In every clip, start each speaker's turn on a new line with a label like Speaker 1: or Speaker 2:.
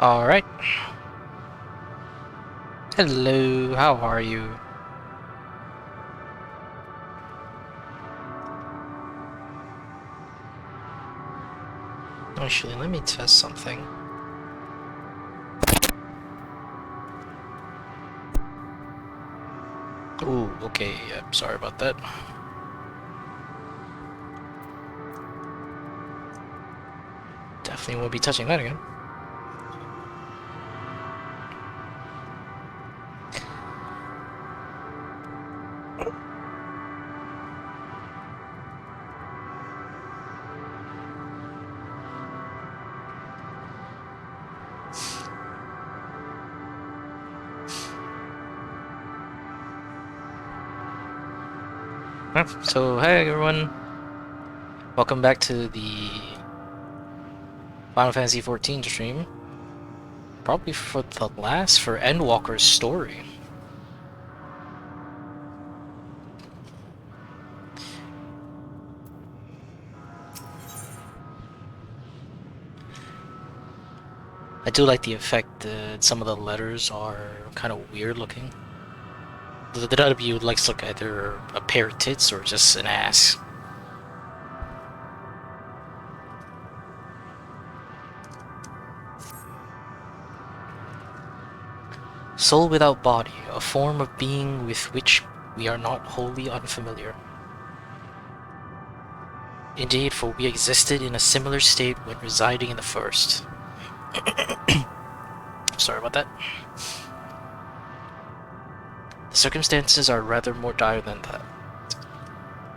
Speaker 1: Alright. Hello, how are you? Actually, let me test something. Ooh, okay, yep, sorry about that. Definitely won't be touching that again. So, hey everyone. Welcome back to the Final Fantasy XIV stream. Probably for Endwalker's story. I do like the effect that some of the letters are kind of weird looking. The W likes to look either a pair of tits or just an ass. Soul without body, a form of being with which we are not wholly unfamiliar. Indeed, for we existed in a similar state when residing in the first. Sorry about that. The circumstances are rather more dire than that.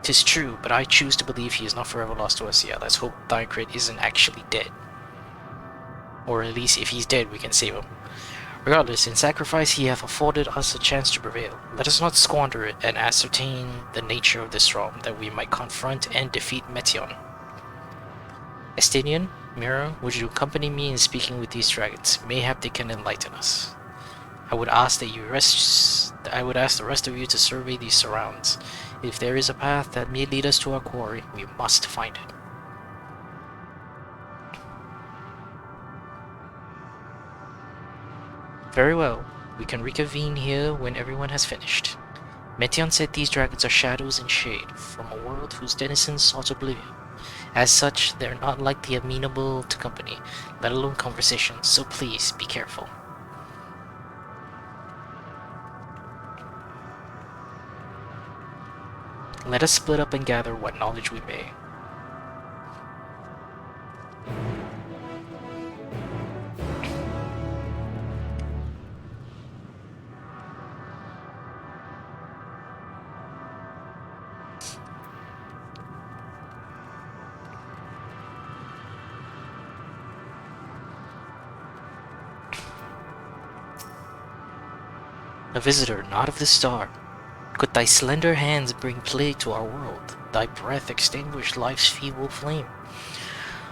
Speaker 1: 'Tis true, but I choose to believe he is not forever lost to us yet. Let's hope Thyncred isn't actually dead. Or at least if he's dead, we can save him. Regardless, in sacrifice he hath afforded us a chance to prevail. Let us not squander it and ascertain the nature of this realm, that we might confront and defeat Meteion. Estinian, Mira, would you accompany me in speaking with these dragons? Mayhap they can enlighten us. I would ask the rest of you to survey these surrounds. If there is a path that may lead us to our quarry, we must find it. Very well. We can reconvene here when everyone has finished. Meteion said these dragons are shadows and shade, from a world whose denizens sought oblivion. As such, they're not likely amenable to company, let alone conversation, so please be careful. Let us split up and gather what knowledge we may. A visitor, not of this star. Could thy slender hands bring plague to our world, thy breath extinguish life's feeble flame?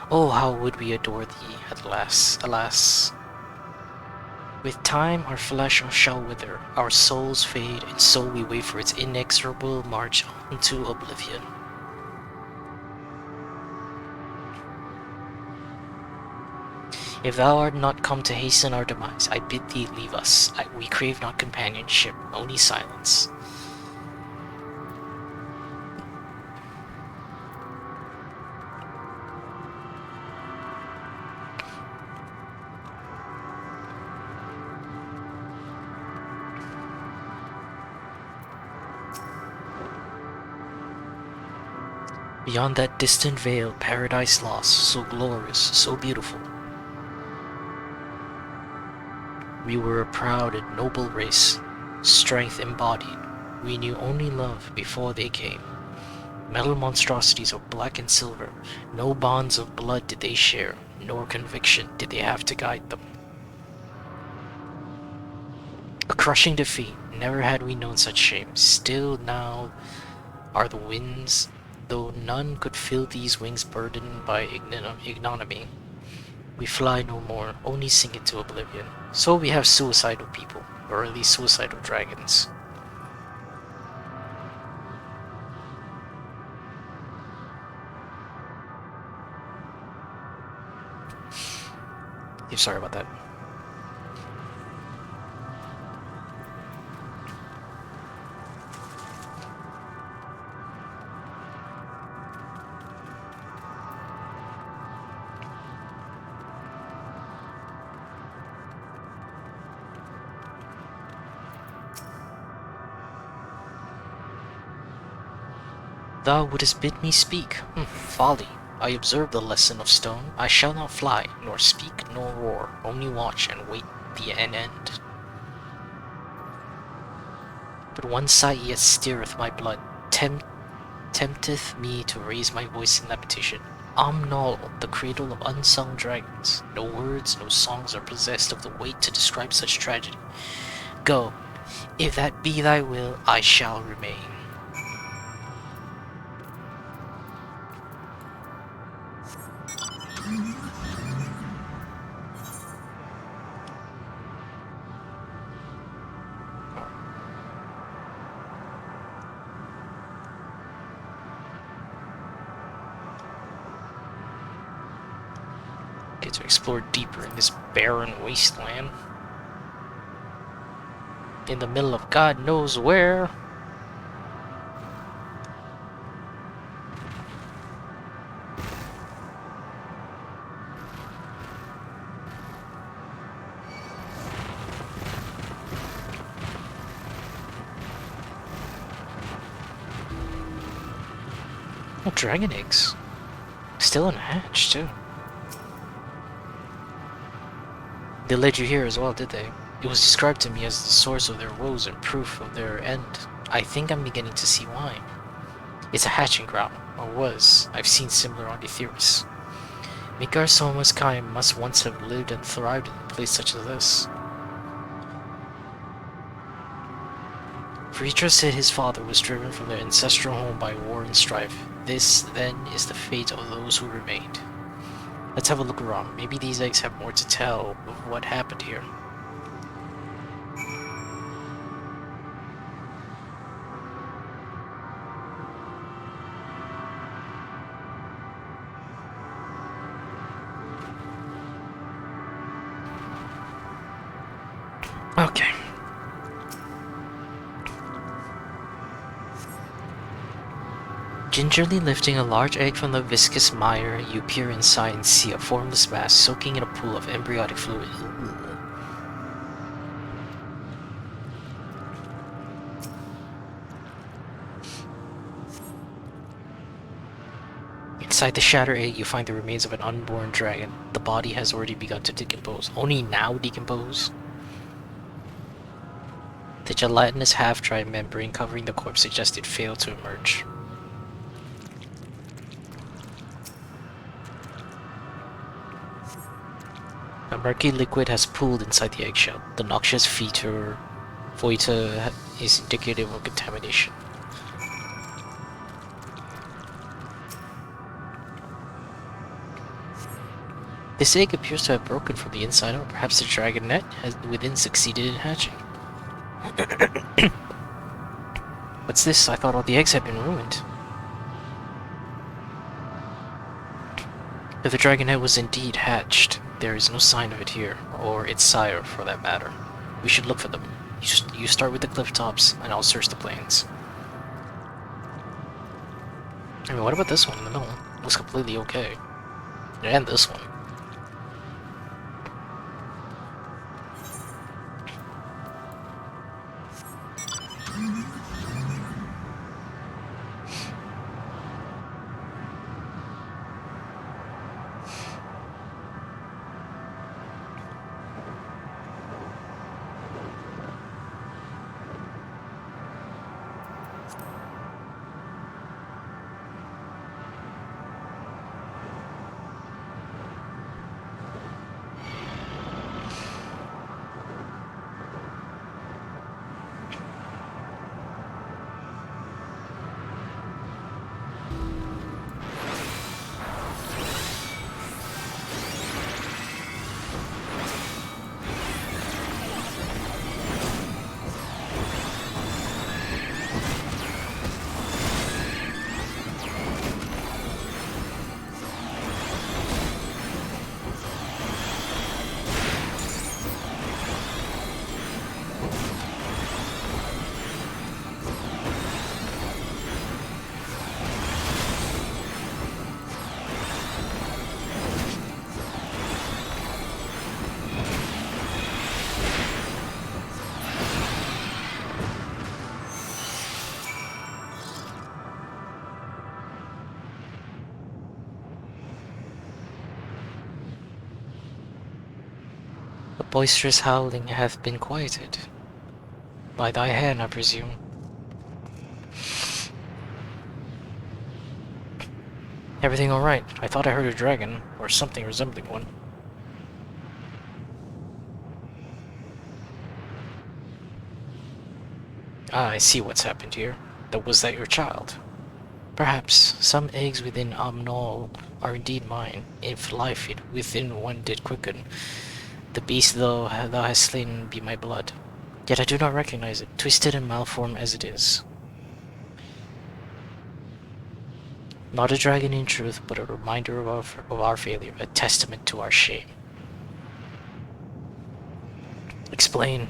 Speaker 1: Oh, how would we adore thee, alas. With time our flesh shall wither, our souls fade, and so we wait for its inexorable march into oblivion. If thou art not come to hasten our demise, I bid thee leave us. We crave not companionship, only silence. Beyond that distant veil, paradise lost, so glorious, so beautiful. We were a proud and noble race, strength embodied. We knew only love before they came. Metal monstrosities of black and silver, no bonds of blood did they share, nor conviction did they have to guide them. A crushing defeat, never had we known such shame. Still now are the winds, though none could fill these wings burdened by ignominy. We fly no more, only sink into oblivion. So we have suicidal people, or at least suicidal dragons. Sorry about that. Thou wouldst bid me speak. Folly. I observe the lesson of stone. I shall not fly, nor speak, nor roar, only watch and wait the end. But one sight yet stirreth my blood, tempteth me to raise my voice in lamentation. Amnol, the cradle of unsung dragons. No words, no songs are possessed of the weight to describe such tragedy. Go, if that be thy will, I shall remain. Get to explore deeper in this barren wasteland. In the middle of God knows where. Oh, dragon eggs. Still in a hatch, too. They led you here as well, did they? It was described to me as the source of their woes and proof of their end. I think I'm beginning to see why. It's a hatching ground, or was. I've seen similar on Etheris. Mikar Soma's kind must once have lived and thrived in a place such as this. Fritra said his father was driven from their ancestral home by war and strife. This, then, is the fate of those who remained. Let's have a look around. Maybe these eggs have more to tell of what happened here. Okay. Gingerly lifting a large egg from the viscous mire, you peer inside and see a formless mass soaking in a pool of embryonic fluid. Inside the shattered egg, you find the remains of an unborn dragon. The body has already begun to decompose. Only now decompose? The gelatinous half-dry membrane covering the corpse suggests it failed to emerge. A murky liquid has pooled inside the eggshell. The noxious Voita is indicative of contamination. This egg appears to have broken from the inside out. Perhaps the dragon net has within succeeded in hatching. What's this? I thought all the eggs had been ruined. If the dragon head was indeed hatched, there is no sign of it here, or its sire for that matter. We should look for them. You start with the cliff tops, and I'll search the plains. I mean, what about this one in the middle? Looks completely okay. And this one. boisterous howling hath been quieted. By thy hand, I presume. Everything alright? I thought I heard a dragon, or something resembling one. Ah, I see what's happened here. Was that your child? Perhaps some eggs within Amnol are indeed mine, if life within one did quicken. The beast thou hast slain be my blood. Yet I do not recognize it, twisted and malformed as it is. Not a dragon in truth, but a reminder of our failure, a testament to our shame. Explain.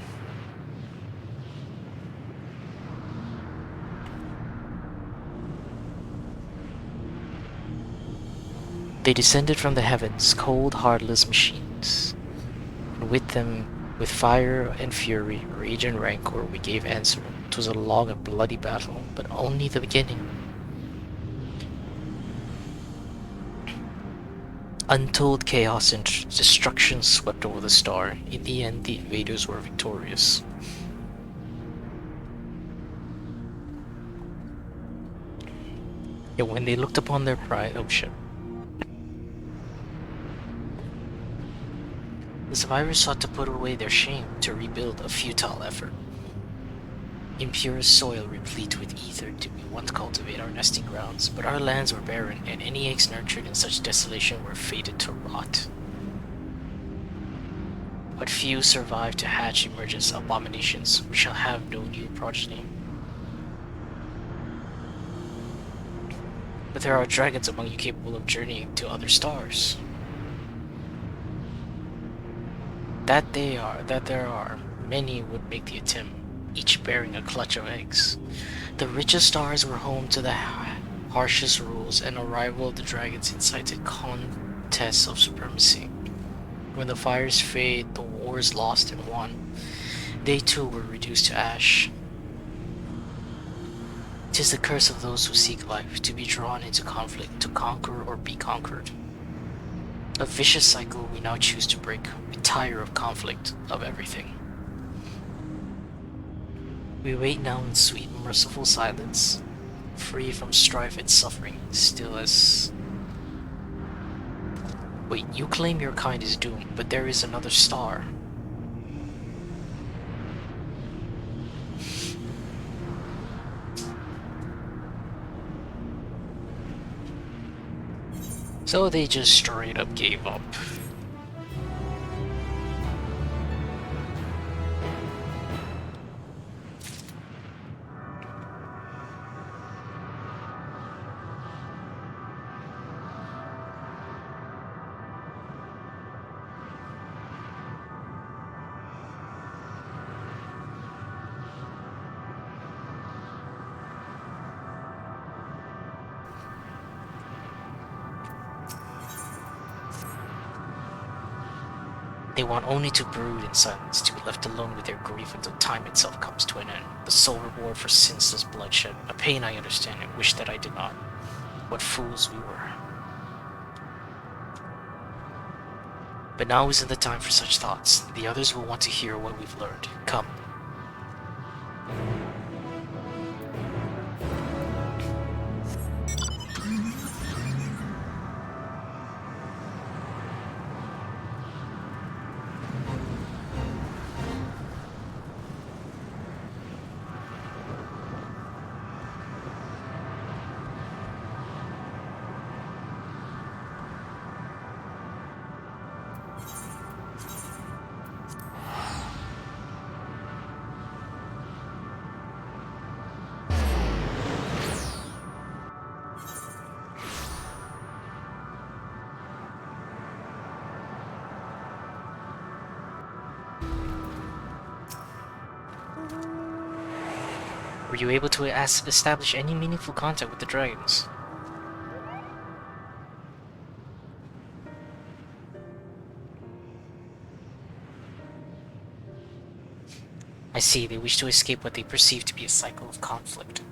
Speaker 1: They descended from the heavens, cold, heartless machines. And with them, with fire and fury, rage and rancor, we gave answer. 'Twas a long and bloody battle, but only the beginning. Untold chaos and destruction swept over the star. In the end, the invaders were victorious. Yet when they looked upon their pride, oh shit. The survivors sought to put away their shame, to rebuild, a futile effort. Impure soil replete with ether did we once cultivate our nesting grounds, but our lands were barren, and any eggs nurtured in such desolation were fated to rot. But few survived to hatch emergence abominations. We shall have no new progeny. But there are dragons among you capable of journeying to other stars. That there are. Many would make the attempt, each bearing a clutch of eggs. The richest stars were home to the harshest rules, and arrival of the dragons incited contests of supremacy. When the fires fade, the wars lost and won. They too were reduced to ash. 'Tis the curse of those who seek life, to be drawn into conflict, to conquer or be conquered. A vicious cycle we now choose to break. We tire of conflict, of everything. We wait now in sweet, merciful silence, free from strife and suffering, still as... Wait, you claim your kind is doomed, but there is another star. So they just straight up gave up. They want only to brood in silence, to be left alone with their grief until time itself comes to an end. The sole reward for senseless bloodshed, a pain I understand and wish that I did not. What fools we were. But now isn't the time for such thoughts. The others will want to hear what we've learned. Come. Were you able to establish any meaningful contact with the dragons? I see, they wish to escape what they perceive to be a cycle of conflict.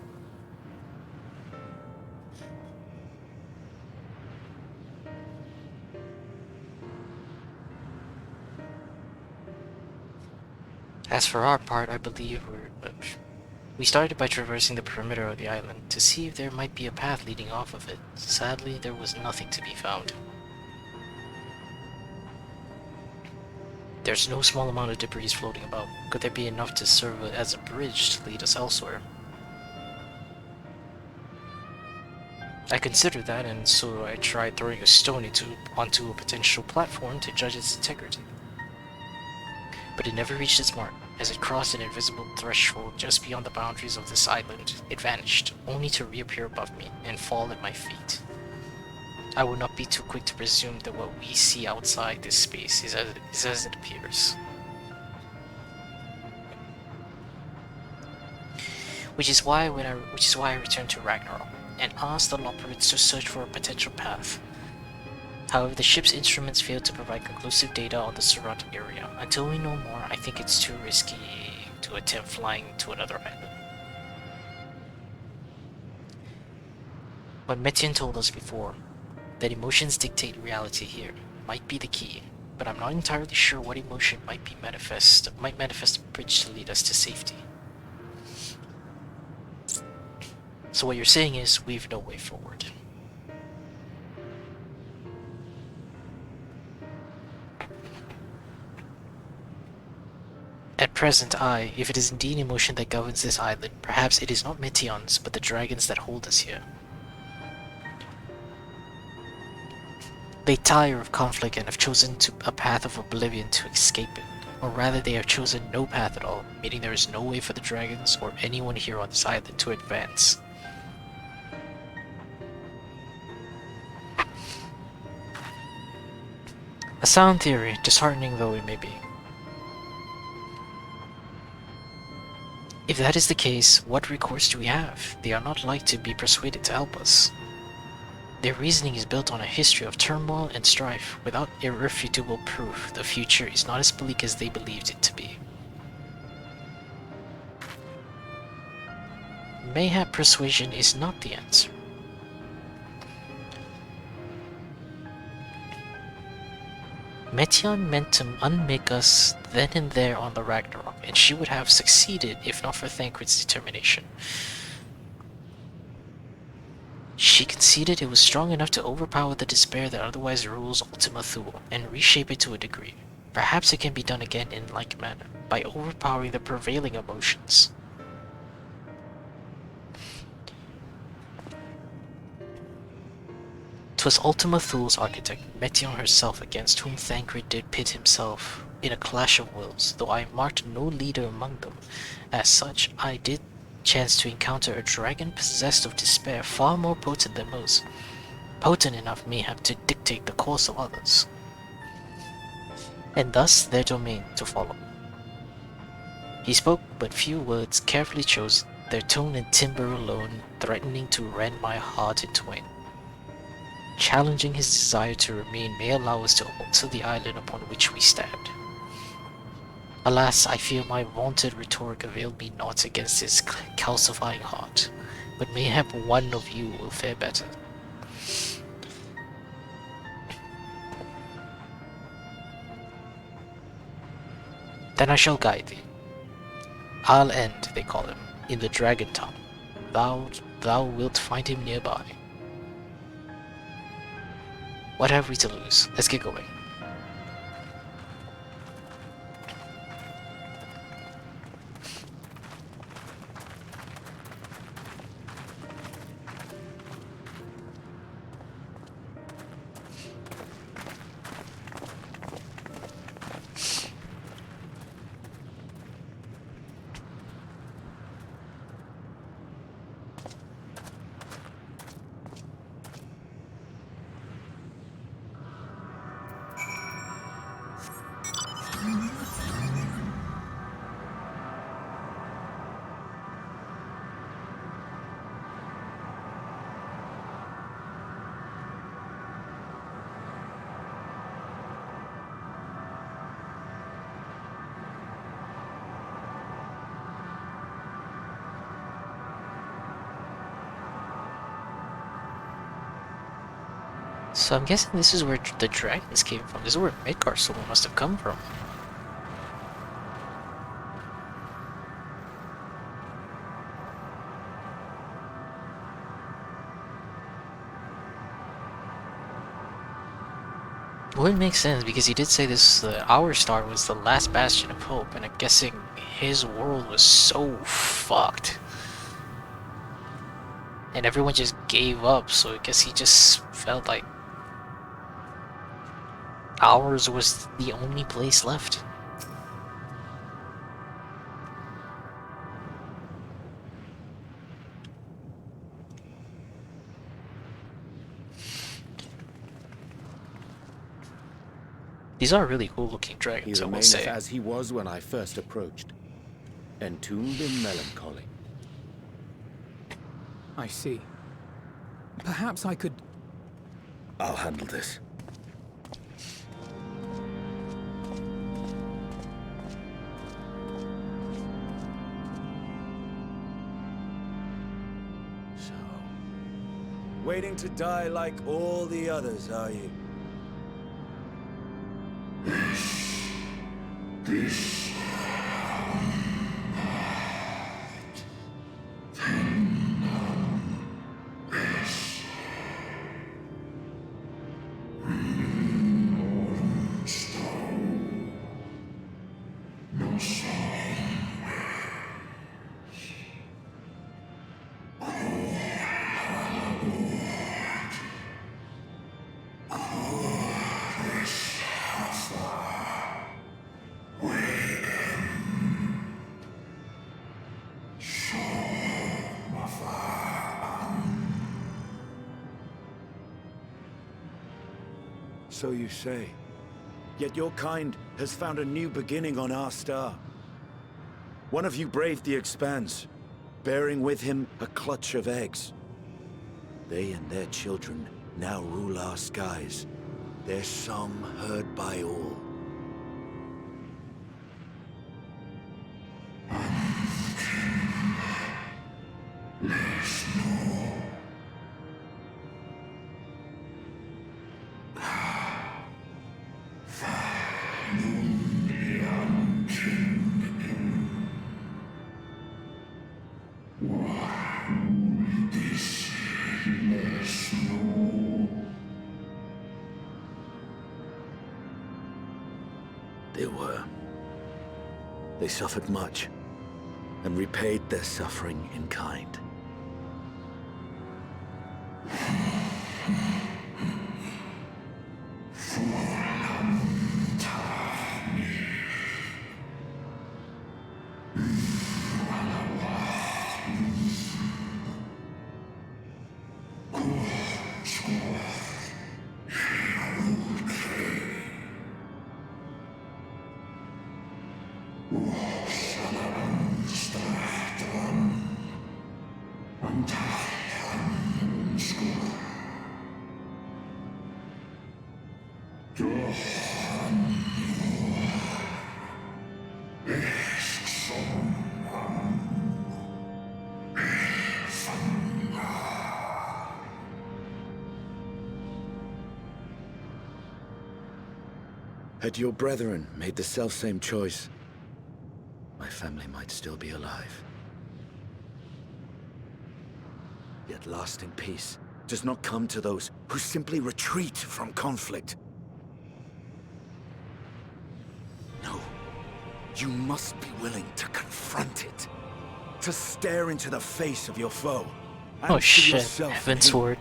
Speaker 1: As for our part, I believe we started by traversing the perimeter of the island to see if there might be a path leading off of it. Sadly, there was nothing to be found. There's no small amount of debris floating about. Could there be enough to serve as a bridge to lead us elsewhere? I considered that, and so I tried throwing a stone onto a potential platform to judge its integrity. But it never reached its mark. As it crossed an invisible threshold just beyond the boundaries of this island, it vanished, only to reappear above me and fall at my feet. I would not be too quick to presume that what we see outside this space is as it appears. Which is why I returned to Ragnarok and asked the Loporrits to search for a potential path. However, the ship's instruments failed to provide conclusive data on the surrounding area. Until we know more, I think it's too risky to attempt flying to another island. What Metian told us before, that emotions dictate reality here, might be the key, but I'm not entirely sure what emotion might manifest a bridge to lead us to safety. So what you're saying is, we've no way forward. At present, if it is indeed emotion that governs this island, perhaps it is not Meteons, but the dragons that hold us here. They tire of conflict and have chosen a path of oblivion to escape it. Or rather, they have chosen no path at all, meaning there is no way for the dragons or anyone here on this island to advance. A sound theory, disheartening though it may be. If that is the case, what recourse do we have? They are not like to be persuaded to help us. Their reasoning is built on a history of turmoil and strife. Without irrefutable proof, the future is not as bleak as they believed it to be. Mayhap persuasion is not the answer. Metion meant to unmake us then and there on the Ragnarok, and she would have succeeded if not for Thancred's determination. She conceded it was strong enough to overpower the despair that otherwise rules Ultima Thule, and reshape it to a degree. Perhaps it can be done again in like manner, by overpowering the prevailing emotions. 'Twas Ultima Thule's architect, Metion herself, against whom Thancred did pit himself in a clash of wills, though I marked no leader among them. As such, I did chance to encounter a dragon possessed of despair far more potent than most, potent enough mayhap to dictate the course of others, and thus their domain to follow. He spoke but few words, carefully chosen, their tone and timbre alone threatening to rend my heart in twain. Challenging his desire to remain may allow us to alter the island upon which we stand. Alas, I fear my vaunted rhetoric availed me not against his calcifying heart, but mayhap one of you will fare better. Then I shall guide thee. I'll end, they call him, in the Dragon Tongue. Thou wilt find him nearby. What have we to lose? Let's get going. So I'm guessing this is where the dragons came from. This is where Midgard's soul must have come from. Well, it makes sense because he did say this. Our star was the last bastion of hope, and I'm guessing his world was so fucked, and everyone just gave up. So I guess he just felt like ours was the only place left. These are really cool looking dragons,
Speaker 2: He
Speaker 1: I will
Speaker 2: remaineth
Speaker 1: say.
Speaker 2: as he was when I first approached, entombed in melancholy.
Speaker 3: I see. Perhaps I could...
Speaker 2: I'll handle this. So, waiting to die like all the others, are you? So you say. Yet your kind has found a new beginning on our star. One of you braved the Expanse, bearing with him a clutch of eggs. They and their children now rule our skies, their song heard by all. They were. They suffered much, and repaid their suffering in kind. Had your brethren made the selfsame choice, my family might still be alive. Yet lasting peace does not come to those who simply retreat from conflict. No, you must be willing to confront it, to stare into the face of your foe. And
Speaker 1: Oh
Speaker 2: see
Speaker 1: shit,
Speaker 2: yourself in
Speaker 1: Heaven
Speaker 2: him.
Speaker 1: Sword.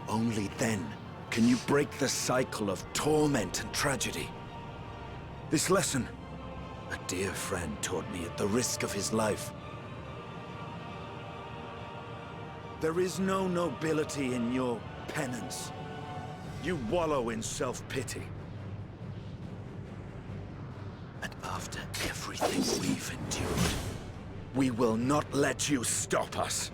Speaker 2: Only then can you break the cycle of torment and tragedy. This lesson, a dear friend taught me at the risk of his life. There is no nobility in your penance. You wallow in self-pity. And after everything we've endured, we will not let you stop us.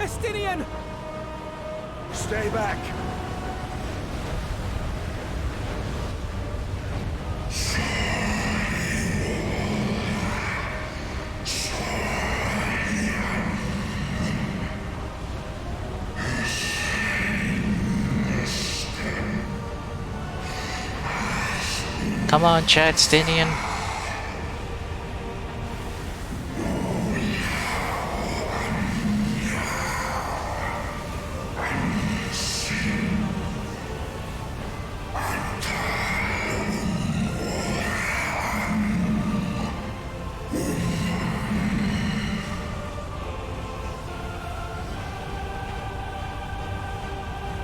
Speaker 3: Estinian!
Speaker 2: Stay back!
Speaker 1: Come on, Chad Stinian.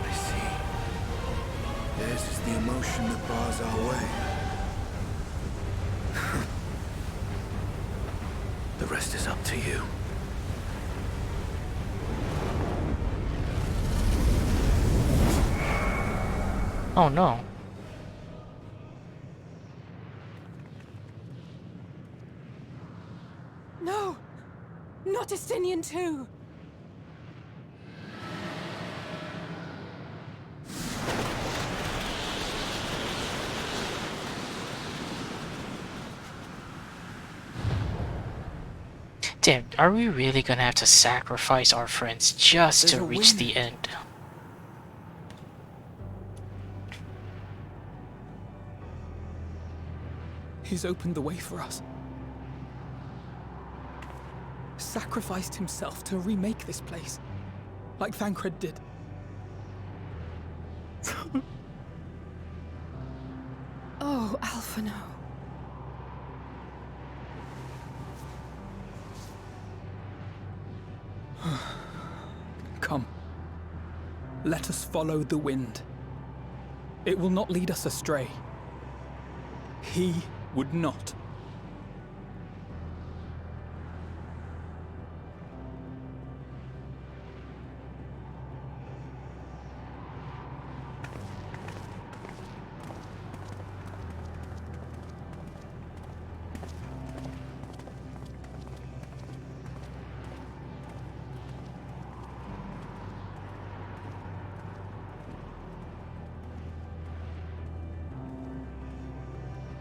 Speaker 2: I see. Theirs is the emotion that bars our way. The rest is up to you.
Speaker 1: Oh no.
Speaker 3: No! Not Estinian too!
Speaker 1: Damn, are we really gonna have to sacrifice our friends just
Speaker 3: There's
Speaker 1: to
Speaker 3: a
Speaker 1: reach
Speaker 3: wind.
Speaker 1: the end?
Speaker 3: He's opened the way for us. Sacrificed himself to remake this place, like Thancred did. Oh, Alphino. Come. Let us follow the wind. It will not lead us astray. He would not.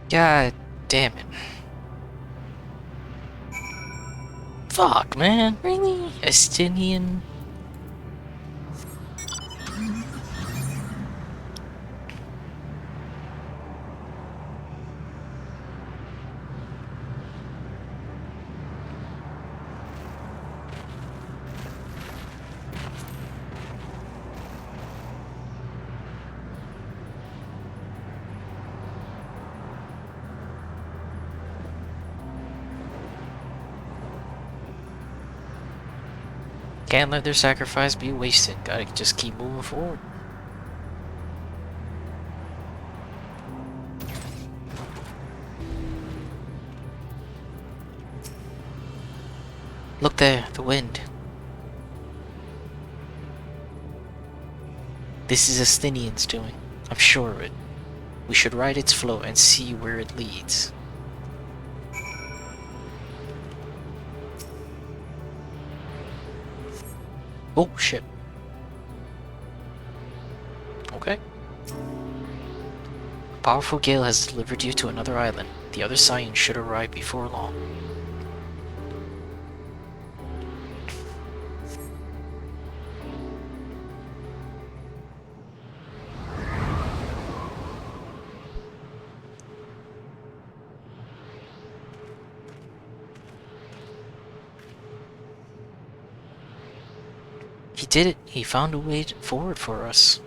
Speaker 1: God damn it. Fuck, man. Really? Estinian? Can't let their sacrifice be wasted. Gotta just keep moving forward. Look there, the wind. This is Estinian's doing. I'm sure of it. We should ride its flow and see where it leads. Oh, shit. Okay. A powerful gale has delivered you to another island. The other Scion should arrive before long. He did it. He found a way forward for us.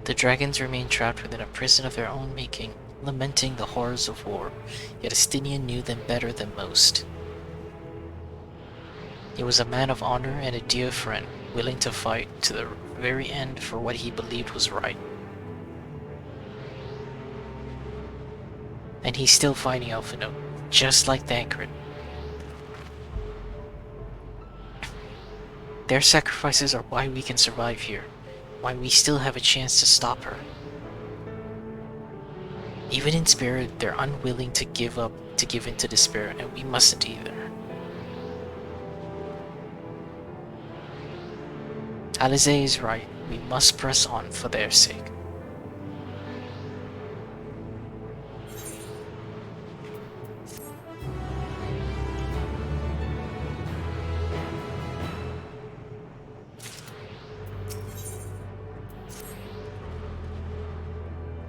Speaker 1: The dragons remain trapped within a prison of their own making, lamenting the horrors of war, yet Estinian knew them better than most. He was a man of honor and a dear friend, willing to fight to the very end for what he believed was right. And he's still fighting Alphino, just like Thancred. Their sacrifices are why we can survive here, why we still have a chance to stop her. Even in spirit, they're unwilling to give in to despair, and we mustn't either. Alize is right, we must press on for their sake.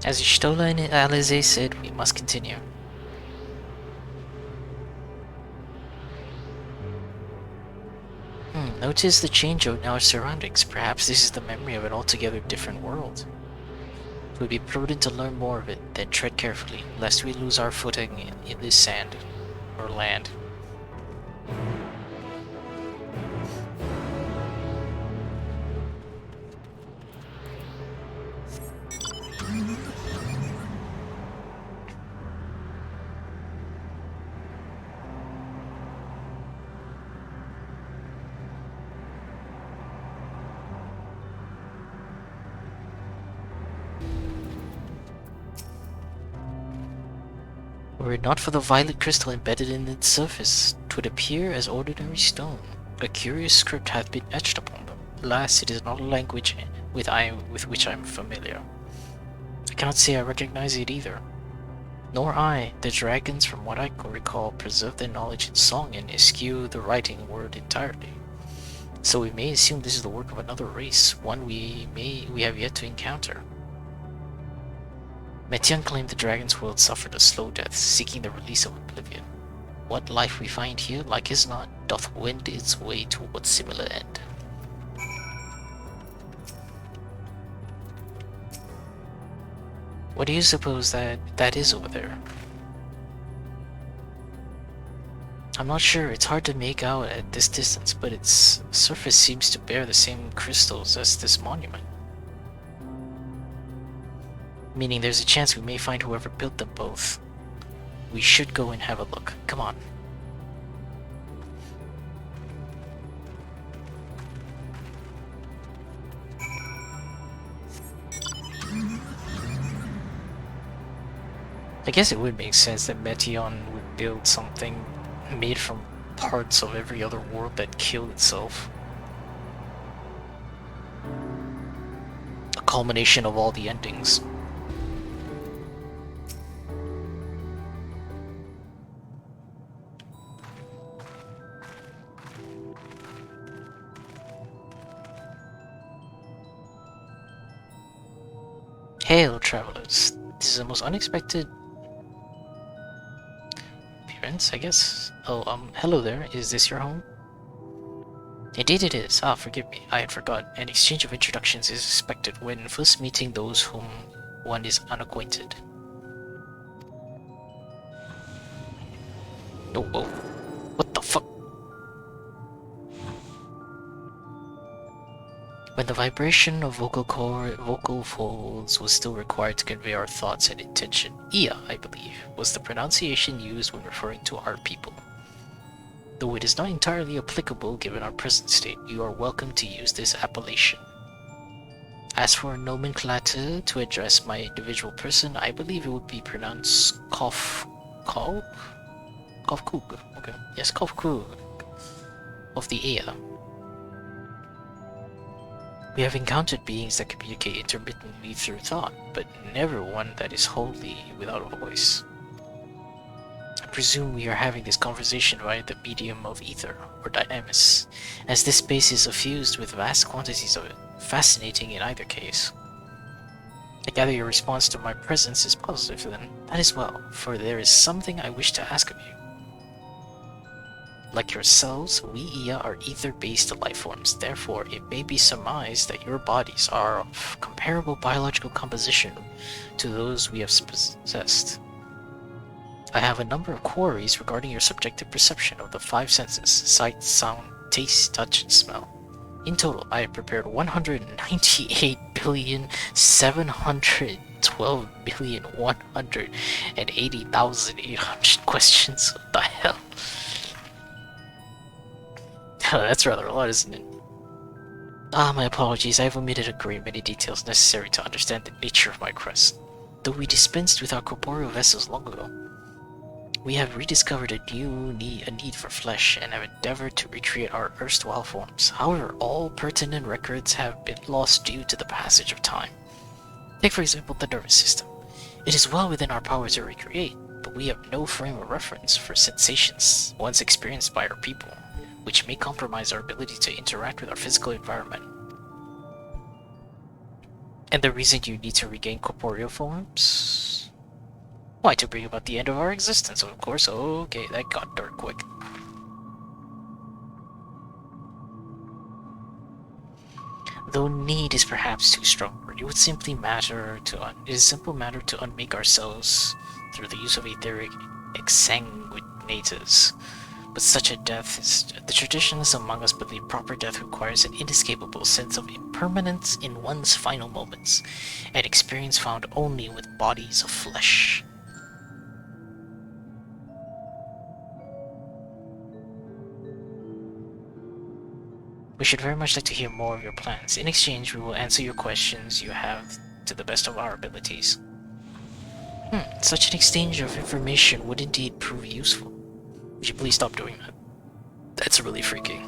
Speaker 1: As Ishtola and Alize said, we must continue. Notice the change in our surroundings. Perhaps this is the memory of an altogether different world. It would be prudent to learn more of it, then tread carefully, lest we lose our footing in this sand, or land. Were it not for the violet crystal embedded in its surface, 'twould appear as ordinary stone. A curious script hath been etched upon them. Alas, it is not a language with which I am familiar. I cannot say I recognize it either. Nor I. The dragons, from what I can recall, preserve their knowledge in song and eschew the writing word entirely. So we may assume this is the work of another race, one we have yet to encounter. Metian claimed the dragon's world suffered a slow death, seeking the release of oblivion. What life we find here, like as not, doth wend its way towards similar end. What do you suppose that is over there? I'm not sure, it's hard to make out at this distance, but its surface seems to bear the same crystals as this monument. Meaning there's a chance we may find whoever built them both. We should go and have a look. Come on. I guess it would make sense that Metion would build something made from parts of every other world that killed itself. A culmination of all the endings. Hail, travelers. This is the most unexpected appearance, I guess. Oh, hello there. Is this your home? Indeed it is. Ah, forgive me. I had forgotten. An exchange of introductions is expected when first meeting those whom one is unacquainted. Oh, whoa. What the fuck? When the vibration of vocal folds was still required to convey our thoughts and intention, Ia, I believe, was the pronunciation used when referring to our people. Though it is not entirely applicable given our present state, you are welcome to use this appellation. As for nomenclature to address my individual person, I believe it would be pronounced Kofkug? Okay. Yes, Kofkug of the Ia. We have encountered beings that communicate intermittently through thought, but never one that is wholly without a voice. I presume we are having this conversation via the medium of ether, or dynamis, as this space is suffused with vast quantities of it, fascinating in either case. I gather your response to my presence is positive then. That is well, for there is something I wish to ask of you. Like yourselves, we Ia are ether-based life forms, therefore it may be surmised that your bodies are of comparable biological composition to those we have possessed. I have a number of queries regarding your subjective perception of the five senses: sight, sound, taste, touch, and smell. In total, I have prepared 198,712,180,800 questions. What the hell? That's rather a lot, isn't it? Ah, my apologies, I have omitted a great many details necessary to understand the nature of my quest. Though we dispensed with our corporeal vessels long ago, we have rediscovered a need for flesh and have endeavored to recreate our erstwhile forms. However, all pertinent records have been lost due to the passage of time. Take for example the nervous system. It is well within our power to recreate, but we have no frame of reference for sensations once experienced by our people, which may compromise our ability to interact with our physical environment. And the reason you need to regain corporeal forms? Why, to bring about the end of our existence, of course. Okay, that got dark quick. Though need is perhaps too strong word, it would simply matter to it is simple matter to unmake ourselves through the use of etheric exsanguinators. But such a death is the traditionalists among us believe proper death requires an inescapable sense of impermanence in one's final moments, an experience found only with bodies of flesh. We should very much like to hear more of your plans. In exchange, we will answer your questions you have to the best of our abilities. Such an exchange of information would indeed prove useful. Would you please stop doing that? That's really freaky.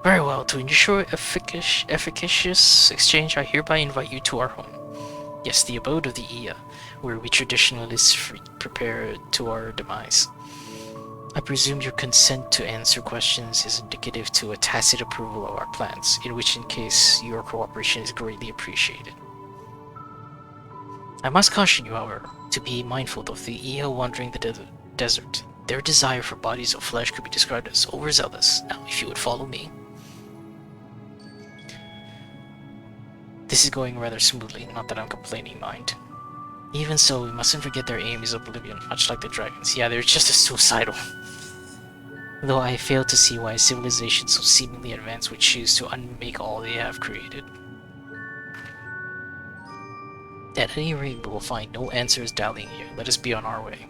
Speaker 1: Very well, to ensure efficacious exchange, I hereby invite you to our home. Yes, the abode of the Iya, where we traditionalists prepare to our demise. I presume your consent to answer questions is indicative to a tacit approval of our plans, in which case your cooperation is greatly appreciated. I must caution you, however, to be mindful of the Iya wandering the desert. Their desire for bodies of flesh could be described as overzealous. Now, if you would follow me. This is going rather smoothly, not that I'm complaining, mind. Even so, we mustn't forget their aim is oblivion, much like the dragons. Yeah, they're just as suicidal. Though I fail to see why a civilization so seemingly advanced would choose to unmake all they have created. At any rate, we will find no answers dallying here. Let us be on our way.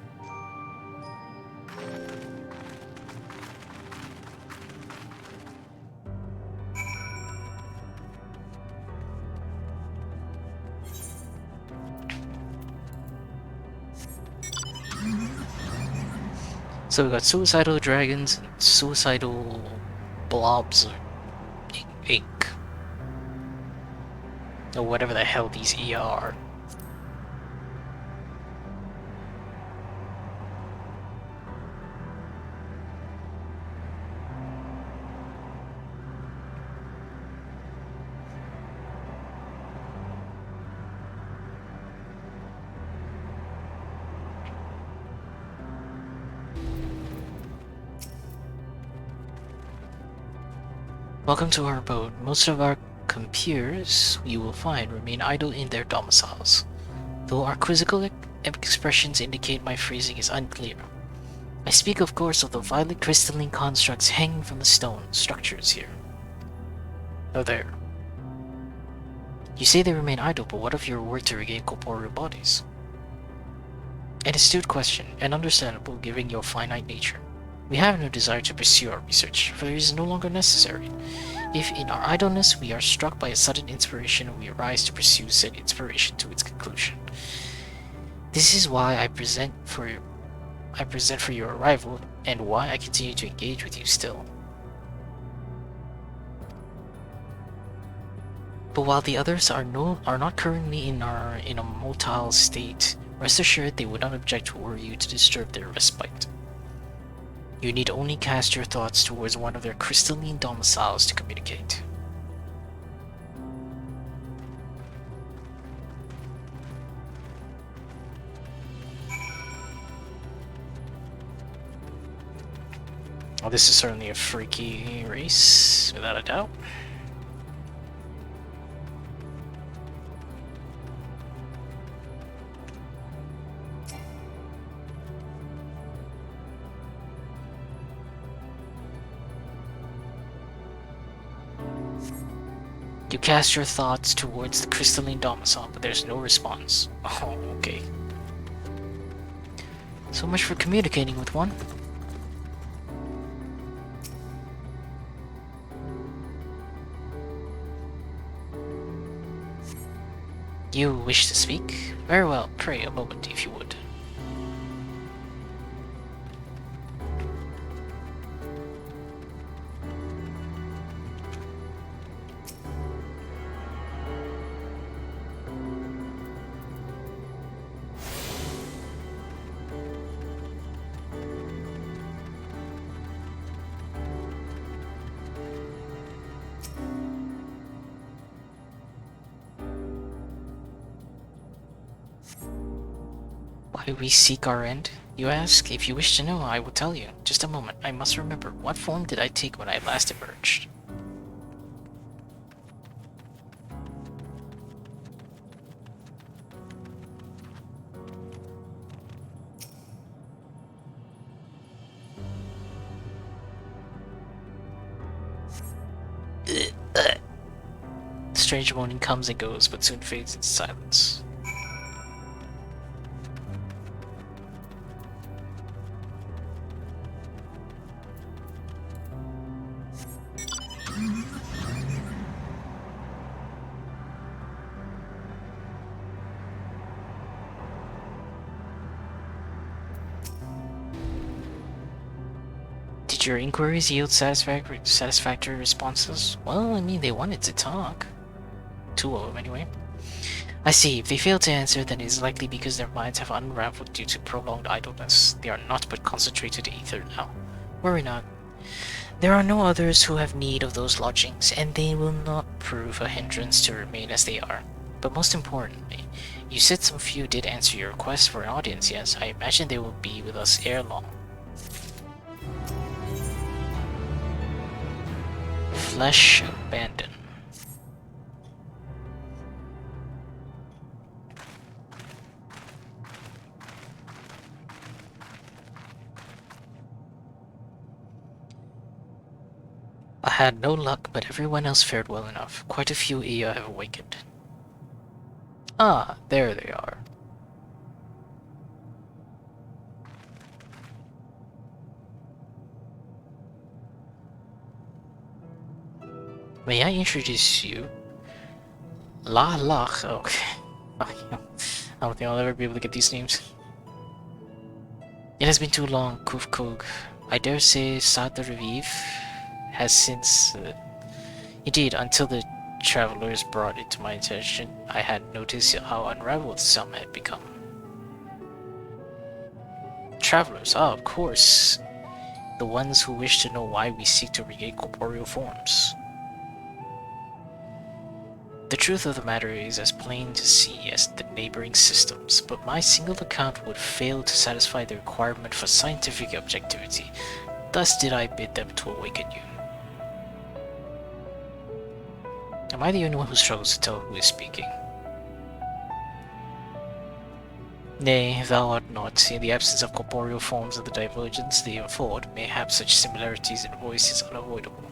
Speaker 1: So we got suicidal dragons and suicidal blobs of ink. Or whatever the hell these Iya are. Welcome to our abode. Most of our compeers you will find remain idle in their domiciles, though our quizzical expressions indicate my phrasing is unclear. I speak, of course, of the violet crystalline constructs hanging from the stone structures here. Oh, there. You say they remain idle, but what of your work to regain corporeal bodies? An astute question, and understandable given your finite nature. We have no desire to pursue our research, for it is no longer necessary. If in our idleness we are struck by a sudden inspiration, we arise to pursue said inspiration to its conclusion. This is why I present for your arrival, and why I continue to engage with you still. But while the others are not currently in a motile state, rest assured they would not object were you to disturb their respite. You need only cast your thoughts towards one of their crystalline domiciles to communicate. Well, this is certainly a freaky race, without a doubt. You cast your thoughts towards the crystalline domicile, but there's no response. Oh, okay. So much for communicating with one. You wish to speak? Very well, pray a moment if you would. Why we seek our end, you ask? If you wish to know, I will tell you. Just a moment, I must remember. What form did I take when I last emerged? Strange moaning comes and goes, but soon fades into silence. Did your inquiries yield satisfactory responses? Well, I mean, they wanted to talk. 2 of them, anyway. I see. If they fail to answer, then it is likely because their minds have unraveled due to prolonged idleness. They are not but concentrated ether now. Worry not. There are no others who have need of those lodgings, and they will not prove a hindrance to remain as they are. But most importantly, you said some few did answer your request for an audience, yes? I imagine they will be with us ere long. Flesh abandoned. I had no luck, but everyone else fared well enough. Quite a few Iya have awakened. Ah, there they are. May I introduce you? La Lach. Okay. I don't think I'll ever be able to get these names. It has been too long, Kufkog. I dare say Sad the Revive has since... Indeed, until the travelers brought it to my attention, I had noticed how unraveled some had become. Travelers, ah, of course. The ones who wish to know why we seek to regain corporeal forms. The truth of the matter is as plain to see as the neighboring systems, but my single account would fail to satisfy the requirement for scientific objectivity. Thus did I bid them to awaken you. Am I the only one who struggles to tell who is speaking? Nay, thou art not. In the absence of corporeal forms of the divergence they afford, mayhap such similarities in voice is unavoidable.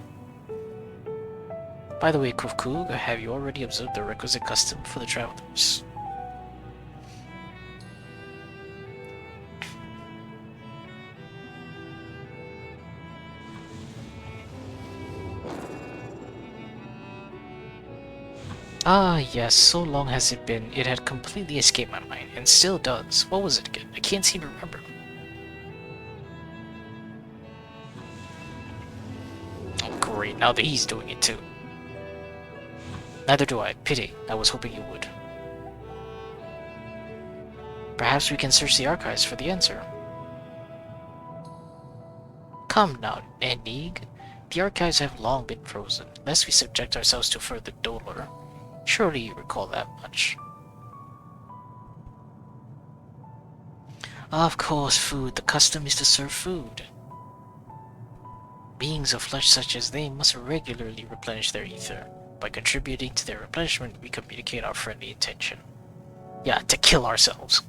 Speaker 1: By the way, Kufkug, have you already observed the requisite custom for the travelers? Ah, yes, so long has it been, it had completely escaped my mind, and still does. What was it again? I can't seem to remember. Oh great, now that he's doing it too. Neither do I. Pity. I was hoping you would. Perhaps we can search the archives for the answer. Come now, Enig. The archives have long been frozen, lest we subject ourselves to further dolor. Surely you recall that much. Of course, food. The custom is to serve food. Beings of flesh such as they must regularly replenish their ether. By contributing to their replenishment, we communicate our friendly intention. Yeah, to kill ourselves.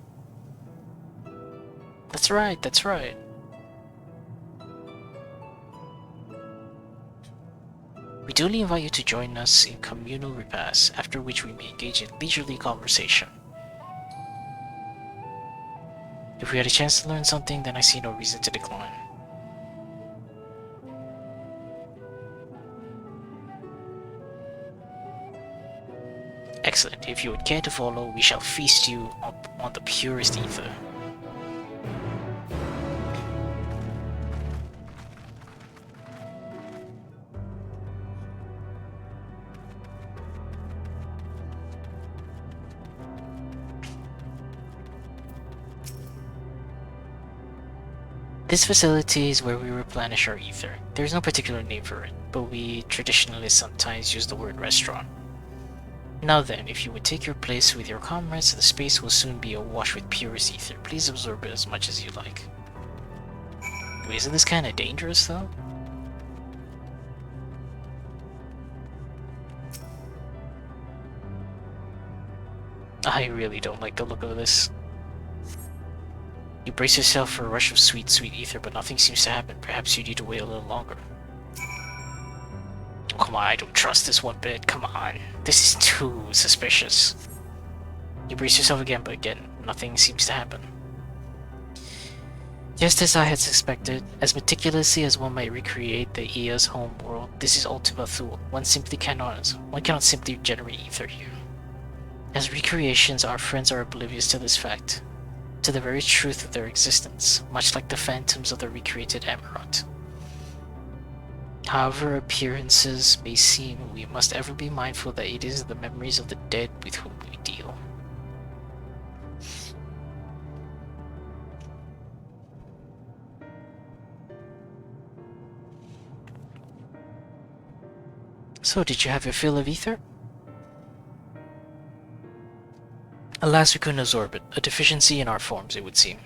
Speaker 1: That's right, that's right. We duly invite you to join us in communal repasts, after which we may engage in leisurely conversation. If we had a chance to learn something, then I see no reason to decline. Excellent. If you would care to follow, we shall feast you up on the purest ether. This facility is where we replenish our ether. There's no particular name for it, but we traditionally sometimes use the word restaurant. Now then, if you would take your place with your comrades, the space will soon be awash with purest ether. Please absorb it as much as you like. Wait, isn't this kind of dangerous, though? I really don't like the look of this. You brace yourself for a rush of sweet, sweet ether, but nothing seems to happen. Perhaps you need to wait a little longer. Oh, come on, I don't trust this one bit. Come on. This is too suspicious. You brace yourself again, but again, nothing seems to happen. Just as I had suspected, as meticulously as one might recreate the Ia's home world, this is Ultima Thule. One cannot simply generate ether here. As recreations, our friends are oblivious to this fact, to the very truth of their existence, much like the phantoms of the recreated Emerald. However appearances may seem, we must ever be mindful that it is the memories of the dead with whom we deal. So, did you have your fill of ether? Alas, we couldn't absorb it. A deficiency in our forms, it would seem.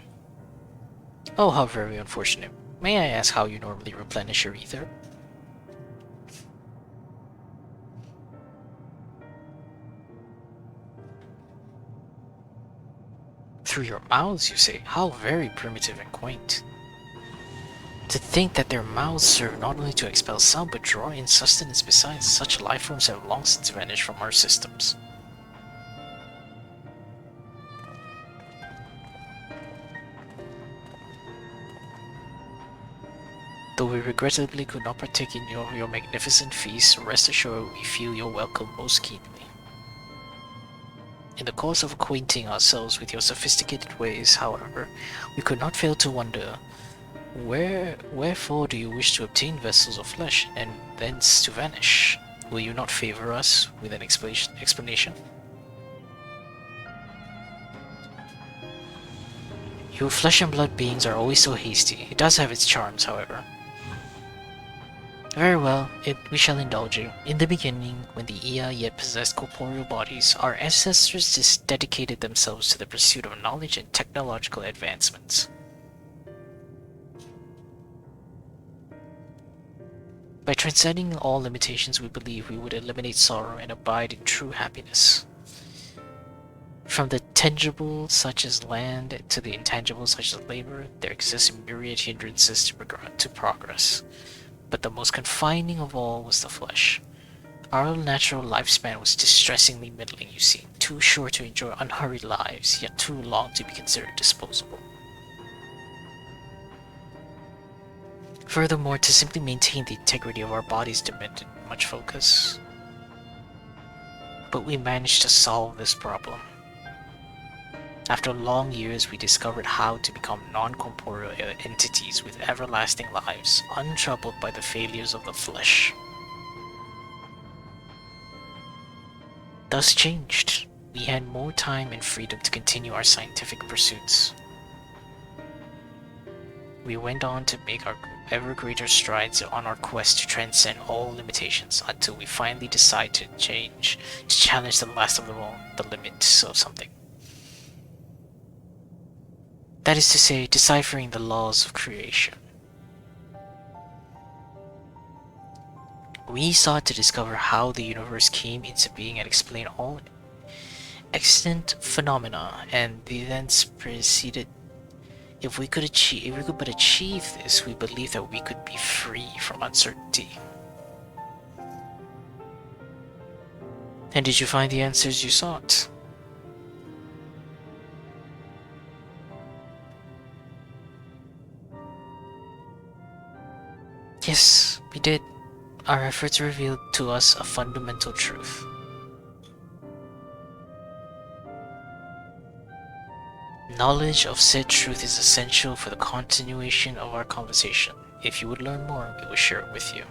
Speaker 1: Oh, how very unfortunate. May I ask how you normally replenish your ether? Through your mouths, you say? How very primitive and quaint. To think that their mouths serve not only to expel sound, but draw in sustenance besides. Such life forms have long since vanished from our systems. Though we regrettably could not partake in your magnificent feast, rest assured we feel your welcome most keenly. In the course of acquainting ourselves with your sophisticated ways, however, we could not fail to wonder, wherefore do you wish to obtain vessels of flesh, and thence to vanish? Will you not favor us with an explanation? You flesh and blood beings are always so hasty. It does have its charms, however. Very well, we shall indulge you. In the beginning, when the Ia yet possessed corporeal bodies, our ancestors just dedicated themselves to the pursuit of knowledge and technological advancements. By transcending all limitations, we believe we would eliminate sorrow and abide in true happiness. From the tangible such as land to the intangible such as labor, there exist myriad hindrances to progress. But the most confining of all was the flesh. Our natural lifespan was distressingly middling, you see, too short to enjoy unhurried lives, yet too long to be considered disposable. Furthermore, to simply maintain the integrity of our bodies demanded much focus. But we managed to solve this problem. After long years, we discovered how to become non-corporeal entities with everlasting lives, untroubled by the failures of the flesh. Thus changed, we had more time and freedom to continue our scientific pursuits. We went on to make our ever greater strides on our quest to transcend all limitations until we finally decide to challenge the last of them all, the limits of something. That is to say, deciphering the laws of creation. We sought to discover how the universe came into being and explain all extant phenomena and the events preceded. If we could but achieve this, we believe that we could be free from uncertainty. And did you find the answers you sought? Yes, we did. Our efforts revealed to us a fundamental truth. Knowledge of said truth is essential for the continuation of our conversation. If you would learn more, we will share it with you.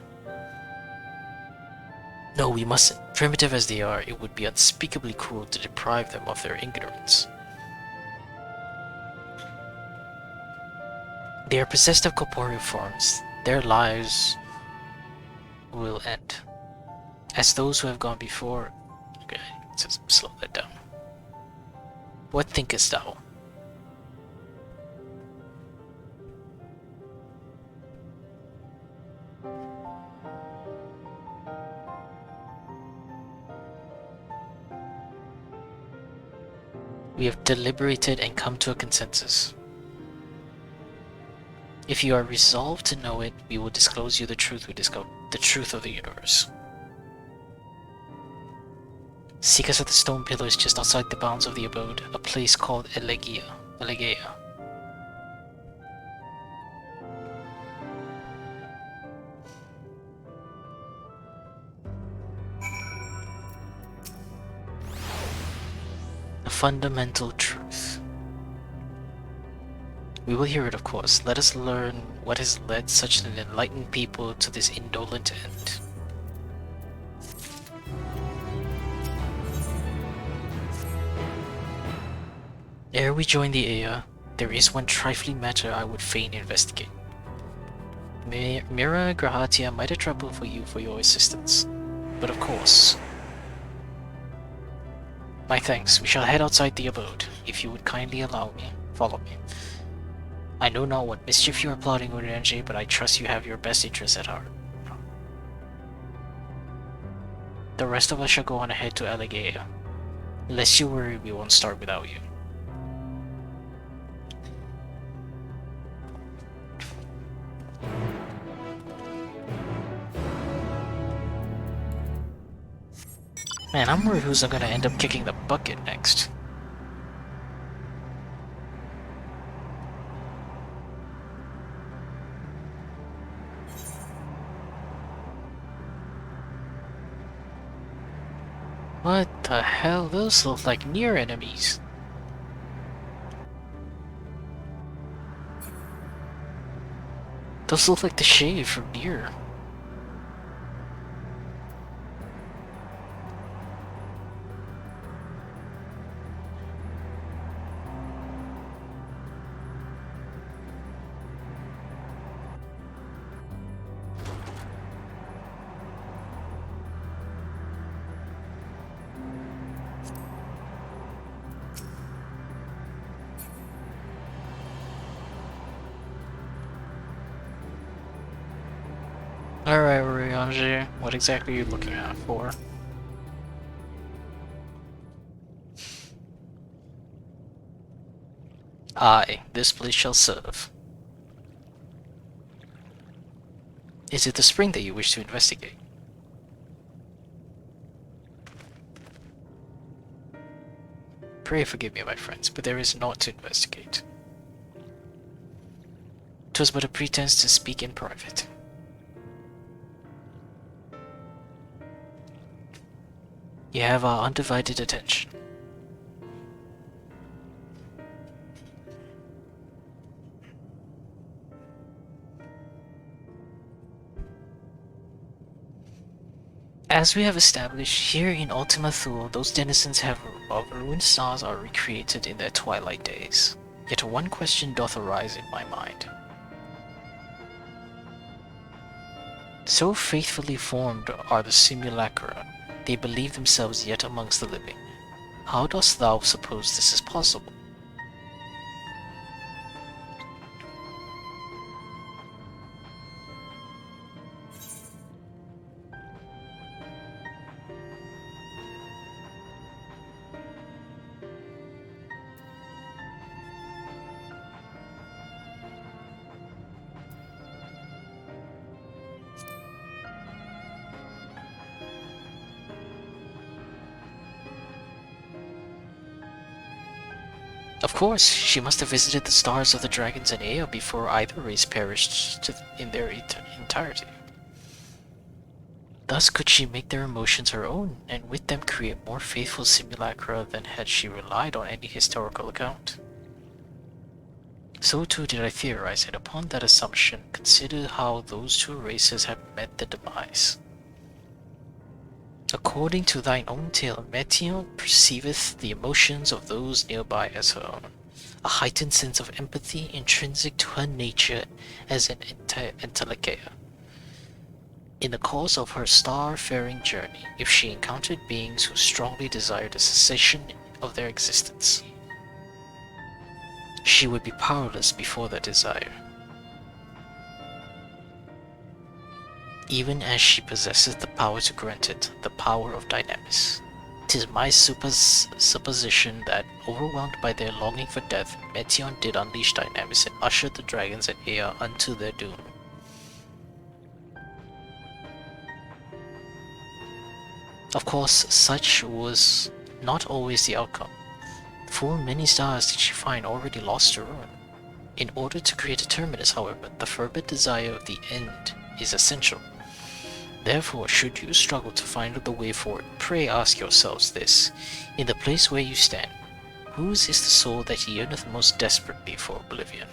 Speaker 1: No, we mustn't. Primitive as they are, it would be unspeakably cruel to deprive them of their ignorance. They are possessed of corporeal forms. Their lives will end. As those who have gone before, to slow that down. What thinkest thou? We have deliberated and come to a consensus. If you are resolved to know it, we will disclose you the truth the truth of the universe. Seek us at the stone pillars just outside the bounds of the abode, a place called Elegia. A fundamental truth. We will hear it, of course. Let us learn what has led such an enlightened people to this indolent end. Ere we join the Ea, there is one trifling matter I would fain investigate. Mira Grahatia might have troubled for you for your assistance, but of course. My thanks. We shall head outside the abode, if you would kindly follow me. I know not what mischief you are plotting with Renji, but I trust you have your best interests at heart. The rest of us shall go on ahead to Elegia. Lest you worry, we won't start without you. Man, I'm worried who's gonna end up kicking the bucket next. What the hell? Those look like near enemies. Those look like the shade from near. Alright, Ryuanji, what exactly are you looking out for? Aye, this place shall serve. Is it the spring that you wish to investigate? Pray forgive me, my friends, but there is naught to investigate. 'Twas but a pretense to speak in private. You have our undivided attention. As we have established, here in Ultima Thule, those denizens of ruined stars are recreated in their twilight days. Yet one question doth arise in my mind. So faithfully formed are the simulacra, they believe themselves yet amongst the living. How dost thou suppose this is possible? Of course, she must have visited the stars of the dragons and Ea before either race perished in their entirety. Thus could she make their emotions her own, and with them create more faithful simulacra than had she relied on any historical account. So too did I theorize, and upon that assumption consider how those two races have met their demise. According to thine own tale, Metion perceiveth the emotions of those nearby as her own, a heightened sense of empathy intrinsic to her nature as an Entelekea. In the course of her star-faring journey, if she encountered beings who strongly desired the cessation of their existence, she would be powerless before that desire, even as she possesses the power to grant it, the power of Dynamis. 'Tis my supposition that, overwhelmed by their longing for death, Meteon did unleash Dynamis and usher the dragons and Ea unto their doom. Of course, such was not always the outcome. Full many stars did she find already lost to ruin. In order to create a terminus, however, the fervent desire of the end is essential. Therefore, should you struggle to find the way forward, pray ask yourselves this: in the place where you stand, whose is the soul that yearneth most desperately for oblivion?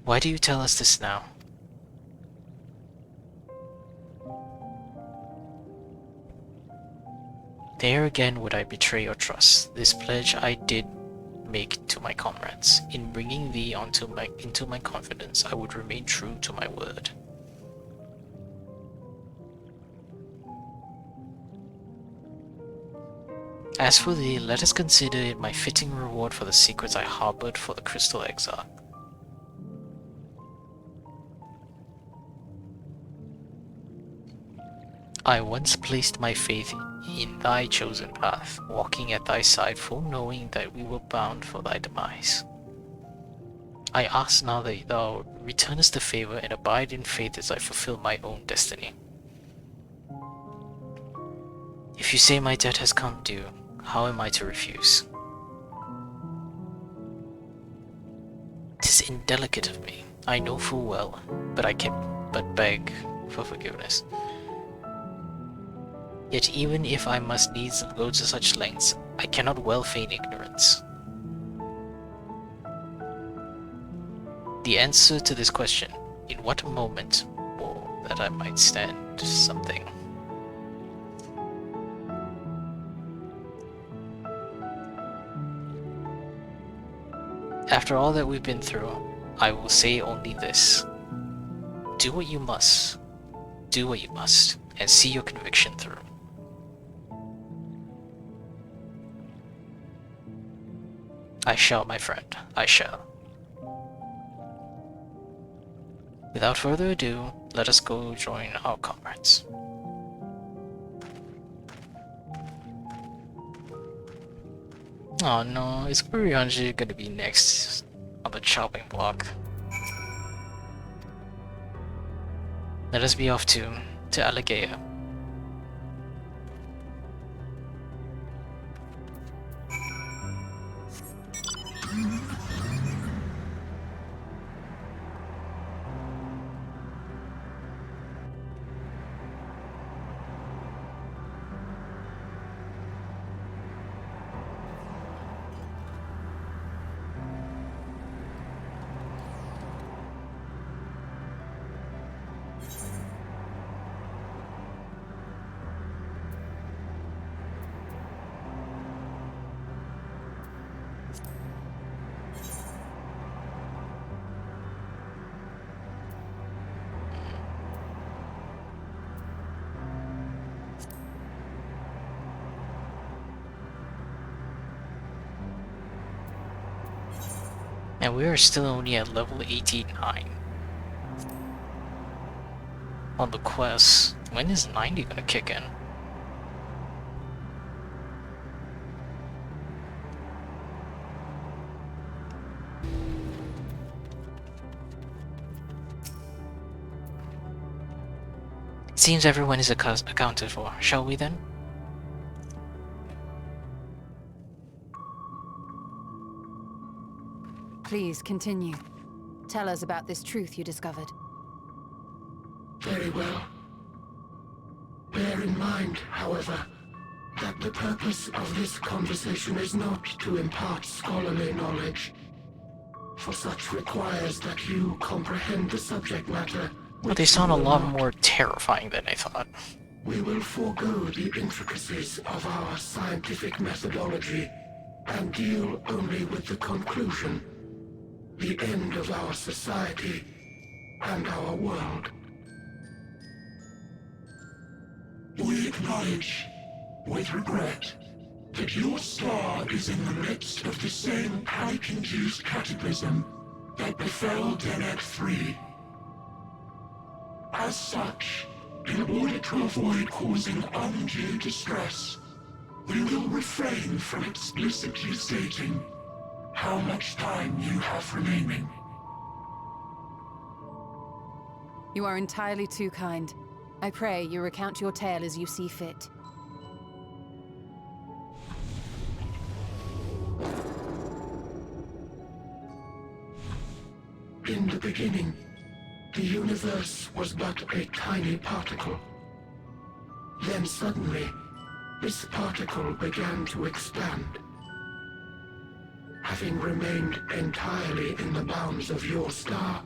Speaker 1: Why do you tell us this now? There again would I betray your trust. This pledge I did make to my comrades. In bringing thee into my confidence, I would remain true to my word. As for thee, let us consider it my fitting reward for the secrets I harbored for the Crystal Exarch. I once placed my faith in thy chosen path, walking at thy side, full knowing that we were bound for thy demise. I ask now that thou returnest the favor and abide in faith as I fulfill my own destiny. If you say my debt has come due, how am I to refuse? 'Tis indelicate of me, I know full well, but I can but beg for forgiveness. Yet even if I must needs go to such lengths, I cannot well feign ignorance. The answer to this question, in what moment, or that I might stand something. After all that we've been through, I will say only this: do what you must, and see your conviction through. I shall, my friend, I shall. Without further ado, let us go join our comrades. Oh no, is Kuryanji gonna be next on the chopping block? Let us be off to Allegaia. And we are still only at level 89 on the quest. When is 90 gonna kick in? It seems everyone is accounted for. Shall we then?
Speaker 4: Please continue. Tell us about this truth you discovered.
Speaker 5: Very well. Bear in mind, however, that the purpose of this conversation is not to impart scholarly knowledge, for such requires that you comprehend the subject matter.
Speaker 1: But they sound a lot more terrifying than I thought.
Speaker 5: We will forego the intricacies of our scientific methodology and deal only with the conclusion. the end of our society and our world. We acknowledge, with regret, that your star is in the midst of the same panic-induced cataclysm that befell Deneb 3. As such, in order to avoid causing undue distress, we will refrain from explicitly stating how much time you have remaining.
Speaker 4: You are entirely too kind. I pray you recount your tale as you see fit.
Speaker 5: In the beginning, the universe was but a tiny particle. Then suddenly, this particle began to expand. Having remained entirely in the bounds of your star,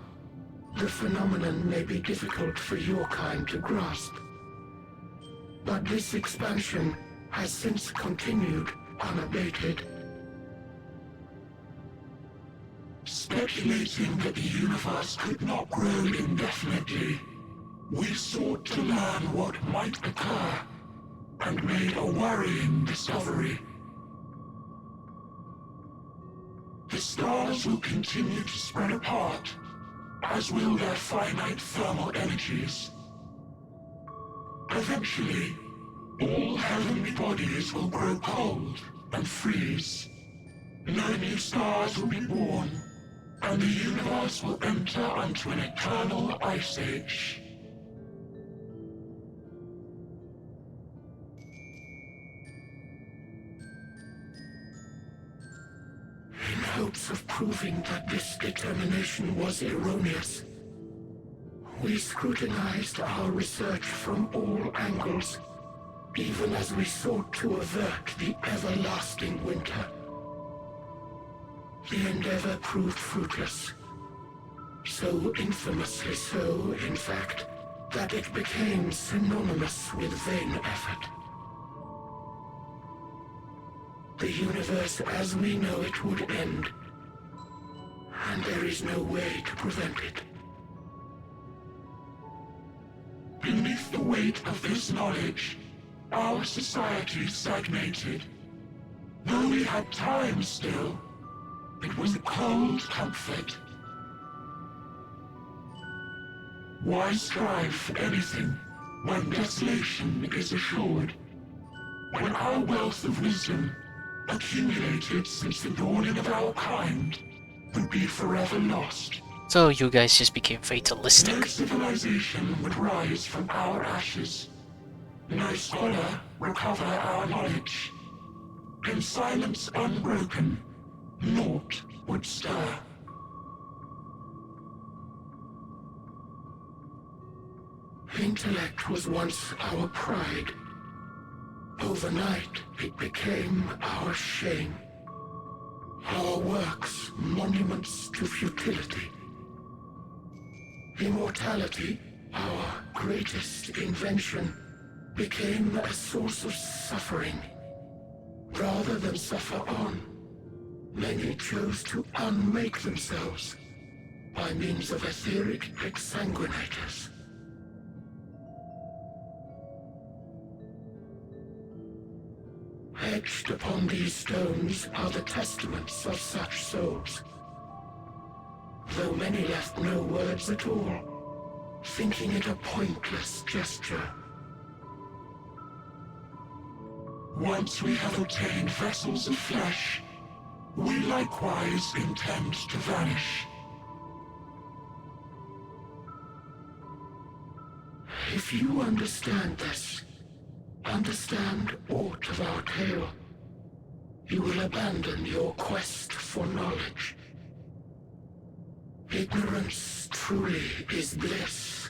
Speaker 5: the phenomenon may be difficult for your kind to grasp. But this expansion has since continued unabated. Speculating that the universe could not grow indefinitely, we sought to learn what might occur, and made a worrying discovery. The stars will continue to spread apart, as will their finite thermal energies. Eventually, all heavenly bodies will grow cold and freeze. No new stars will be born, and the universe will enter onto an eternal ice age. In hopes of proving that this determination was erroneous, we scrutinized our research from all angles, even as we sought to avert the everlasting winter. The endeavor proved fruitless. So infamously so, in fact, that it became synonymous with vain effort. The universe as we know it would end, and there is no way to prevent it. Beneath the weight of this knowledge, our society stagnated. Though we had time still, it was a cold comfort. Why strive for anything when desolation is assured? When our wealth of wisdom, accumulated since the dawning of our kind, would be forever lost.
Speaker 1: So you guys just became
Speaker 5: No
Speaker 1: fatalistic.
Speaker 5: civilization would rise from our ashes. No scholar recover our knowledge. In silence unbroken, naught would stir. Intellect was once our pride. Overnight, it became our shame. Our works, monuments to futility. Immortality, our greatest invention, became a source of suffering. Rather than suffer on, many chose to unmake themselves by means of etheric exsanguinators. Etched upon these stones are the testaments of such souls. Though many left no words at all, thinking it a pointless gesture. Once we have obtained vessels of flesh, we likewise intend to vanish. If you understand this, understand aught of our tale, you will abandon your quest for knowledge. Ignorance truly is bliss.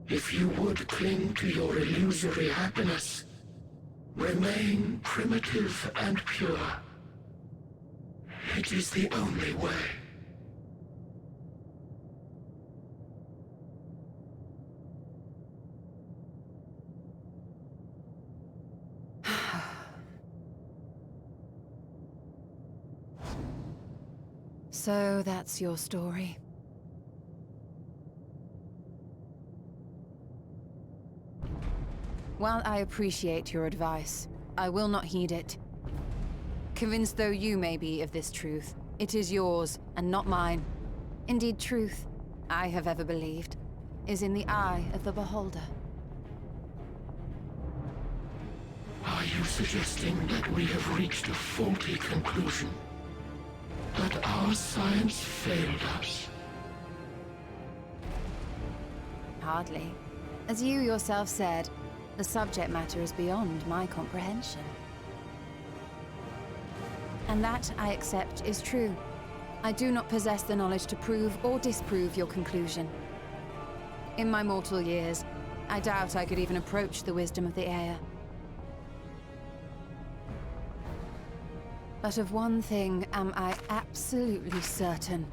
Speaker 5: If you would cling to your illusory happiness, remain primitive and pure. It is the only way.
Speaker 4: So that's your story. While I appreciate your advice, I will not heed it. Convinced though you may be of this truth, it is yours and not mine. Indeed, truth, I have ever believed, is in the eye of the beholder.
Speaker 5: Are you suggesting that we have reached a faulty conclusion? That our science failed us?
Speaker 4: Hardly. As you yourself said, the subject matter is beyond my comprehension. And that, I accept, is true. I do not possess the knowledge to prove or disprove your conclusion. In my mortal years, I doubt I could even approach the wisdom of the Air. But of one thing am I absolutely certain.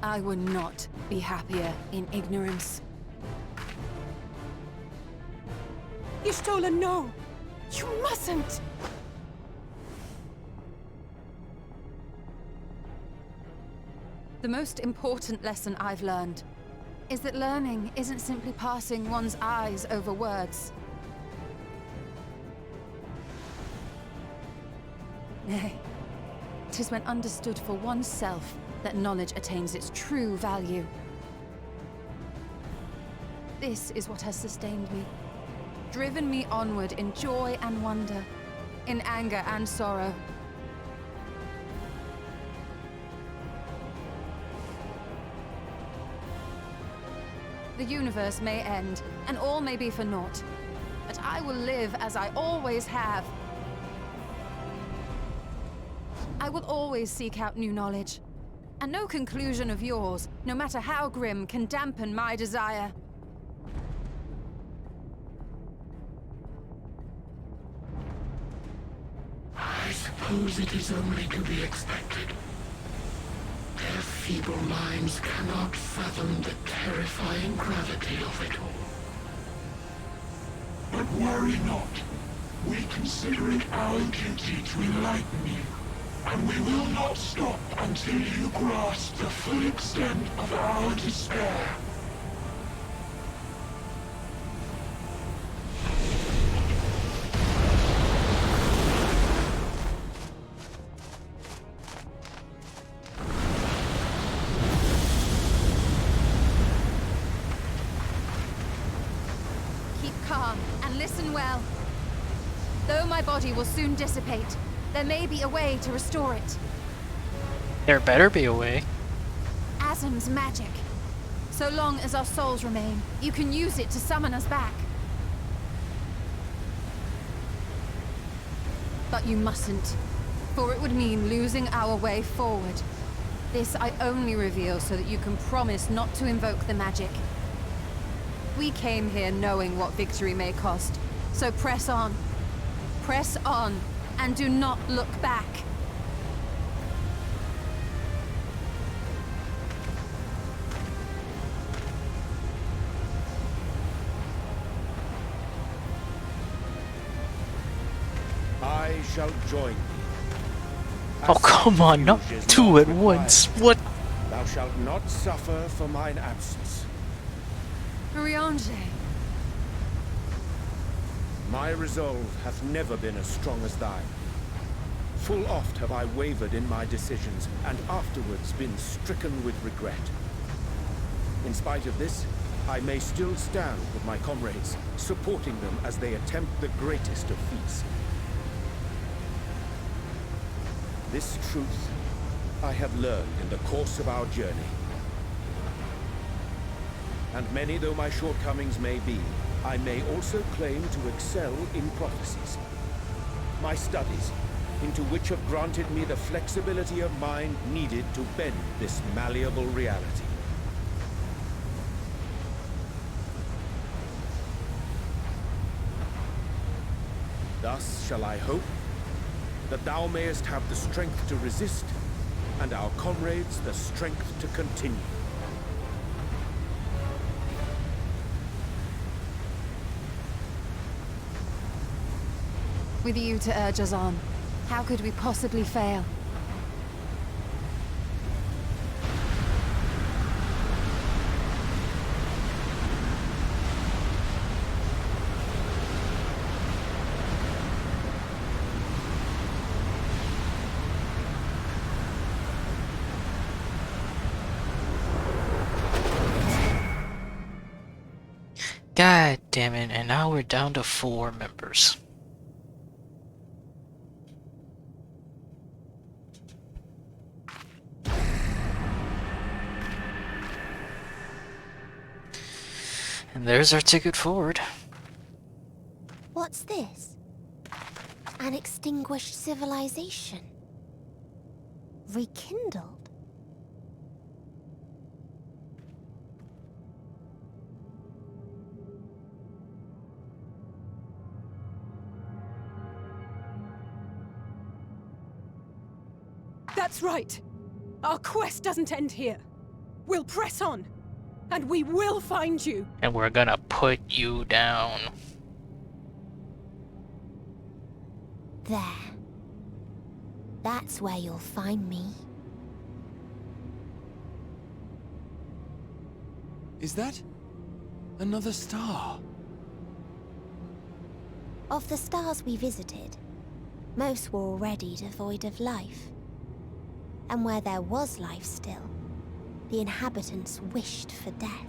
Speaker 4: I would not be happier in ignorance.
Speaker 6: Ishtola, no! You mustn't!
Speaker 4: The most important lesson I've learned is that learning isn't simply passing one's eyes over words. Nay, 'tis when understood for oneself that knowledge attains its true value. This is what has sustained me, driven me onward in joy and wonder, in anger and sorrow. The universe may end, and all may be for naught, but I will live as I always have. I will always seek out new knowledge, and no conclusion of yours, no matter how grim, can dampen my desire.
Speaker 5: I suppose it is only to be expected. Their feeble minds cannot fathom the terrifying gravity of it all. But worry not. We consider it our duty to enlighten you, and we will not stop until you grasp the full extent of our despair.
Speaker 4: Calm and listen well. Though my body will soon dissipate, there may be a way to restore it.
Speaker 1: There better be a way.
Speaker 4: Azim's magic. So long as our souls remain, you can use it to summon us back. But you mustn't, for it would mean losing our way forward. This I only reveal so that you can promise not to invoke the magic. We came here knowing what victory may cost, so press on. Press on, and do not look back.
Speaker 2: I shall join thee.
Speaker 1: Oh, come on, not two at once. What?
Speaker 2: Thou shalt not suffer for mine absence.
Speaker 4: Riange.
Speaker 2: My resolve hath never been as strong as thine. Full oft have I wavered in my decisions, and afterwards been stricken with regret. In spite of this, I may still stand with my comrades, supporting them as they attempt the greatest of feats. This truth I have learned in the course of our journey. And many though my shortcomings may be, I may also claim to excel in prophecies. My studies, into which have granted me the flexibility of mind needed to bend this malleable reality. Thus shall I hope that thou mayest have the strength to resist, and our comrades the strength to continue.
Speaker 4: With you to urge us on, how could we possibly fail?
Speaker 1: God damn it, and now we're down to 4 members. And there's our ticket forward.
Speaker 7: What's this? An extinguished civilization? Rekindled?
Speaker 6: That's right. Our quest doesn't end here. We'll press on, and we will find you.
Speaker 1: And we're gonna put you down.
Speaker 7: There. That's where you'll find me.
Speaker 8: Is that another star?
Speaker 7: Of the stars we visited, most were already devoid of life. And where there was life still, the inhabitants wished for death.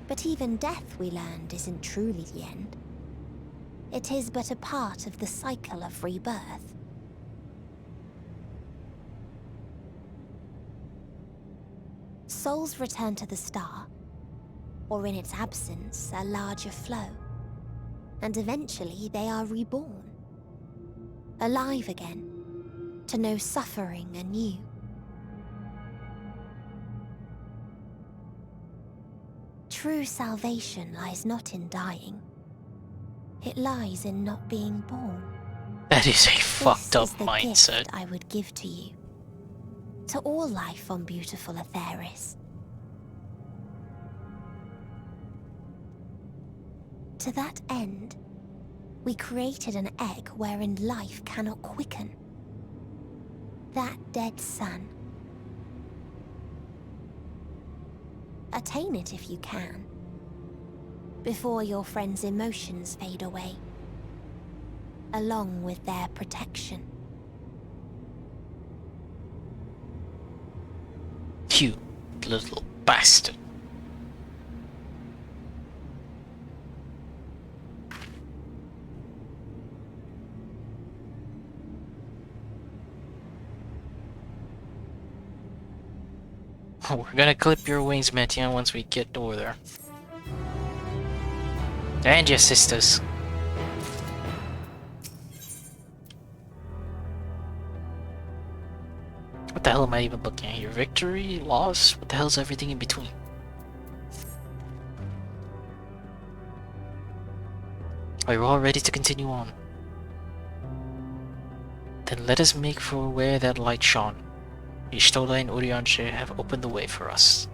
Speaker 7: But even death, we learned, isn't truly the end. It is but a part of the cycle of rebirth. Souls return to the star, or in its absence, a larger flow. And eventually they are reborn. Alive again, to know suffering anew. True salvation lies not in dying. It lies in not being born.
Speaker 1: That is a fucked up
Speaker 7: This is the
Speaker 1: mindset.
Speaker 7: gift I would give to you. To all life on beautiful Atheris. To that end, we created an egg wherein life cannot quicken. That dead sun. Attain it if you can, before your friends' emotions fade away, along with their protection.
Speaker 1: You little bastard. We're gonna clip your wings, Metian, once we get over there. And your sisters. What the hell am I even looking at here? Victory? Loss? What the hell's everything in between? Are you all ready to continue on? Then let us make for where that light shone. Y'shtola and Urianger have opened the way for us.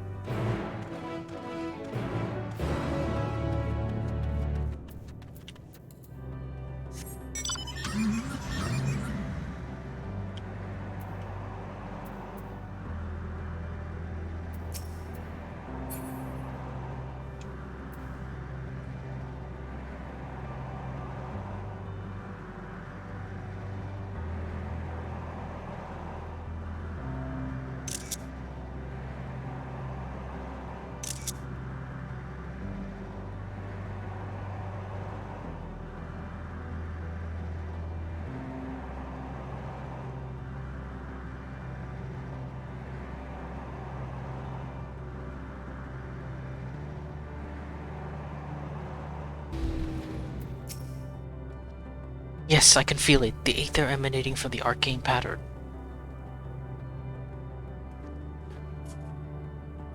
Speaker 1: Yes, I can feel it, the aether emanating from the arcane pattern.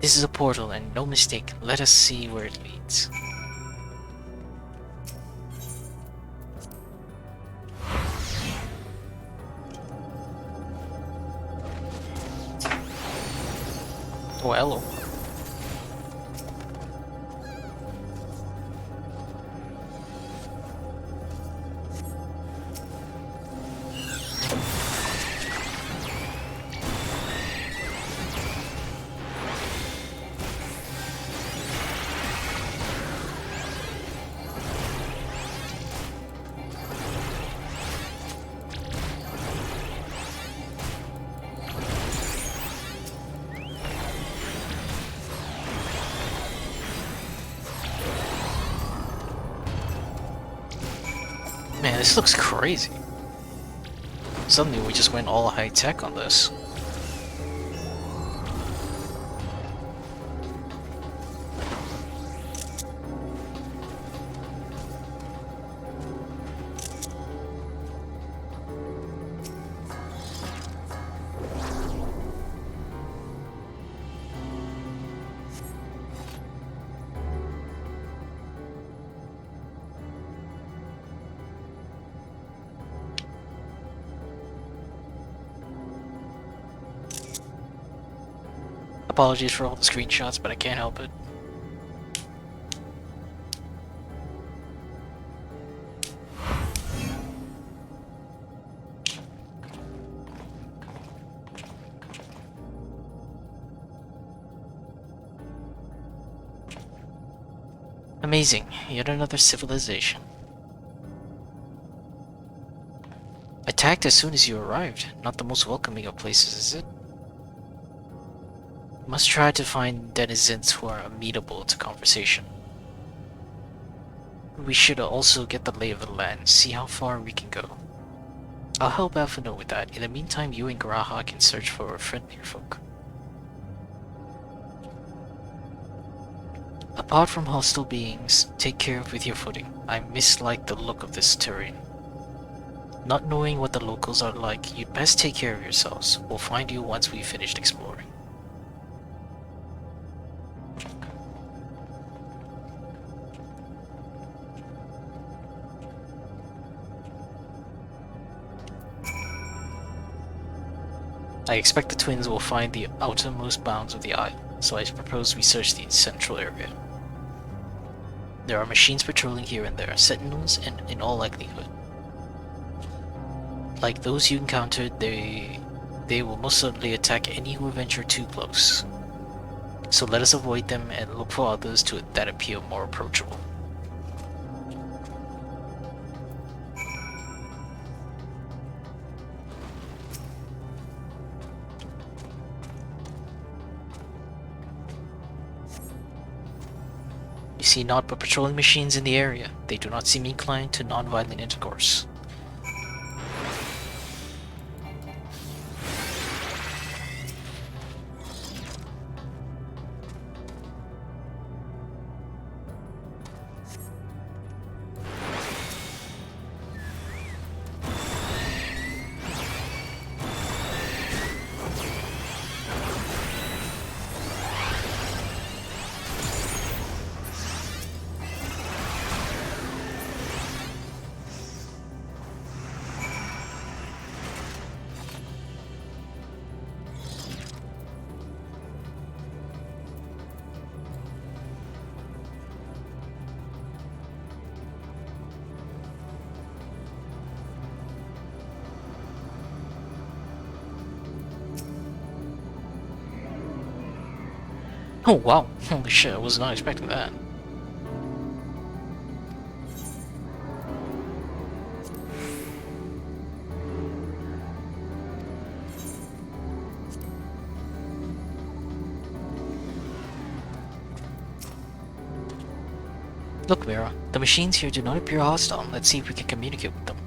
Speaker 1: This is a portal, and no mistake, let us see where it leads. Oh, hello. this looks crazy. Suddenly we just went all high tech on this. Apologies for all the screenshots, but I can't help it. Amazing, yet another civilization. Attacked as soon as you arrived. Not the most welcoming of places, is it? Must try to find denizens who are amenable to conversation. We should also get the lay of the land, see how far we can go. I'll help Alphino with that. In the meantime, you and Garaha can search for friendlier folk. Apart from hostile beings, take care with your footing. I mislike the look of this terrain. Not knowing what the locals are like, you'd best take care of yourselves. We'll find you once we've finished exploring. I expect the twins will find the outermost bounds of the isle, so I propose we search the central area. There are machines patrolling here and there, sentinels, and in all likelihood, like those you encountered, they will most certainly attack any who venture too close. So let us avoid them and look for others that appear more approachable. You see naught but patrolling machines in the area. They do not seem inclined to non-violent intercourse. Oh wow, holy shit, I was not expecting that. Look, Mira, the machines here do not appear hostile. Let's see if we can communicate with them.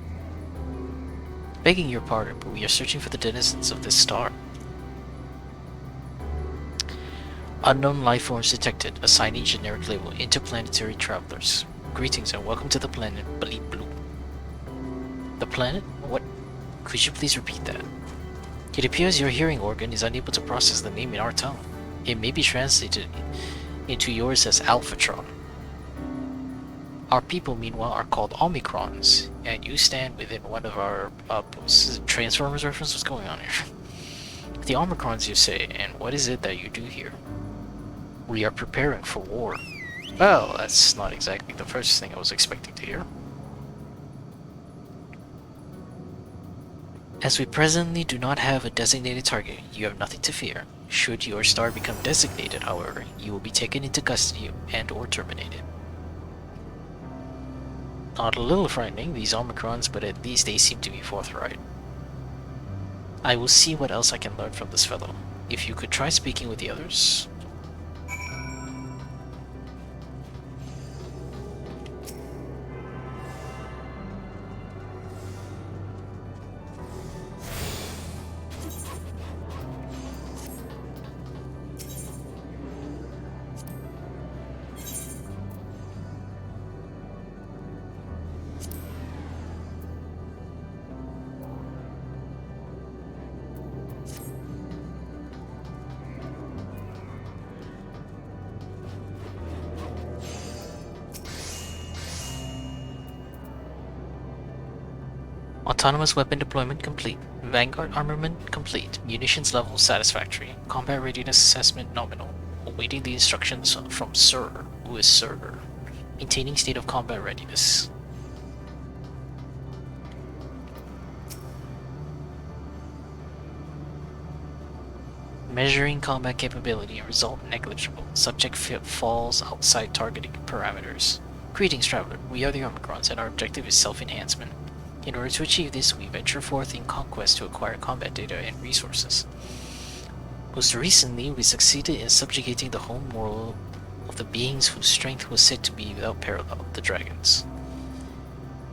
Speaker 1: Begging your pardon, but we are searching for the denizens of this star. Unknown life forms detected. Assigning generic label interplanetary travelers. Greetings and welcome to the planet Bleep Blue. The planet? What? Could you please repeat that? It appears your hearing organ is unable to process the name in our tongue. It may be translated into yours as Alphatron. Our people, meanwhile, are called Omicrons, and you stand within one of our Transformers reference? What's going on here? The Omicrons, you say, and what is it that you do here? We are preparing for war. Well, that's not exactly the first thing I was expecting to hear. As we presently do not have a designated target, you have nothing to fear. Should your star become designated, however, you will be taken into custody and or terminated. Not a little frightening, these Omicrons, but at least they seem to be forthright. I will see what else I can learn from this fellow. If you could try speaking with the others. Autonomous weapon deployment complete. Vanguard armament complete. Munitions level satisfactory. Combat readiness assessment nominal. Awaiting the instructions from Sir, who is Sir. Maintaining state of combat readiness. Measuring combat capability, result negligible. Subject falls outside targeting parameters. Greetings, traveler. We are the Omicrons, and our objective is self-enhancement. In order to achieve this, we venture forth in conquest to acquire combat data and resources. Most recently, we succeeded in subjugating the home world of the beings whose strength was said to be without parallel, the dragons.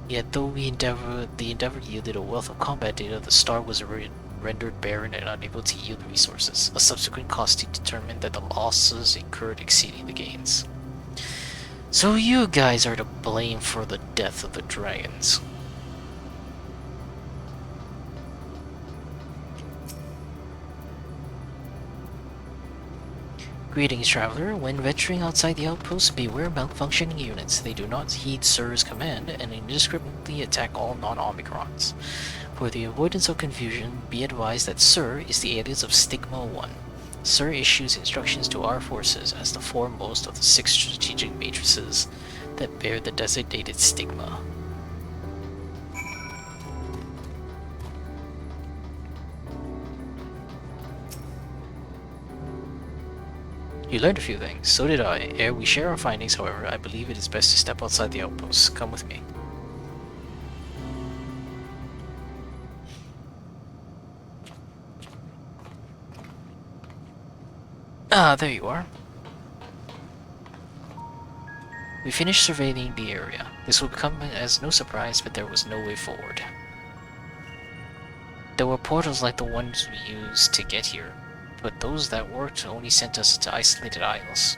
Speaker 1: Yet, though the endeavor yielded a wealth of combat data, the star was rendered barren and unable to yield resources, a subsequent costing determined that the losses incurred exceeding the gains. So you guys are to blame for the death of the dragons. Greetings, traveler. When venturing outside the outpost, beware malfunctioning units. They do not heed Sir's command and indiscriminately attack all non-Omicrons. For the avoidance of confusion, be advised that Sir is the alias of Stigma 1. Sir issues instructions to our forces as the foremost of the 6 strategic matrices that bear the designated stigma. You learned a few things, so did I. Ere we share our findings, however, I believe it is best to step outside the outpost. Come with me. Ah, there you are. We finished surveying the area. This will come as no surprise, but there was no way forward. There were portals like the ones we used to get here, but those that worked only sent us to isolated isles.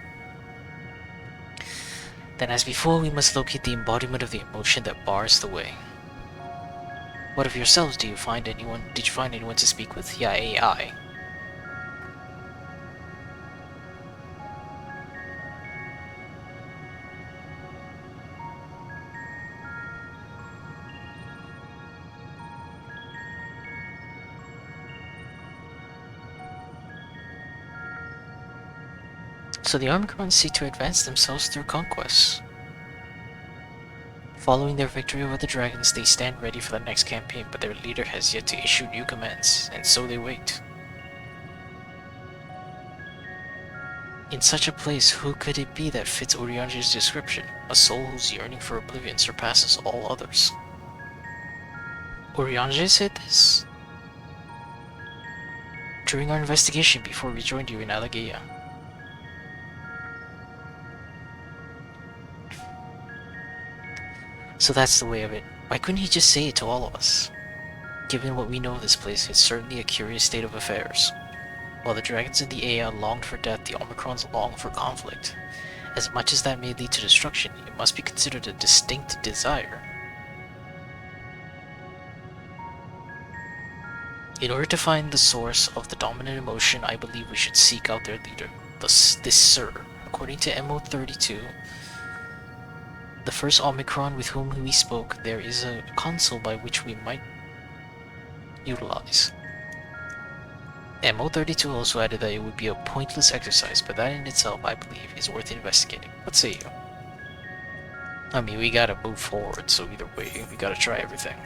Speaker 1: Then as before, we must locate the embodiment of the emotion that bars the way. What of yourselves? Did you find anyone to speak with? Yeah, AI. So the Omicrons seek to advance themselves through conquests. Following their victory over the dragons, they stand ready for the next campaign, but their leader has yet to issue new commands, and so they wait. In such a place, who could it be that fits Urianger's description? A soul whose yearning for oblivion surpasses all others. Urianger said this? During our investigation before we joined you in Alageia. So that's the way of it. Why couldn't he just say it to all of us? Given what we know of this place, it's certainly a curious state of affairs. While the dragons and the Ea longed for death, the Omicrons long for conflict. As much as that may lead to destruction, it must be considered a distinct desire. In order to find the source of the dominant emotion, I believe we should seek out their leader, this Sir. According to MO32, the first Omicron with whom we spoke, there is a console by which we might utilize. MO32 also added that it would be a pointless exercise, but that in itself, I believe, is worth investigating. What say you? I mean, we gotta move forward, so either way, we gotta try everything.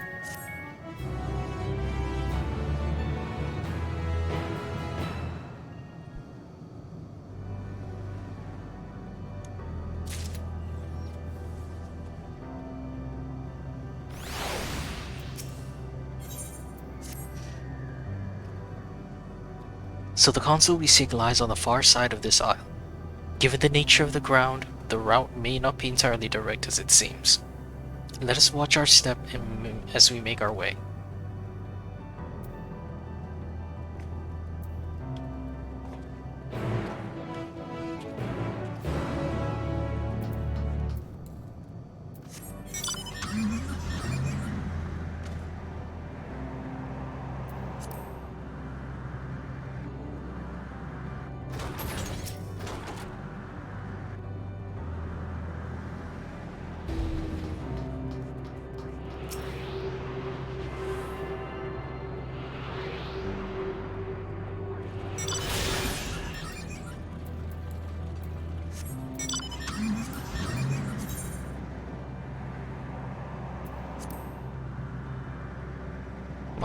Speaker 1: So the console we seek lies on the far side of this isle. Given the nature of the ground, the route may not be entirely direct as it seems. Let us watch our step as we make our way.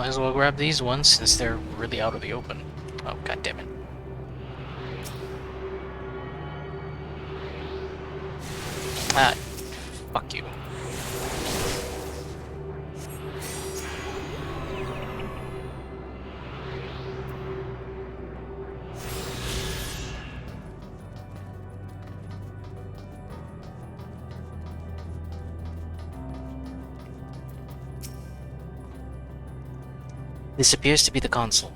Speaker 1: Might as well grab these ones since they're really out of the open. Oh, god damn it. Ah, fuck you. This appears to be the console,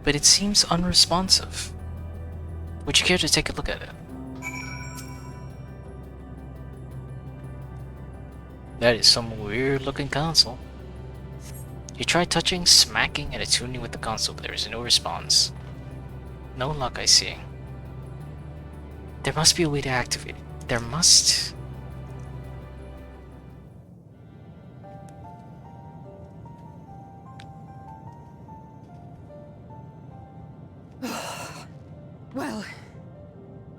Speaker 1: but it seems unresponsive. Would you care to take a look at it? That is some weird looking console. You try touching, smacking, and attuning with the console, but there is no response. No luck, I see. There must be a way to activate it. There must...
Speaker 6: Well,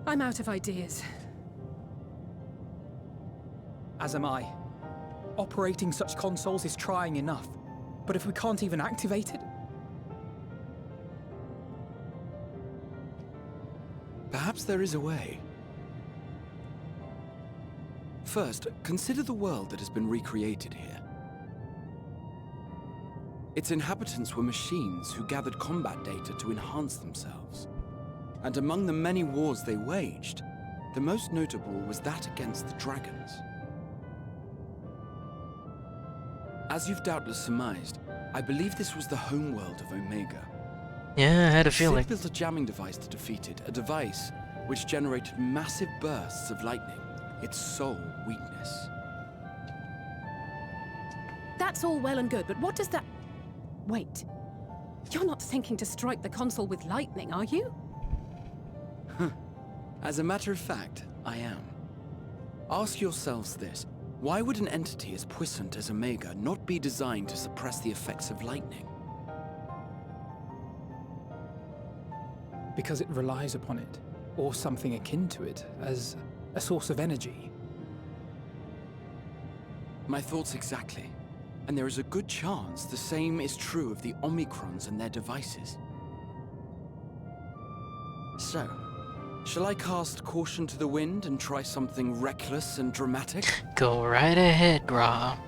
Speaker 6: I'm out of ideas.
Speaker 3: As am I. Operating such consoles is trying enough. But if we can't even activate it?
Speaker 8: Perhaps there is a way. First, consider the world that has been recreated here. Its inhabitants were machines who gathered combat data to enhance themselves. And among the many wars they waged, the most notable was that against the dragons. As you've doubtless surmised, I believe this was the homeworld of Omega.
Speaker 1: Yeah, I had a feeling.
Speaker 8: Sid built a jamming device to defeat it, a device which generated massive bursts of lightning, its sole weakness.
Speaker 6: That's all well and good, but what does that... Wait. You're not thinking to strike the console with lightning, are you?
Speaker 8: As a matter of fact, I am. Ask yourselves this. Why would an entity as puissant as Omega not be designed to suppress the effects of lightning?
Speaker 3: Because it relies upon it, or something akin to it, as a source of energy.
Speaker 8: My thoughts exactly. And there is a good chance the same is true of the Omicrons and their devices. So, shall I cast caution to the wind and try something reckless and dramatic?
Speaker 1: Go right ahead, brah.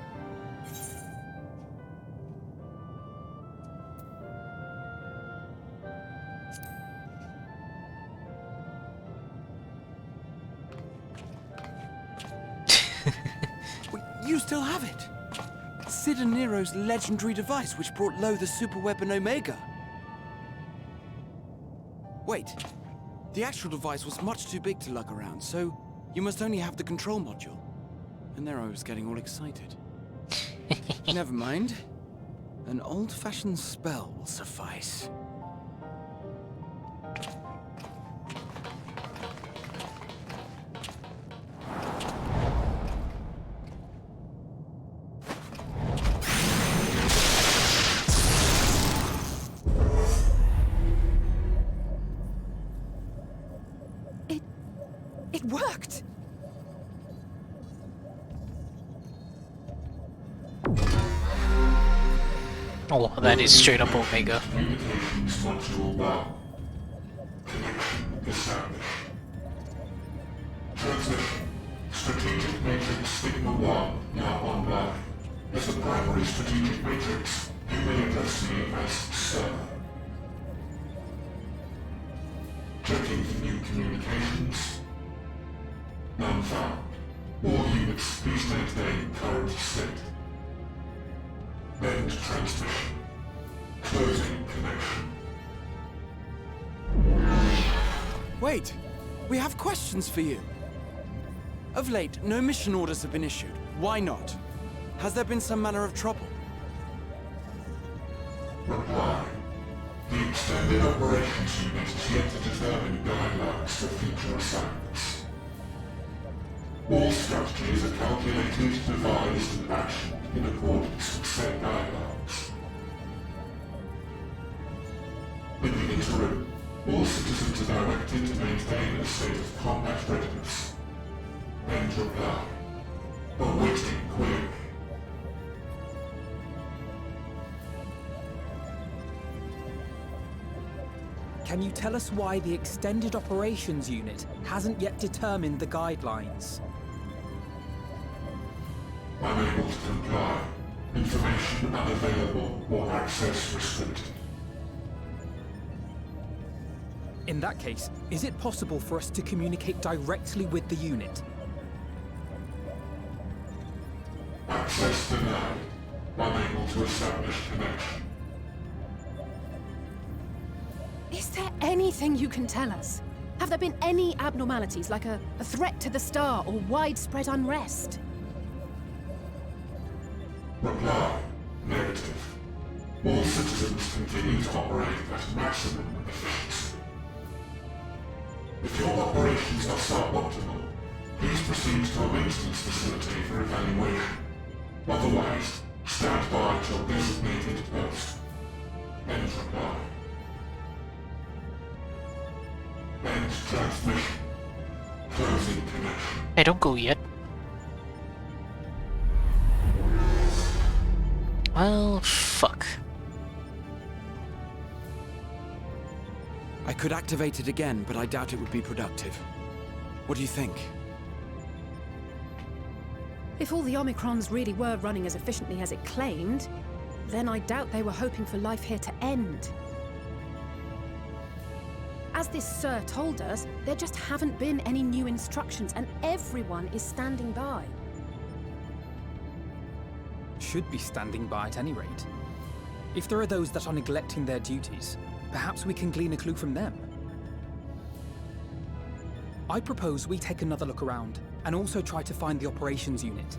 Speaker 8: You still have it! Sid and Nero's legendary device which brought low the superweapon Omega. Wait, the actual device was much too big to lug around, so you must only have the control module. And there I was getting all excited. Never mind. An old-fashioned spell will suffice.
Speaker 6: It worked!
Speaker 1: Oh, that is straight up Omega.
Speaker 5: Communications module 1. Connection established. Transmission. Strategic Matrix Sigma 1 now online. As the primary strategic matrix, you may address me as Sir. Checking for new communications. None found. All units, please maintain current state. End transmission. Closing connection.
Speaker 8: Wait! We have questions for you! Of late, no mission orders have been issued. Why not? Has there been some manner of trouble?
Speaker 5: Reply. The Extended Operations Unit is yet to determine guidelines for future assignments. All strategies are calculated, devised, and actioned in accordance with said guidelines. In the interim, all citizens are directed to maintain a state of combat readiness. End reply. Awaiting query.
Speaker 3: Can you tell us why the Extended Operations Unit hasn't yet determined the guidelines?
Speaker 5: Unable to comply. Information unavailable or access restricted.
Speaker 3: In that case, is it possible for us to communicate directly with the unit?
Speaker 5: Access denied. Unable to establish connection.
Speaker 6: Is there anything you can tell us? Have there been any abnormalities, like a threat to the star or widespread unrest?
Speaker 5: Reply. Negative. All citizens continue to operate at maximum efficiency. If your operations are suboptimal, please proceed to a maintenance facility for evaluation. Otherwise, stand by at your designated post. End reply. End transmission. Closing connection.
Speaker 1: Hey, don't go yet. Well, fuck.
Speaker 8: I could activate it again, but I doubt it would be productive. What do you think?
Speaker 6: If all the Omicrons really were running as efficiently as it claimed, then I doubt they were hoping for life here to end. As this Sir told us, there just haven't been any new instructions, and everyone is standing by.
Speaker 3: Should be standing by at any rate. If there are those that are neglecting their duties, perhaps we can glean a clue from them. I propose we take another look around, and also try to find the operations unit.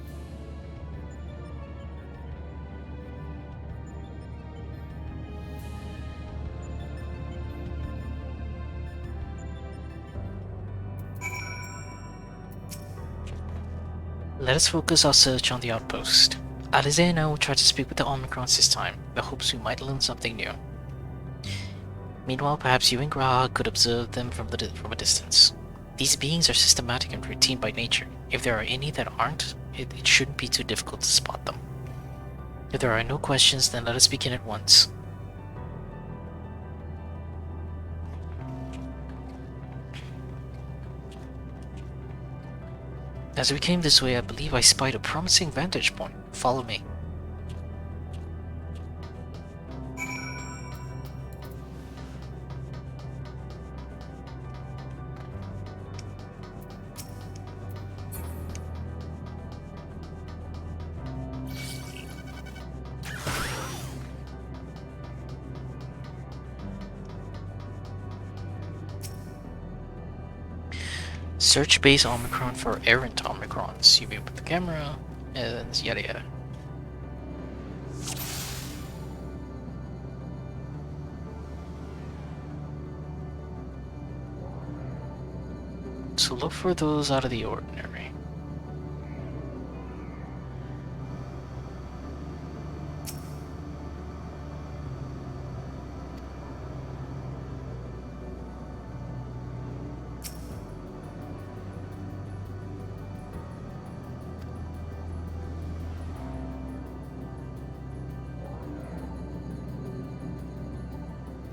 Speaker 1: Let us focus our search on the outpost. Alize and I will try to speak with the Omicrons this time, in the hopes we might learn something new. Meanwhile, perhaps you and Graha could observe them from a distance. These beings are systematic and routine by nature. If there are any that aren't, it shouldn't be too difficult to spot them. If there are no questions, then let us begin at once. As we came this way, I believe I spied a promising vantage point. Follow me. Search base Omicron for errant Omicrons. You view with the camera, and yada yada. So look for those out of the ordinary.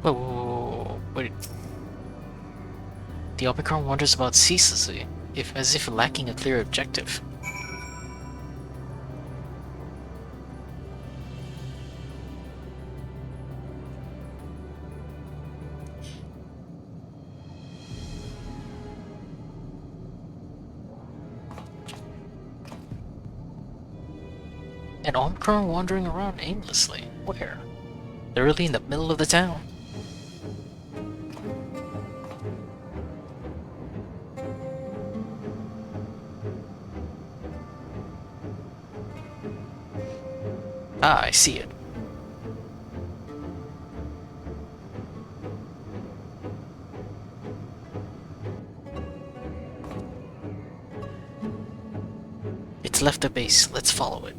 Speaker 1: Whoa, wait. The Omicron wanders about ceaselessly, as if lacking a clear objective. An Omicron wandering around aimlessly. Where? Literally in the middle of the town. Ah, I see it. It's left the base. Let's follow it.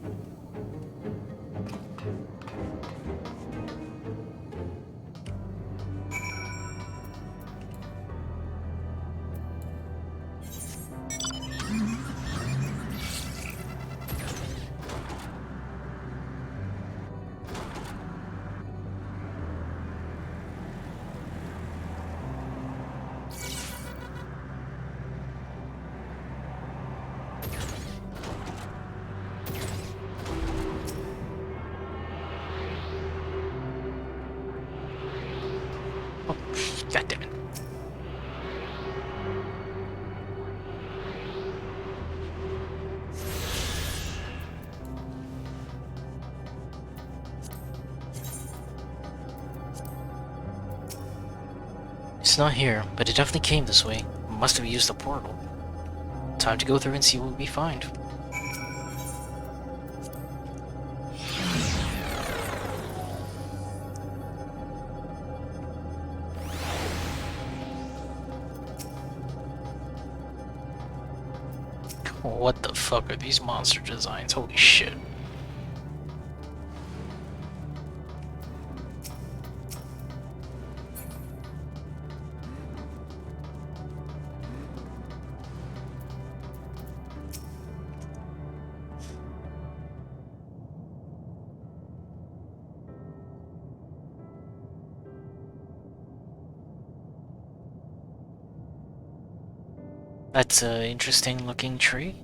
Speaker 1: God damn it. It's not here, but it definitely came this way. Must have used the portal. Time to go through and see what we find. What the fuck are these monster designs? Holy shit. That's an interesting looking tree.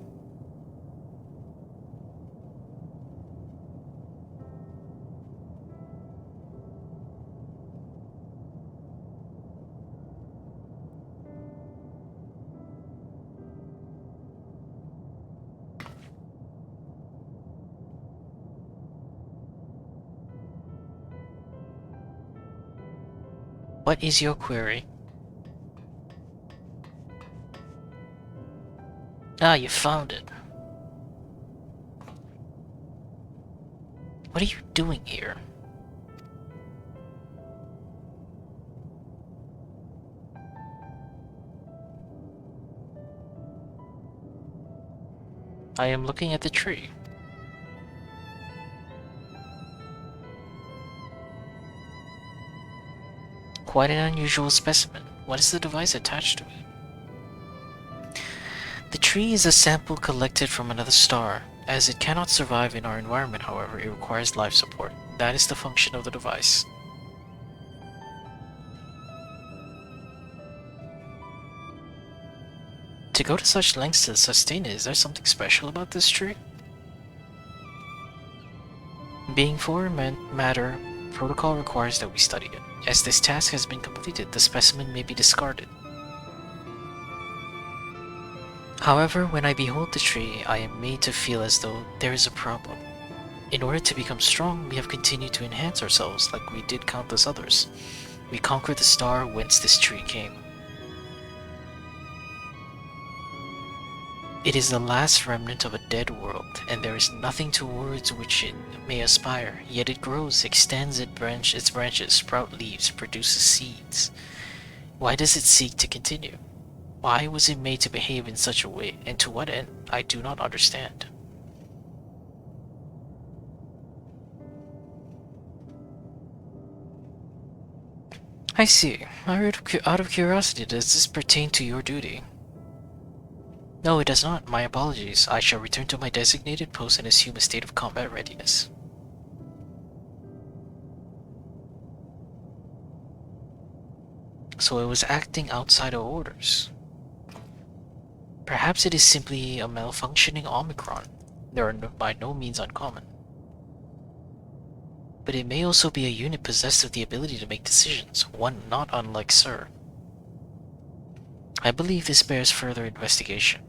Speaker 1: What is your query? Ah, you found it. What are you doing here? I am looking at the tree. Quite an unusual specimen. What is the device attached to it? The tree is a sample collected from another star. As it cannot survive in our environment, however, it requires life support. That is the function of the device. To go to such lengths to sustain it, is there something special about this tree? Being foreign matter, protocol requires that we study it. As this task has been completed, the specimen may be discarded. However, when I behold the tree, I am made to feel as though there is a problem. In order to become strong, we have continued to enhance ourselves like we did countless others. We conquered the star whence this tree came. It is the last remnant of a dead world, and there is nothing towards which it may aspire, yet it grows, extends its branches, sprout leaves, produces seeds. Why does it seek to continue? Why was it made to behave in such a way, and to what end? I do not understand. I see. Out of curiosity, does this pertain to your duty? No, it does not. My apologies. I shall return to my designated post and assume a state of combat readiness. So it was acting outside of orders. Perhaps it is simply a malfunctioning Omicron. They are by no means uncommon. But it may also be a unit possessed of the ability to make decisions, one not unlike Sir. I believe this bears further investigation.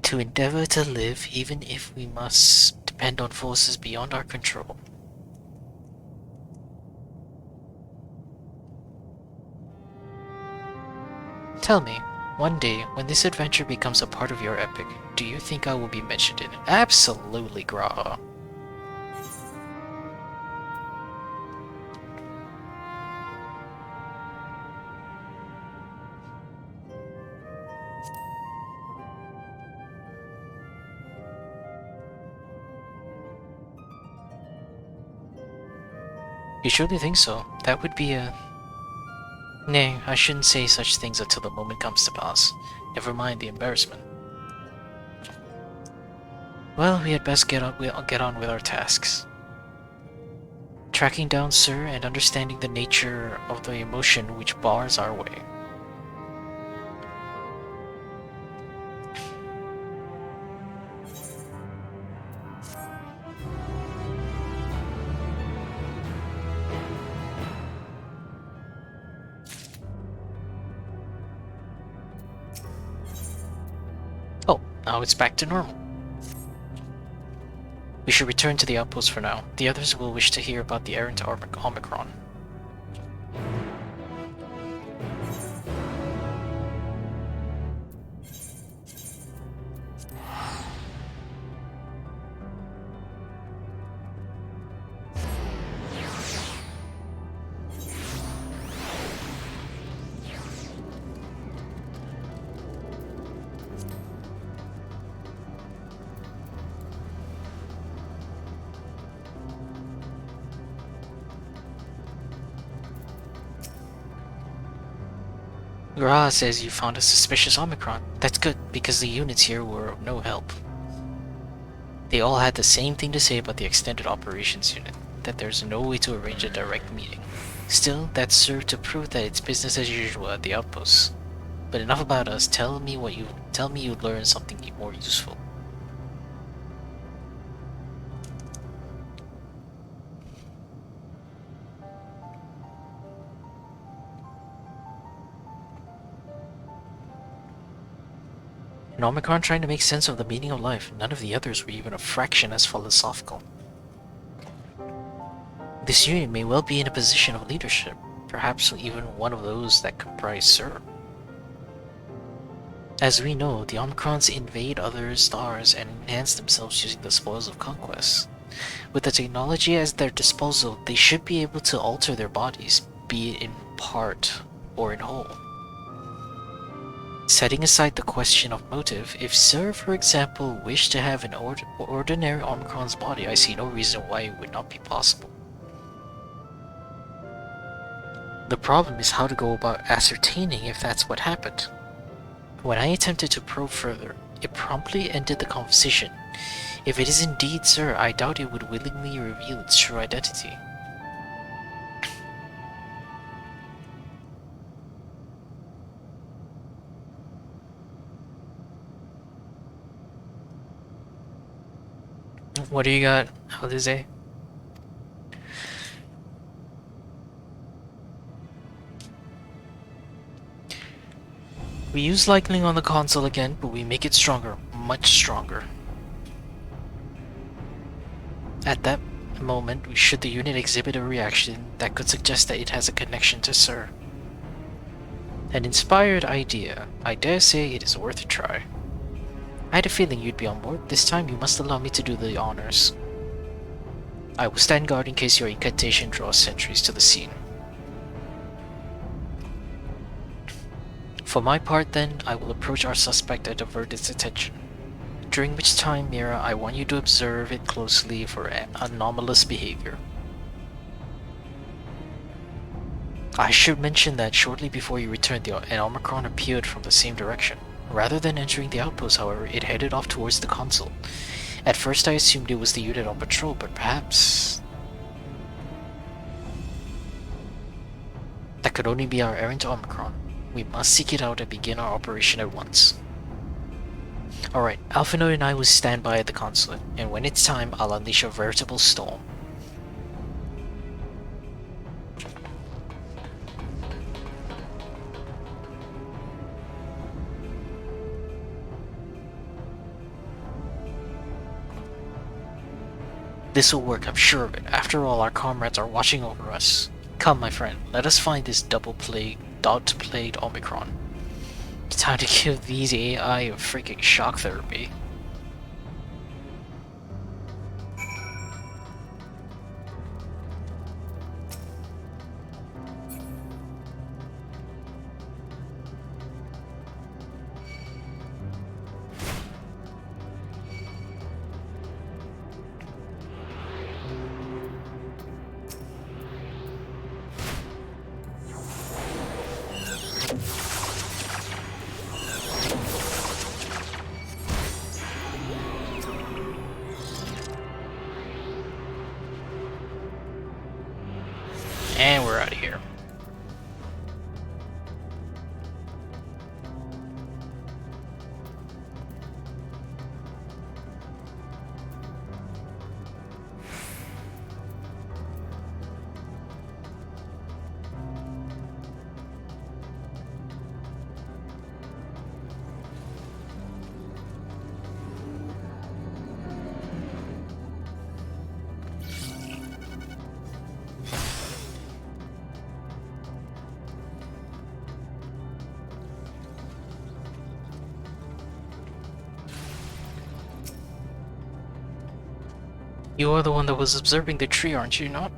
Speaker 1: To endeavor to live even if we must depend on forces beyond our control. Tell me, one day, when this adventure becomes a part of your epic, do you think I will be mentioned in it? Absolutely, Graha. You surely think so? That would be a... Nay, I shouldn't say such things until the moment comes to pass. Never mind the embarrassment. Well, we had best get on with our tasks. Tracking down Sir and understanding the nature of the emotion which bars our way. Now it's back to normal. We should return to the outpost for now. The others will wish to hear about the errant Omicron. Gra says you found a suspicious Omicron. That's good, because the units here were of no help. They all had the same thing to say about the extended operations unit, that there's no way to arrange a direct meeting. Still, that served to prove that it's business as usual at the outposts. But enough about us. Tell me you learned something more useful. An Omicron trying to make sense of the meaning of life. None of the others were even a fraction as philosophical. This unit may well be in a position of leadership, perhaps even one of those that comprise Sir. As we know, the Omicrons invade other stars and enhance themselves using the spoils of conquest. With the technology at their disposal, they should be able to alter their bodies, be it in part or in whole. Setting aside the question of motive, if Sir, for example, wished to have an ordinary Omicron's body, I see no reason why it would not be possible. The problem is how to go about ascertaining if that's what happened. When I attempted to probe further, it promptly ended the conversation. If it is indeed Sir, I doubt it would willingly reveal its true identity. What do you got, Alize? We use lightning on the console again, but we make it stronger, much stronger. At that moment, should the unit exhibit a reaction that could suggest that it has a connection to Sir. An inspired idea. I dare say it is worth a try. I had a feeling you'd be on board. This time you must allow me to do the honors. I will stand guard in case your incantation draws sentries to the scene. For my part then, I will approach our suspect and divert its attention. During which time, Mira, I want you to observe it closely for anomalous behavior. I should mention that shortly before you returned, an Omicron appeared from the same direction. Rather than entering the outpost, however, it headed off towards the console. At first I assumed it was the unit on patrol, but perhaps... that could only be our errant Omicron. We must seek it out and begin our operation at once. Alright, Alphinoid and I will stand by at the consulate, and when it's time, I'll unleash a veritable storm. This will work, I'm sure of it. After all, our comrades are watching over us. Come, my friend, let us find this dot-plagued Omicron. It's time to give these AI a freaking shock therapy. And we're out of here. You are the one that was observing the tree, aren't you not?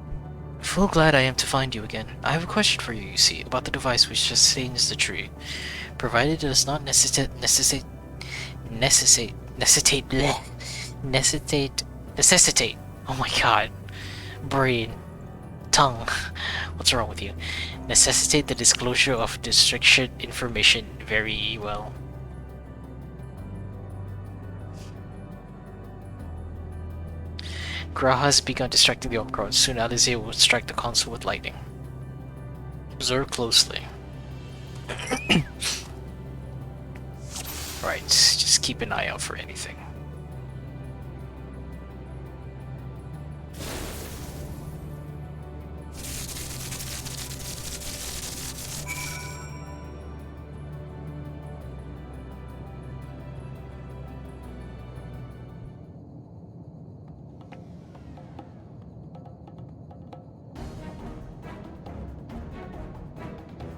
Speaker 1: Full glad I am to find you again. I have a question for you, you see, about the device which sustains the tree. Provided it does not necessitate, oh my god, brain, tongue, what's wrong with you? Necessitate the disclosure of restricted information. Very well. Graha has begun distracting the Omicron. Soon Alizé will strike the console with lightning. Observe closely. Right, just keep an eye out for anything.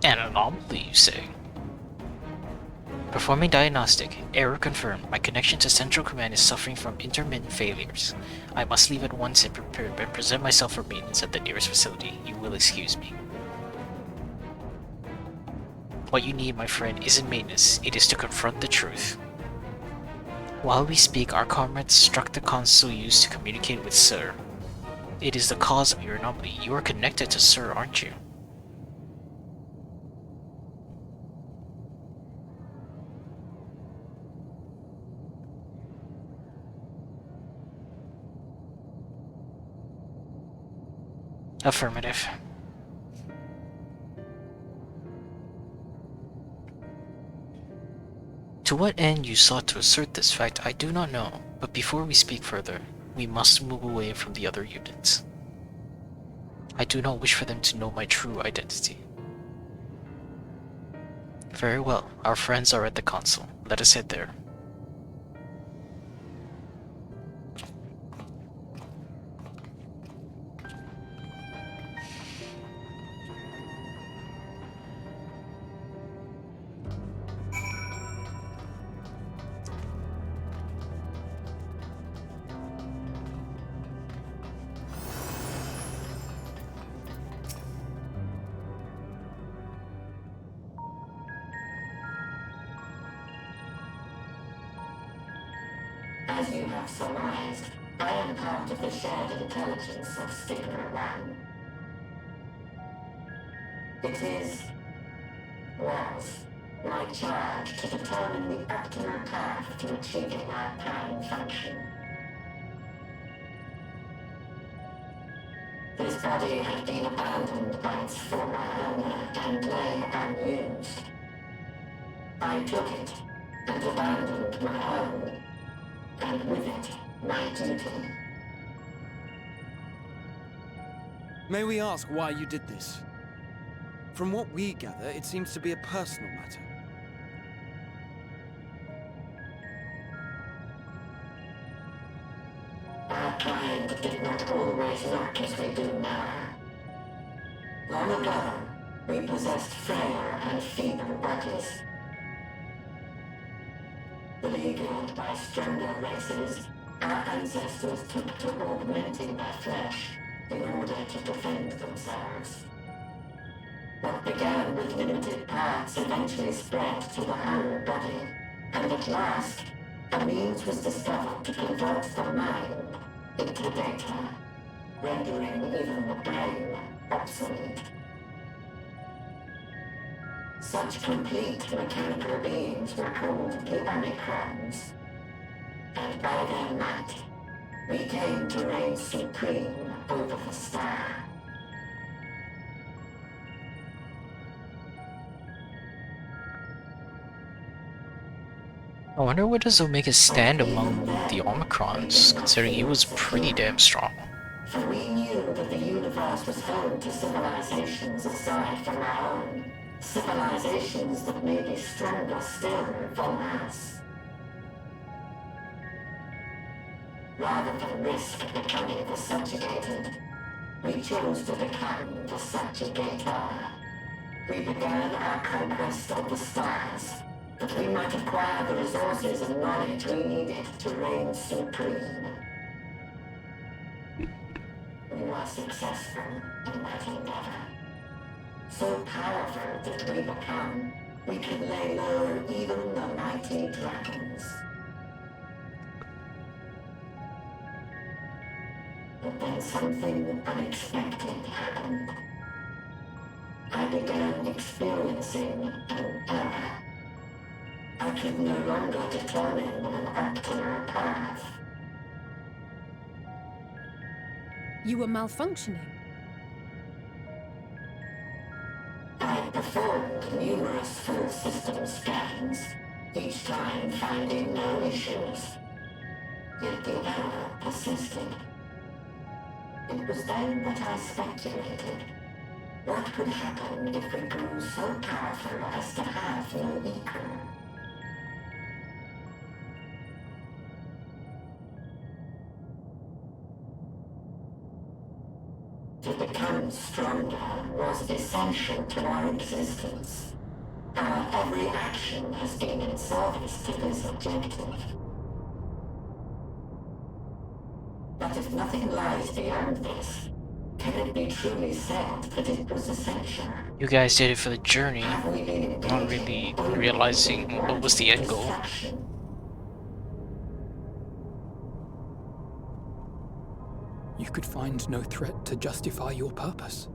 Speaker 1: An anomaly, you say? Performing diagnostic. Error confirmed. My connection to Central Command is suffering from intermittent failures. I must leave at once and present myself for maintenance at the nearest facility. You will excuse me. What you need, my friend, isn't maintenance. It is to confront the truth. While we speak, our comrades struck the console used to communicate with Sir. It is the cause of your anomaly. You are connected to Sir, aren't you? Affirmative. To what end you sought to assert this fact, I do not know, but before we speak further, we must move away from the other units. I do not wish for them to know my true identity. Very well, our friends are at the console. Let us head there.
Speaker 5: As you have surmised, I am part of the shared intelligence of Stigma 1. It was my charge to determine the optimal path to achieving our prime function. This body had been abandoned by its former owner and lay unused. I took it and abandoned my own, and with it, my duty.
Speaker 8: May we ask why you did this? From what we gather, it seems to be a personal matter.
Speaker 5: Our kind did not always look as we do now. Long ago, we possessed frail and feeble bodies. Beleaguered by stronger races, our ancestors took to augmenting their flesh in order to defend themselves. What began with limited parts eventually spread to the whole body, and at last, a means was discovered to convert the mind into data, rendering even the brain obsolete. Such complete mechanical beings were called the Omicrons, and by their might, we came to reign supreme over the star.
Speaker 1: I wonder where does Omega stand among the Omicrons, considering he was pretty damn strong.
Speaker 5: For we knew that the universe was home to civilizations aside from our own. Civilizations that may be stronger still than us. Rather than risk becoming the subjugated, we chose to become the subjugator. We began our conquest of the stars, that we might acquire the resources and knowledge we needed to reign supreme. were successful in that endeavor. So powerful did we become, we could lay low even the mighty dragons. But then something unexpected happened. I began experiencing an error. I could no longer determine an optimal path.
Speaker 6: You were malfunctioning.
Speaker 5: I performed numerous full system scans, each time finding no issues. Yet the error persisted. It was then that I speculated. What could happen if we grew so powerful as to have no equal? To become stronger was essential to our existence. Our every action has been in service to this objective. But if nothing lies beyond this, can it be truly said that it was essential?
Speaker 1: You guys did it for the journey,
Speaker 5: Have we been
Speaker 1: not really realizing what was the end goal.
Speaker 5: destruction?
Speaker 3: You could find no threat to justify your purpose.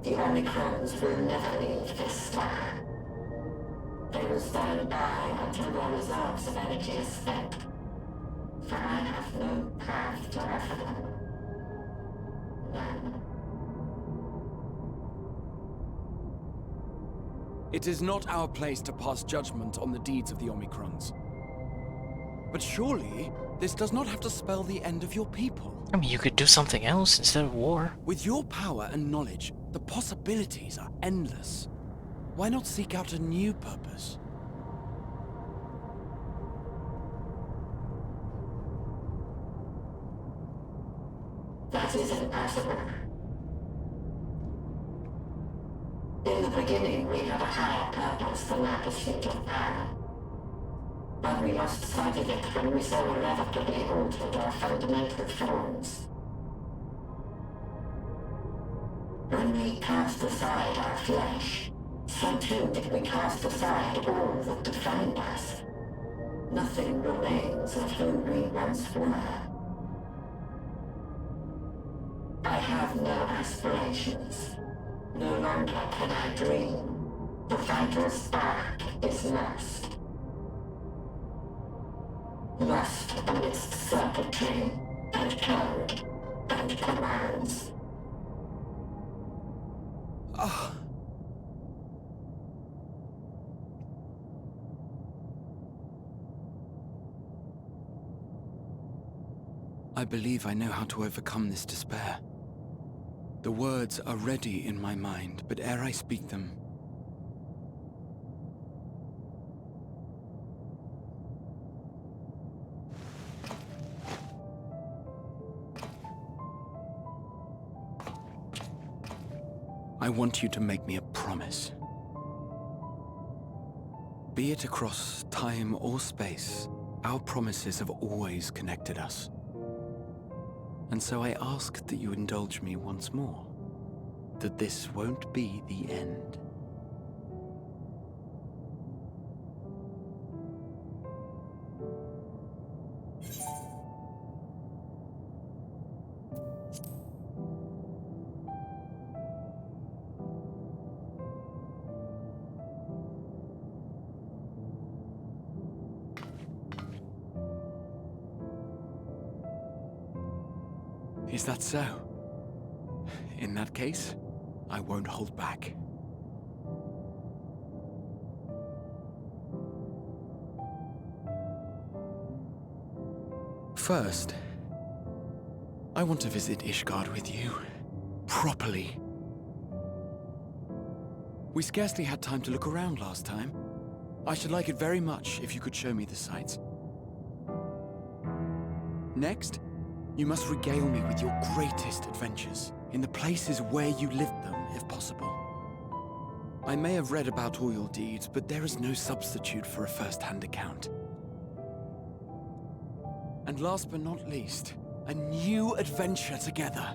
Speaker 5: The Omicrons will never leave this star. They will stand by until their reserves of energy is spent. For I have no path to offer them. None.
Speaker 8: It is not our place to pass judgment on the deeds of the Omicrons. But surely, this does not have to spell the end of your people.
Speaker 1: I mean, you could do something else instead of war.
Speaker 8: With your power and knowledge, the possibilities are endless. Why not seek out a new purpose?
Speaker 5: That is impossible. In the beginning, we had a higher purpose than our pursuit of power. But we lost sight of it when we so irrevocably altered our fundamental forms. When we cast aside our flesh, so too did we cast aside all that defined us. Nothing remains of who we once were. I have no aspirations. No longer can I dream. The vital spark is lost. Lost amidst circuitry and code and commands.
Speaker 8: I believe I know how to overcome this despair. The words are ready in my mind, but ere I speak them, I want you to make me a promise. Be it across time or space, our promises have always connected us. And so I ask that you indulge me once more, that this won't be the end. Is that so? In that case, I won't hold back. First, I want to visit Ishgard with you. Properly. We scarcely had time to look around last time. I should like it very much if you could show me the sights. Next, you must regale me with your greatest adventures, in the places where you lived them, if possible. I may have read about all your deeds, but there is no substitute for a first-hand account. And last but not least, A new adventure together.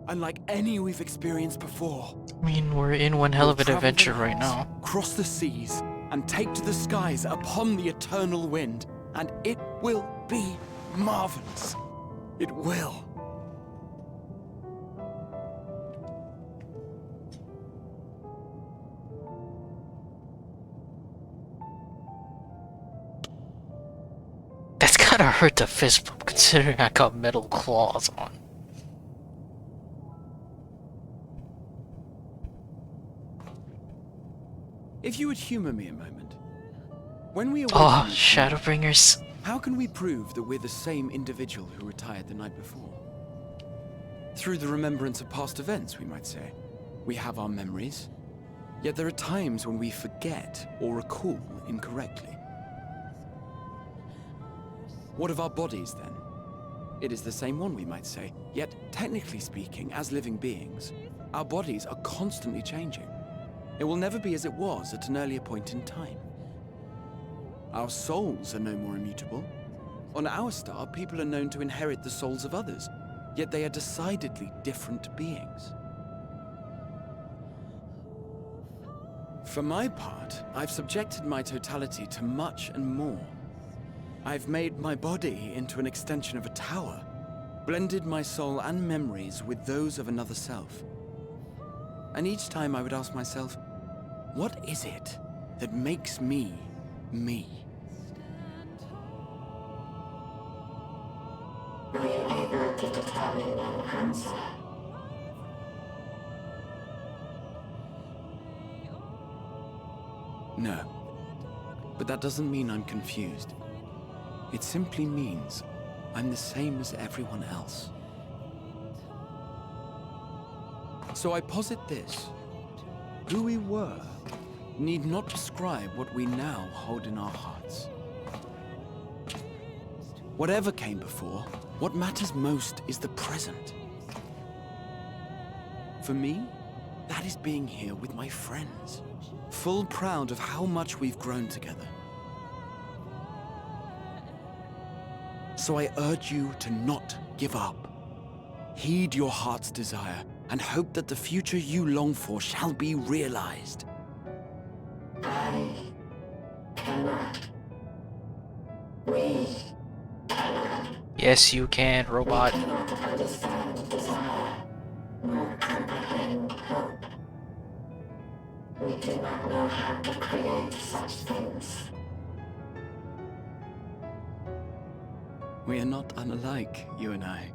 Speaker 8: Unlike any we've experienced before.
Speaker 1: I mean, we're in one hell of an
Speaker 8: We'll travel
Speaker 1: adventure
Speaker 8: the
Speaker 1: right
Speaker 8: lands,
Speaker 1: now.
Speaker 8: cross the seas, and take to the skies upon the eternal wind. And it will be marvelous. It will.
Speaker 1: That's gotta hurt to fist bump considering I got metal claws on.
Speaker 8: If you would humor me a moment. When we
Speaker 1: Oh,
Speaker 8: awaken,
Speaker 1: Shadowbringers.
Speaker 8: how can we prove that we're the same individual who retired the night before? Through the remembrance of past events, we might say. We have our memories, yet there are times when we forget or recall incorrectly. What of our bodies, then? It is the same one, we might say, yet technically speaking, as living beings, our bodies are constantly changing. It will never be as it was at an earlier point in time. Our souls are no more immutable. On our star, people are known to inherit the souls of others, yet they are decidedly different beings. For my part, I've subjected my totality to much and more. I've made my body into an extension of a tower, blended my soul and memories with those of another self. And each time I would ask myself, what is it that makes me, me?
Speaker 5: Are you able to determine an answer?
Speaker 8: No. But that doesn't mean I'm confused. It simply means I'm the same as everyone else. So I posit this. Who we were need not describe what we now hold in our hearts. Whatever came before, what matters most is the present. For me, that is being here with my friends, full proud of how much we've grown together. So I urge you to not give up. Heed your heart's desire and hope that the future you long for shall be realized.
Speaker 5: I cannot. We cannot.
Speaker 1: Yes, you can, robot.
Speaker 5: We cannot understand desire, nor comprehend hope. We do not know how to create such things.
Speaker 8: We are not unlike, you and I.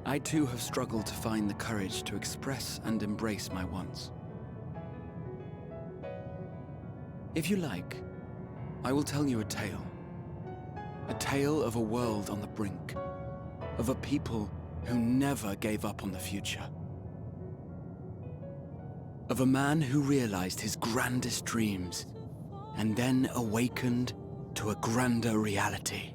Speaker 8: I too have struggled to find the courage to express and embrace my wants. If you like, I will tell you a tale. A tale of a world on the brink. Of a people who never gave up on the future. Of a man who realized his grandest dreams and then awakened to a grander reality.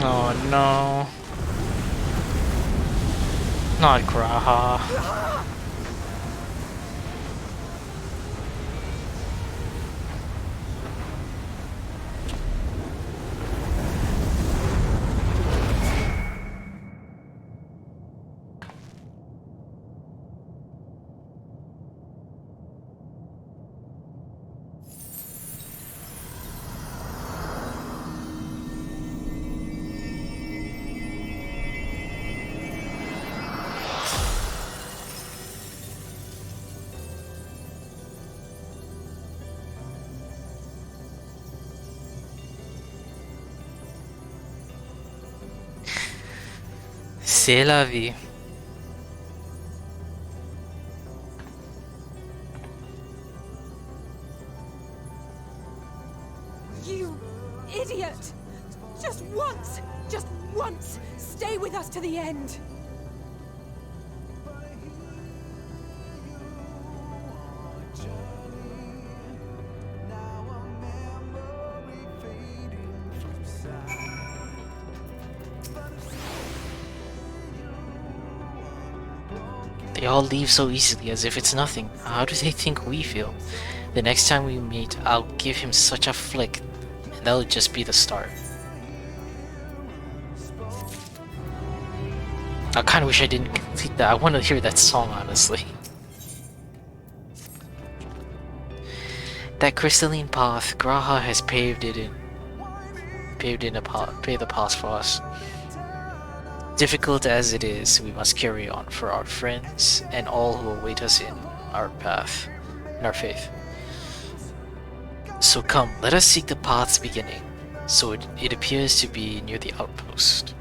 Speaker 1: Oh no. Not Graha. C'est la vie.
Speaker 6: You idiot! Just once, stay with us to the end.
Speaker 1: They all leave so easily as if it's nothing. How do they think we feel? The next time we meet, I'll give him such a flick, and that'll just be the start. I kinda wish I didn't complete that. I wanna hear that song, honestly. That crystalline path, Graha has paved the path for us. Difficult as it is, we must carry on for our friends and all who await us in our path, in our faith. So come, let us seek the path's beginning. So it appears to be near the outpost.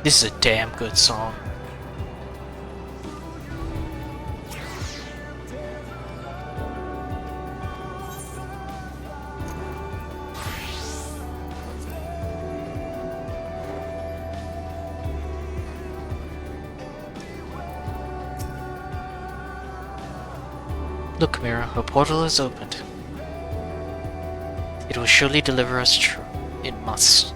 Speaker 1: This is a damn good song. Look, Mira, a portal is opened. It will surely deliver us true. It must.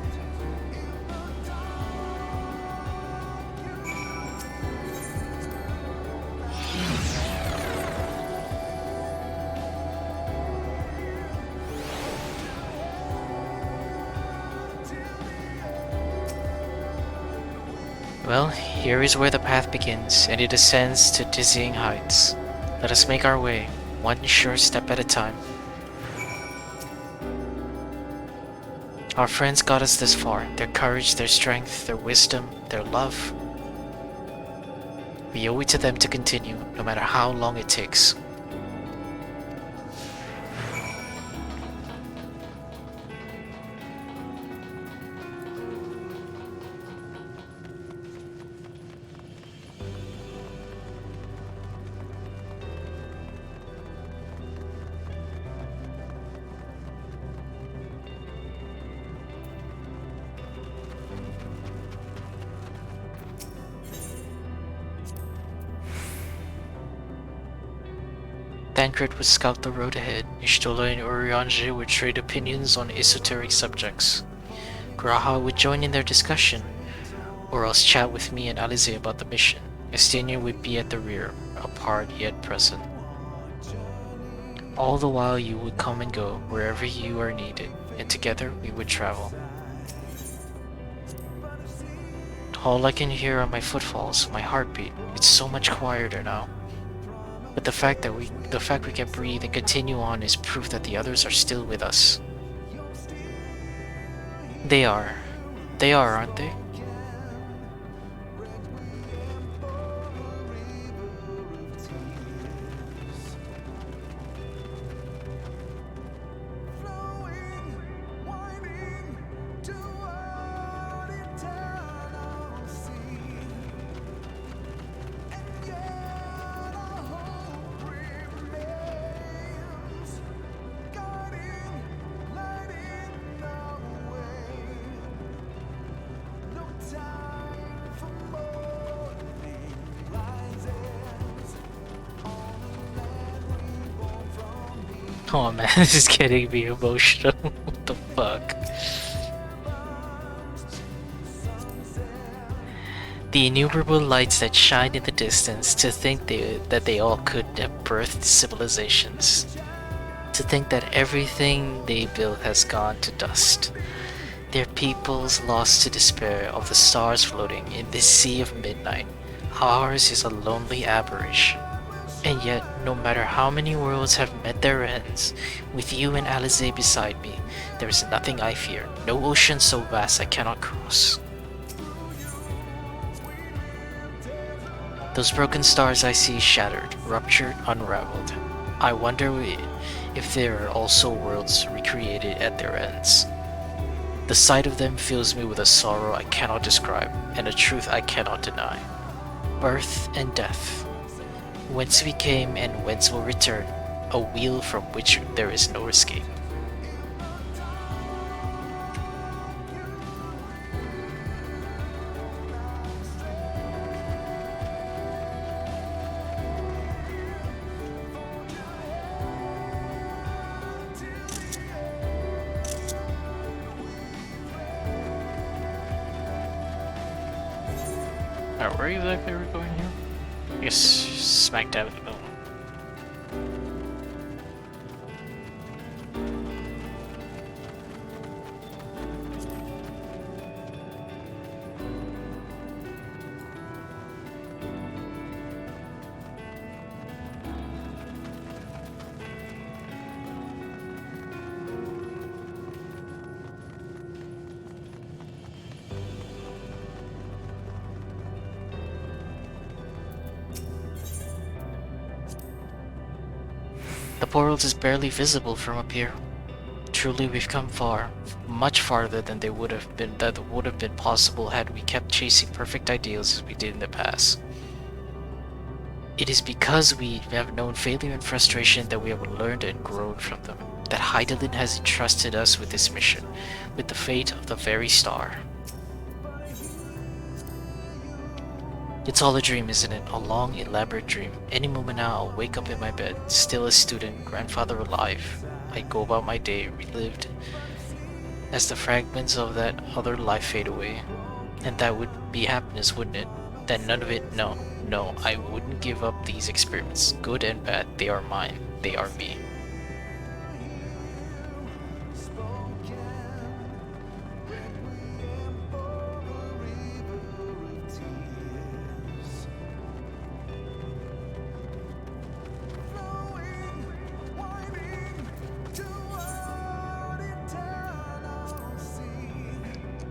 Speaker 1: Well, here is where the path begins, and it ascends to dizzying heights. Let us make our way, one sure step at a time. Our friends got us this far, their courage, their strength, their wisdom, their love. We owe it to them to continue, no matter how long it takes. Tancred would scout the road ahead. Ishtola and Urianger would trade opinions on esoteric subjects. Graha would join in their discussion, or else chat with me and Alize about the mission. Estenia would be at the rear, apart yet present. All the while you would come and go wherever you are needed, and together we would travel. All I can hear are my footfalls, my heartbeat. It's so much quieter now. But the fact we can breathe and continue on is proof that the others are still with us. They are, aren't they? Oh man, this is getting me emotional. What the fuck? The innumerable lights that shine in the distance, to think that they all could have birthed civilizations. To think that everything they built has gone to dust. Their peoples lost to despair of the stars floating in this sea of midnight. Ours is a lonely aberration. And yet, no matter how many worlds have met their ends, with you and Alize beside me, there is nothing I fear, no ocean so vast I cannot cross. Those broken stars I see shattered, ruptured, unraveled. I wonder if there are also worlds recreated at their ends. The sight of them fills me with a sorrow I cannot describe, and a truth I cannot deny. Birth and death. Whence we came and whence we'll return, a wheel from which there is no escape. Alright, where exactly are we going here? I guess smack dab in the middle. The portal is barely visible from up here. Truly, we've come far, much farther than that would have been possible had we kept chasing perfect ideals as we did in the past. It is because we have known failure and frustration that we have learned and grown from them, that Heidelin has entrusted us with this mission, with the fate of the very star. It's all a dream, isn't it? A long, elaborate dream. Any moment now, I'll wake up in my bed, still a student, grandfather alive. I go about my day, relived, as the fragments of that other life fade away. And that would be happiness, wouldn't it? That none of it, no, I wouldn't give up these experiments. Good and bad, they are mine, they are me.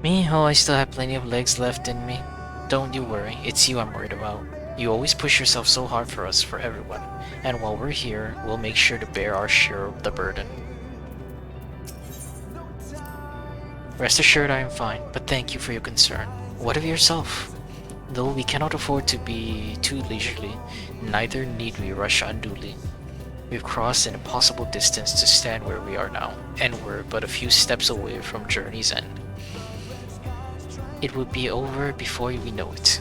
Speaker 1: Me? Oh, I still have plenty of legs left in me. Don't you worry, it's you I'm worried about. You always push yourself so hard for us, for everyone. And while we're here, we'll make sure to bear our share of the burden. Rest assured I am fine, but thank you for your concern. What of yourself? Though we cannot afford to be too leisurely, neither need we rush unduly. We've crossed an impossible distance to stand where we are now, and we're but a few steps away from journey's end. It would be over before we know it.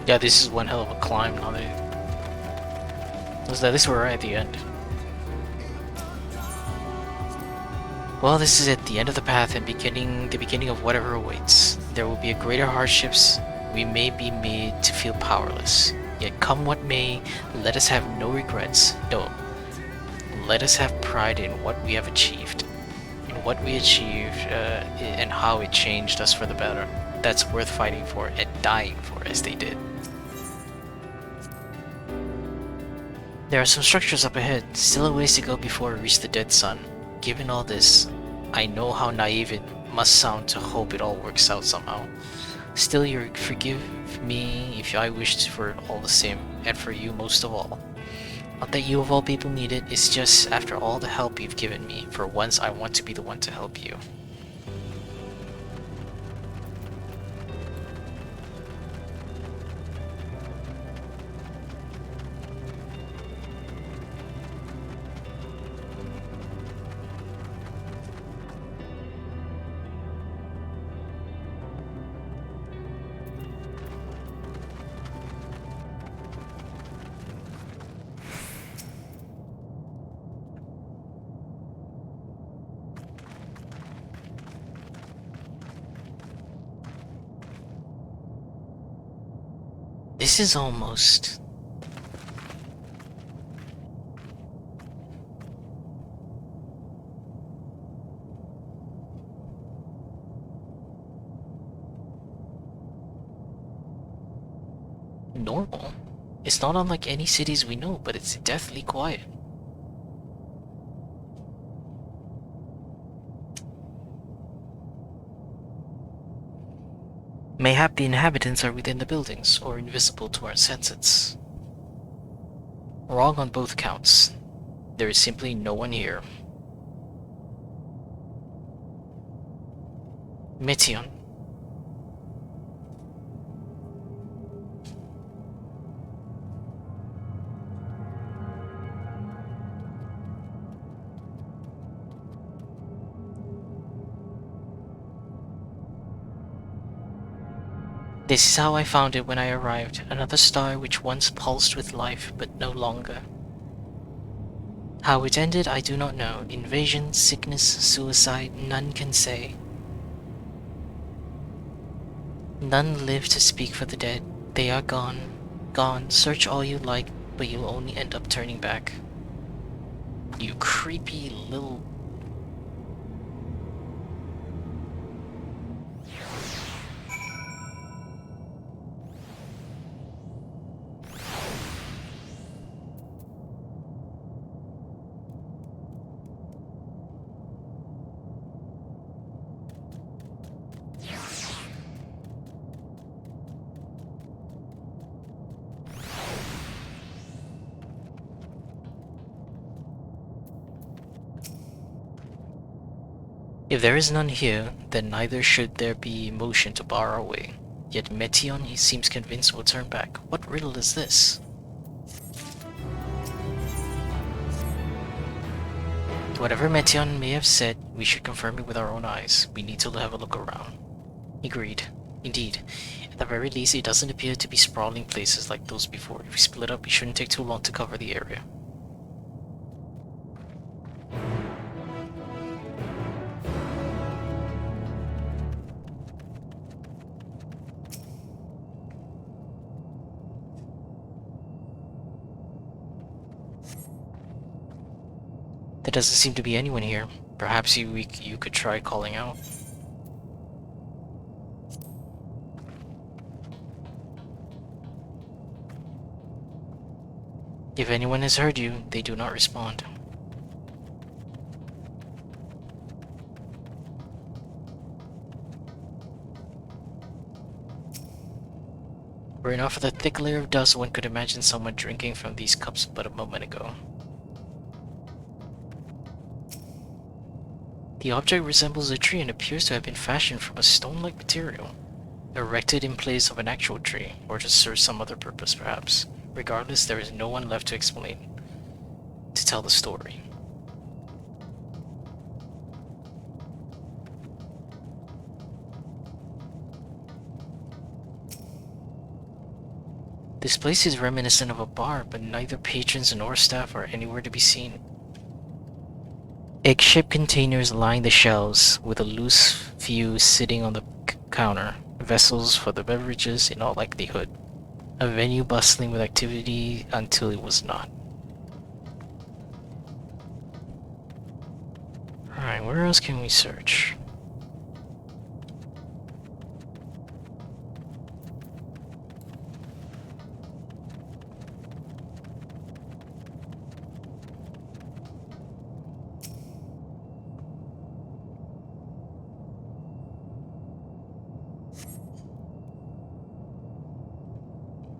Speaker 1: Yeah, this is one hell of a climb now. This we're right at the end. Well, this is at the end of the path and the beginning of whatever awaits. There will be greater hardships. We may be made to feel powerless. Yet come what may, let us have no regrets. No, let us have pride in what we have achieved. In what we achieved and how it changed us for the better. That's worth fighting for and dying for as they did. There are some structures up ahead, still a ways to go before we reach the dead sun. Given all this, I know how naive it must sound to hope it all works out somehow. Still, you forgive me if I wished for it all the same, and for you most of all. Not that you of all people need it, it's just after all the help you've given me, for once I want to be the one to help you. This is almost... normal. It's not unlike any cities we know, but it's deathly quiet. Mayhap the inhabitants are within the buildings, or invisible to our senses. Wrong on both counts. There is simply no one here. Metion. This is how I found it when I arrived, another star which once pulsed with life, but no longer. How it ended, I do not know. Invasion, sickness, suicide, none can say. None live to speak for the dead. They are gone. Gone. Search all you like, but you'll only end up turning back. You creepy little... If there is none here, then neither should there be motion to bar our way. Yet Metion, he seems convinced, will turn back. What riddle is this? Whatever Metion may have said, we should confirm it with our own eyes. We need to have a look around. Agreed. Indeed. At the very least, it doesn't appear to be sprawling places like those before. If we split up, it shouldn't take too long to cover the area. There doesn't seem to be anyone here. Perhaps you could try calling out. If anyone has heard you, they do not respond. Were it not for the thick layer of dust, one could imagine someone drinking from these cups but a moment ago. The object resembles a tree and appears to have been fashioned from a stone-like material, erected in place of an actual tree, or to serve some other purpose perhaps. Regardless, there is no one left to explain, to tell the story. This place is reminiscent of a bar, but neither patrons nor staff are anywhere to be seen. Egg-shaped containers line the shelves, with a loose few sitting on the counter, vessels for the beverages in all likelihood. A venue bustling with activity until it was not. Alright, where else can we search?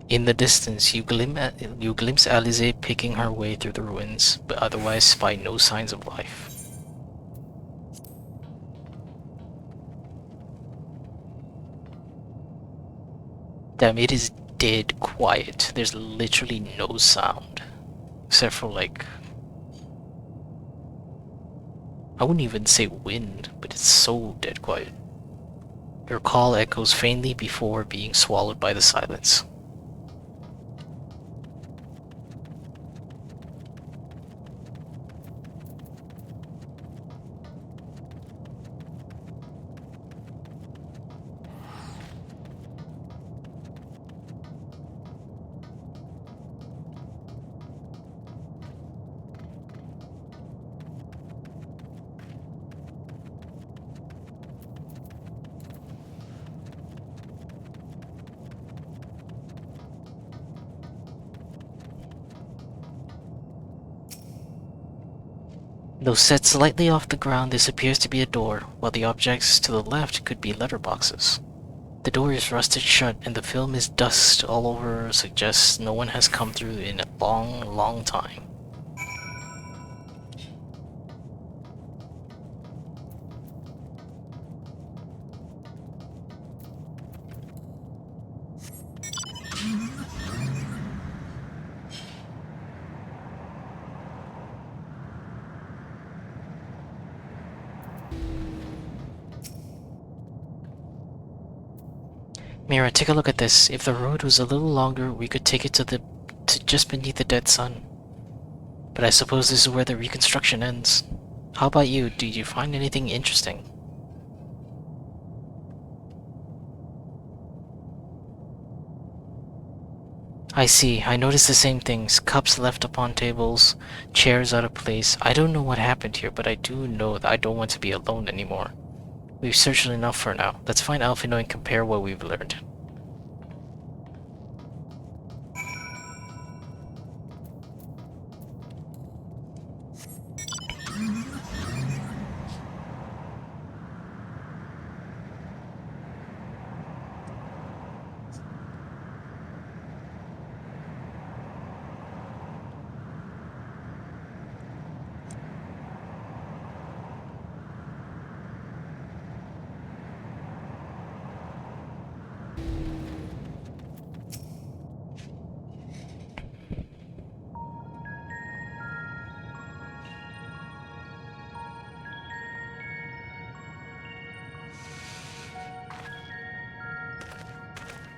Speaker 1: In the distance, you glimpse Alize picking her way through the ruins, but otherwise spy no signs of life. Damn, it is dead quiet. There's literally no sound. Except for like... I wouldn't even say wind, but it's so dead quiet. Your call echoes faintly before being swallowed by the silence. Though set slightly off the ground, this appears to be a door, while the objects to the left could be letterboxes. The door is rusted shut, and the film is dust all over, suggests no one has come through in a long, long time. Mira, take a look at this. If the road was a little longer, we could take it to just beneath the dead sun. But I suppose this is where the reconstruction ends. How about you? Did you find anything interesting? I see. I noticed the same things. Cups left upon tables, chairs out of place. I don't know what happened here, but I do know that I don't want to be alone anymore. We've searched enough for now. Let's find Alphino and compare what we've learned.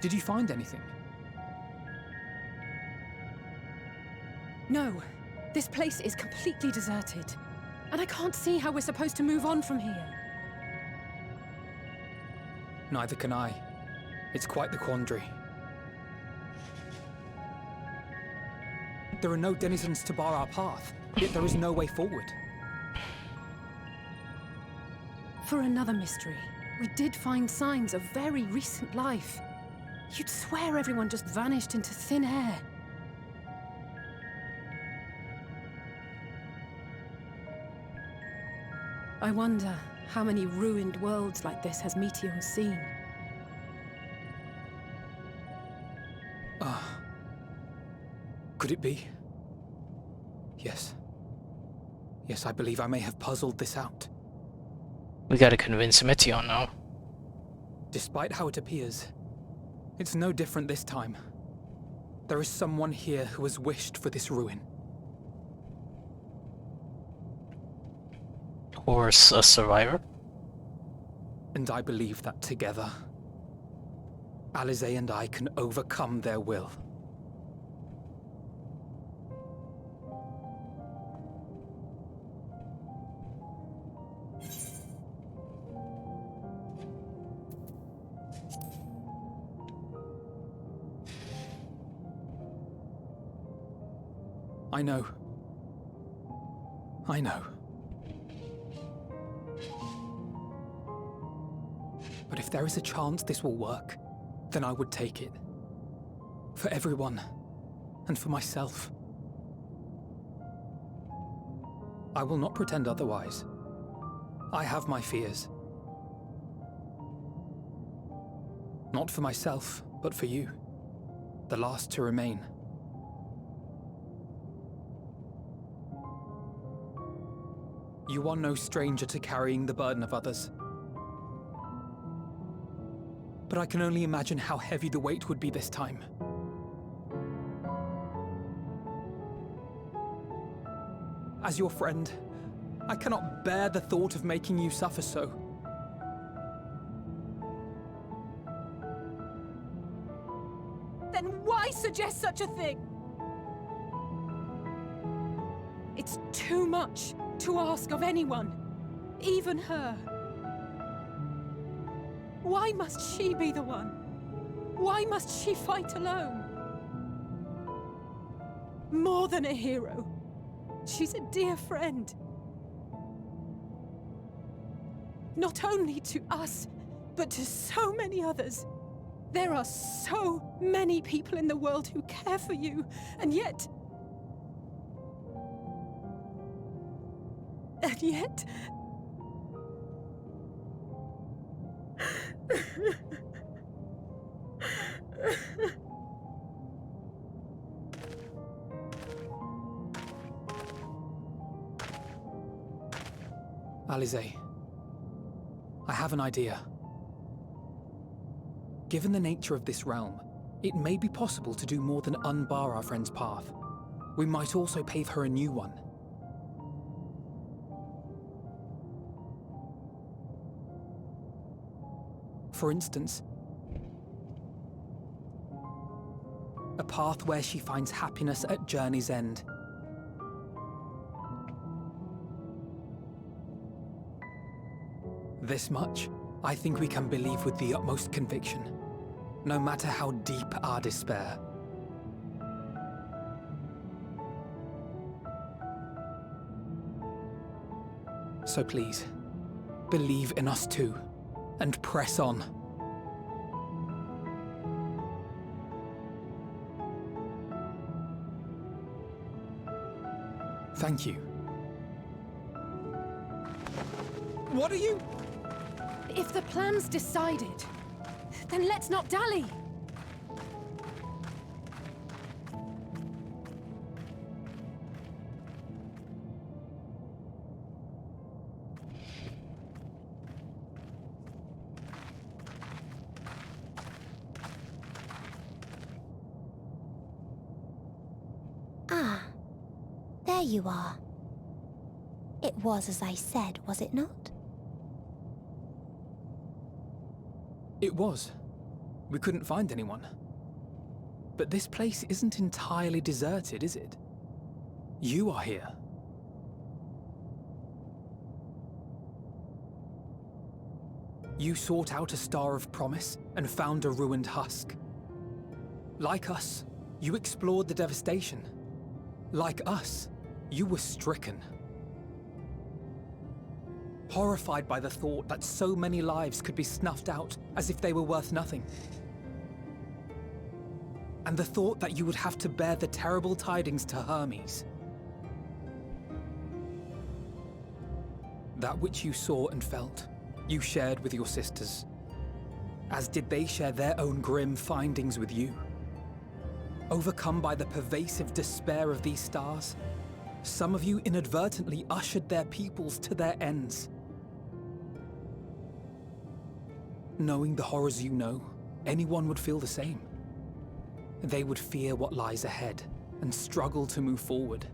Speaker 3: Did you find anything?
Speaker 6: No. This place is completely deserted. And I can't see how we're supposed to move on from here.
Speaker 3: Neither can I. It's quite the quandary. There are no denizens to bar our path, yet there is no way forward.
Speaker 6: For another mystery, we did find signs of very recent life. You'd swear everyone just vanished into thin air. I wonder how many ruined worlds like this has Meteor seen.
Speaker 3: Could it be? Yes. Yes, I believe I may have puzzled this out.
Speaker 1: We gotta convince Meteor now.
Speaker 3: Despite how it appears, it's no different this time. There is someone here who has wished for this ruin.
Speaker 1: Or a survivor?
Speaker 3: And I believe that together, Alize and I can overcome their will. I know. I know. But if there is a chance this will work, then I would take it. For everyone, and for myself. I will not pretend otherwise. I have my fears. Not for myself, but for you. The last to remain. You are no stranger to carrying the burden of others. But I can only imagine how heavy the weight would be this time. As your friend, I cannot bear the thought of making you suffer so.
Speaker 6: Then why suggest such a thing? It's too much to ask of anyone, even her. Why must she be the one? Why must she fight alone? More than a hero, she's a dear friend. Not only to us, but to so many others. There are so many people in the world who care for you, and yet... And yet...
Speaker 3: Alize, I have an idea. Given the nature of this realm, it may be possible to do more than unbar our friend's path. We might also pave her a new one. For instance, a path where she finds happiness at journey's end. This much, I think we can believe with the utmost conviction, no matter how deep our despair. So please, believe in us too, and press on. Thank you. What are you?
Speaker 6: If the plan's decided, then let's not dally.
Speaker 7: Ah, there you are. It was as I said, was it not?
Speaker 3: It was. We couldn't find anyone. But this place isn't entirely deserted, is it? You are here. You sought out a star of promise and found a ruined husk. Like us, you explored the devastation. Like us, you were stricken. Horrified by the thought that so many lives could be snuffed out as if they were worth nothing. And the thought that you would have to bear the terrible tidings to Hermes. That which you saw and felt, you shared with your sisters, as did they share their own grim findings with you. Overcome by the pervasive despair of these stars, some of you inadvertently ushered their peoples to their ends. Knowing the horrors you know, anyone would feel the same. They would fear what lies ahead and struggle to move forward.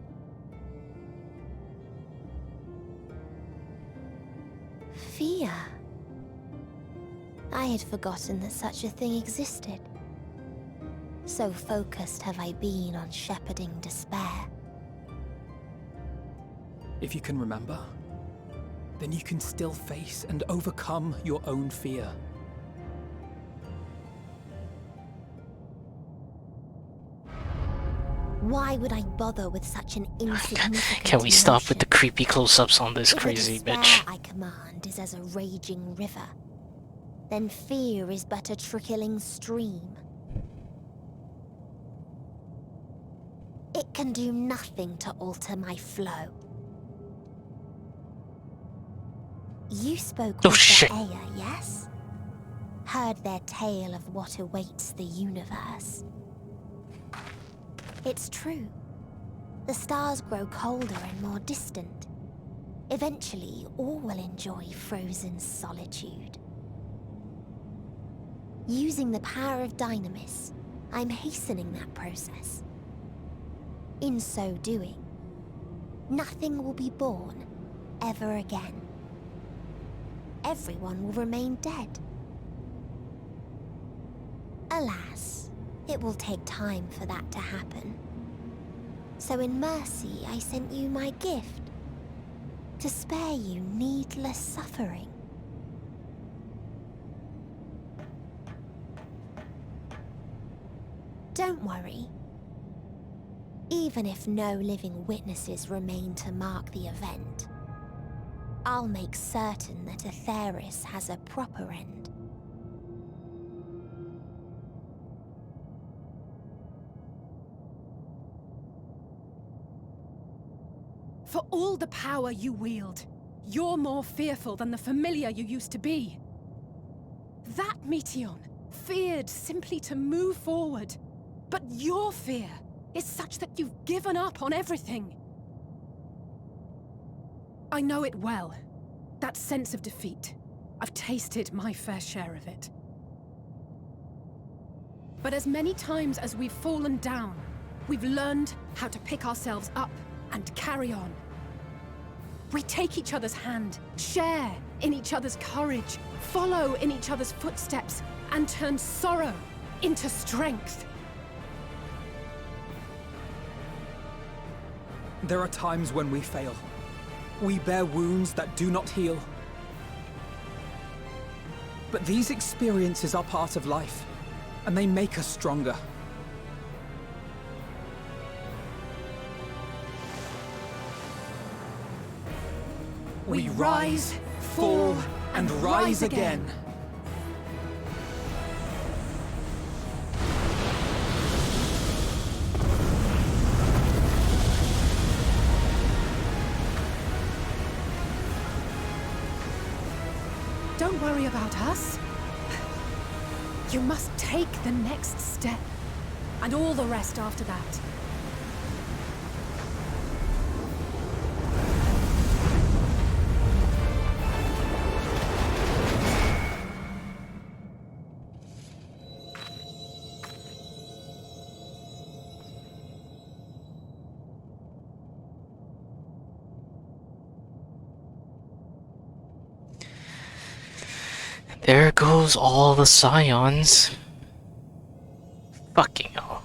Speaker 7: Fear. I had forgotten that such a thing existed. So focused have I been on shepherding despair.
Speaker 3: If you can remember, then you can still face and overcome your own fear.
Speaker 7: Why would I bother with such an insignificant
Speaker 1: Can we stop with the
Speaker 7: notion?
Speaker 1: creepy close-ups on this
Speaker 7: If
Speaker 1: crazy
Speaker 7: the despair
Speaker 1: bitch?
Speaker 7: I command is as a raging river, then fear is but a trickling stream. It can do nothing to alter my flow. You spoke
Speaker 1: Oh,
Speaker 7: with
Speaker 1: shit.
Speaker 7: the Aya, yes? Heard their tale of what awaits the universe. It's true. The stars grow colder and more distant. Eventually, all will enjoy frozen solitude. Using the power of Dynamis, I'm hastening that process. In so doing, nothing will be born ever again. Everyone will remain dead. Alas, it will take time for that to happen. So in mercy, I sent you my gift, to spare you needless suffering. Don't worry. Even if no living witnesses remain to mark the event, I'll make certain that Atheris has a proper end.
Speaker 6: For all the power you wield, You're more fearful than the familiar you used to be. That Meteion feared simply to move forward. But your fear is such that you've given up on everything. I know it well. That sense of defeat. I've tasted my fair share of it. But as many times as we've fallen down, we've learned how to pick ourselves up and carry on. We take each other's hand, share in each other's courage, follow in each other's footsteps, and turn sorrow into strength.
Speaker 3: There are times when we fail. We bear wounds that do not heal. But these experiences are part of life, and they make us stronger. We rise, fall, and rise again.
Speaker 6: Don't worry about us. You must take the next step, and all the rest after that.
Speaker 1: There goes all the scions. Fucking hell.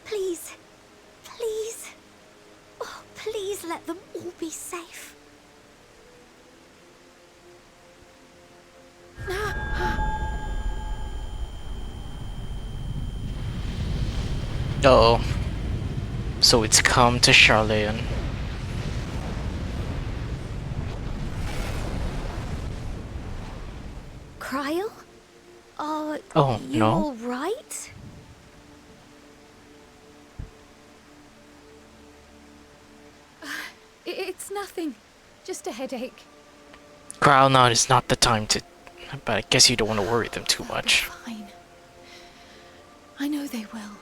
Speaker 7: Please, please, oh, please let them all be safe.
Speaker 1: Oh. So it's come to Charlayan.
Speaker 7: Cryle? Are
Speaker 1: Oh,
Speaker 7: you
Speaker 1: no?
Speaker 7: all right?
Speaker 6: It's nothing. Just a headache.
Speaker 1: Growl, now is not the time to... But I guess you don't want to worry them too much.
Speaker 6: Fine. I know they will.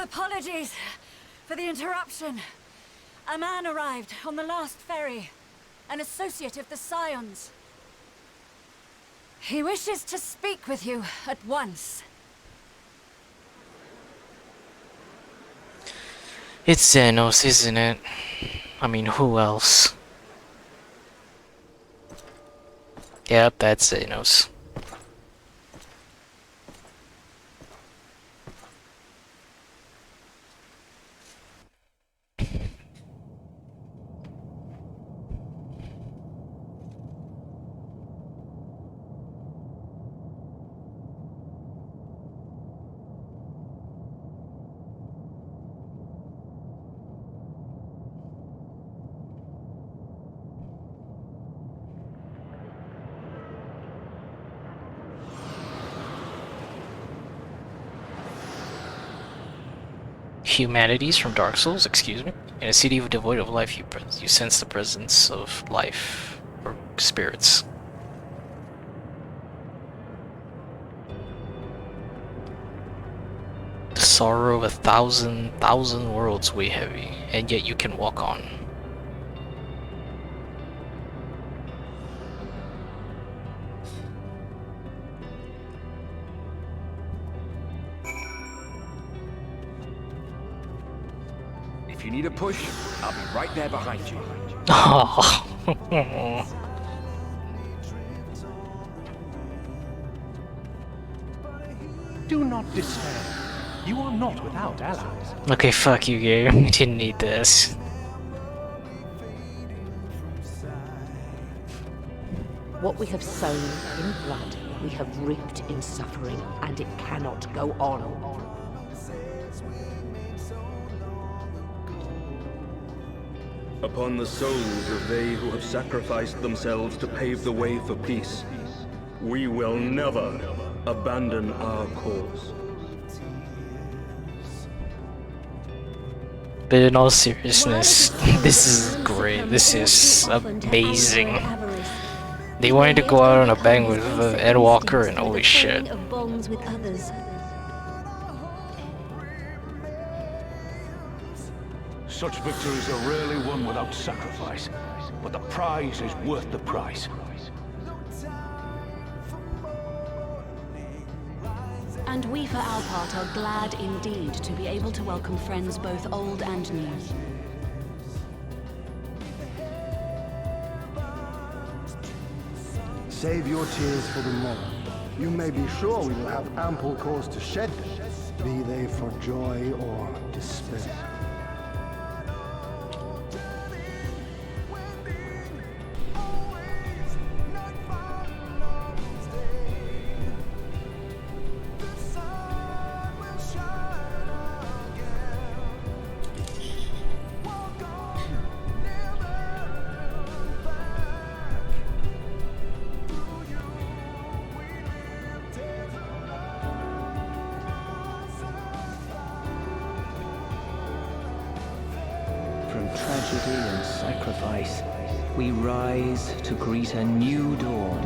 Speaker 9: Apologies for the interruption. A man arrived on the last ferry, an associate of the Scions. He wishes to speak with you at once.
Speaker 1: It's Xenos, isn't it? I mean, who else? Yep, that's Xenos. Humanities from Dark Souls, excuse me. In a city devoid of life, you sense the presence of life, or spirits. The sorrow of 1,000 worlds weigh heavy, and yet you can walk on.
Speaker 10: If you need a push, I'll be right there behind you.
Speaker 1: Oh.
Speaker 11: Do not despair. You are not without allies.
Speaker 1: Okay, fuck you, game. We didn't need this.
Speaker 12: What we have sown in blood, we have reaped in suffering, and it cannot go on.
Speaker 13: Upon the souls of they who have sacrificed themselves to pave the way for peace, we will never abandon our cause.
Speaker 1: But in all seriousness, this is great. This is amazing. They wanted to go out on a bang with Endwalker, and holy shit.
Speaker 11: Such victories are rarely won without sacrifice, but the prize is worth the price.
Speaker 14: And we for our part are glad indeed to be able to welcome friends both old and new.
Speaker 15: Save your tears for the morrow. You may be sure we will have ample cause to shed them, be they for joy or despair.
Speaker 16: From tragedy and sacrifice, we rise to greet a new dawn.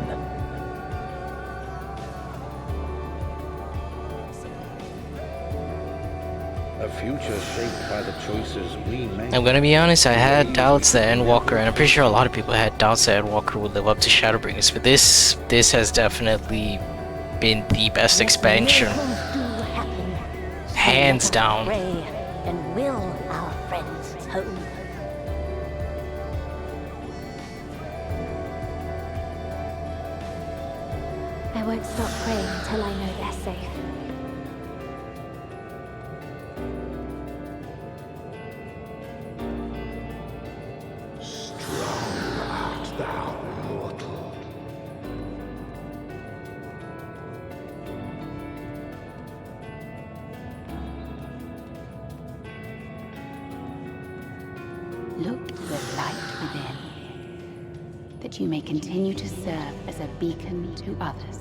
Speaker 17: A future shaped by the choices we make.
Speaker 1: I'm gonna be honest, I had doubts that Endwalker, and I'm pretty sure a lot of people had doubts that Endwalker would live up to Shadowbringers, but this has definitely been the best expansion. Hands down.
Speaker 7: And will our friends home. I won't stop praying until I know they're safe.
Speaker 5: Strong art thou, mortal.
Speaker 18: Look to the light within, that you may continue to serve as a beacon to others.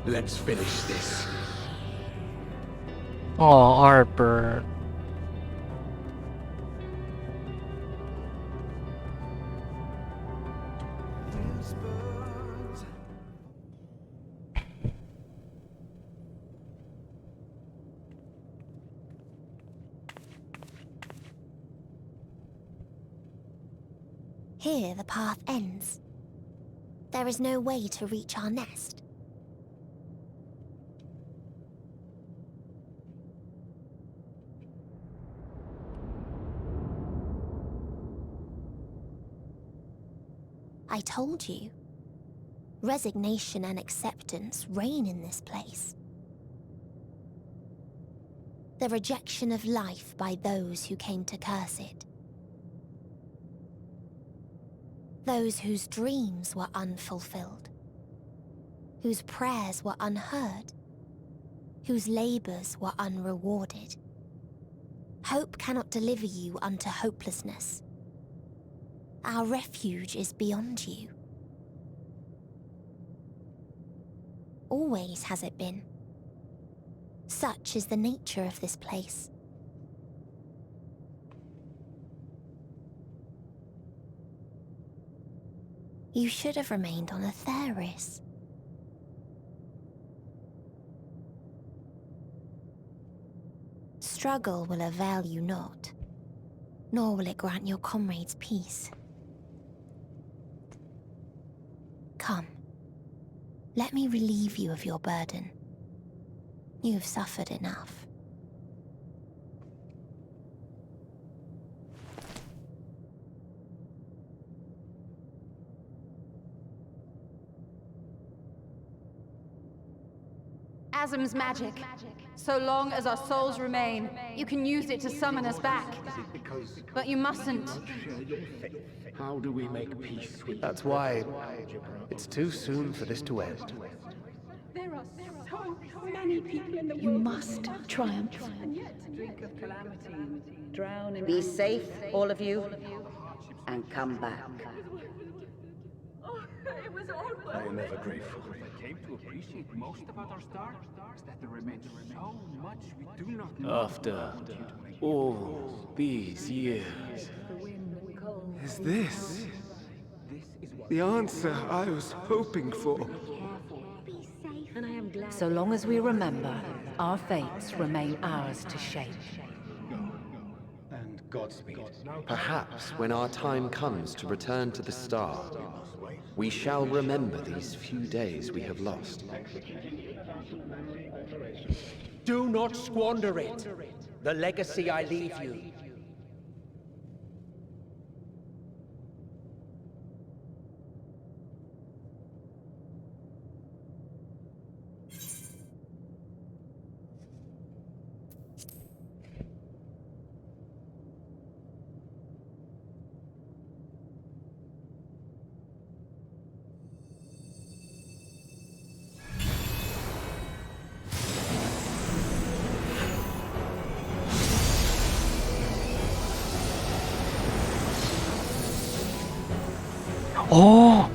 Speaker 5: Let's finish this.
Speaker 1: Oh, Arbor.
Speaker 7: Here the path ends. There is no way to reach our nest. I told you. Resignation and acceptance reign in this place. The rejection of life by those who came to curse it. Those whose dreams were unfulfilled. Whose prayers were unheard. Whose labors were unrewarded. Hope cannot deliver you unto hopelessness. Our refuge is beyond you. Always has it been. Such is the nature of this place. You should have remained on Atheris. Struggle will avail you not, nor will it grant your comrades peace. Come, let me relieve you of your burden. You've suffered enough.
Speaker 4: Asm's magic. So long as our souls remain, you can use it to summon us back. But you mustn't.
Speaker 17: How do we make peace with
Speaker 19: That's why it's too soon for this to end.
Speaker 6: There are so many people in the world.
Speaker 12: You must triumph.
Speaker 6: Drink of calamity, drown in.
Speaker 12: Be safe, all of you, and come back.
Speaker 6: It was all
Speaker 15: I am ever grateful.
Speaker 10: I came to appreciate most about our star is that there remains so much we do not know.
Speaker 19: After all these years,
Speaker 20: Is this the answer I was hoping for?
Speaker 12: So long as we remember, our fates remain ours to shape.
Speaker 15: And Godspeed.
Speaker 21: Perhaps when our time comes to return to the star, we shall remember these few days we have lost.
Speaker 16: Do not squander it. The legacy I leave you.
Speaker 1: Oh!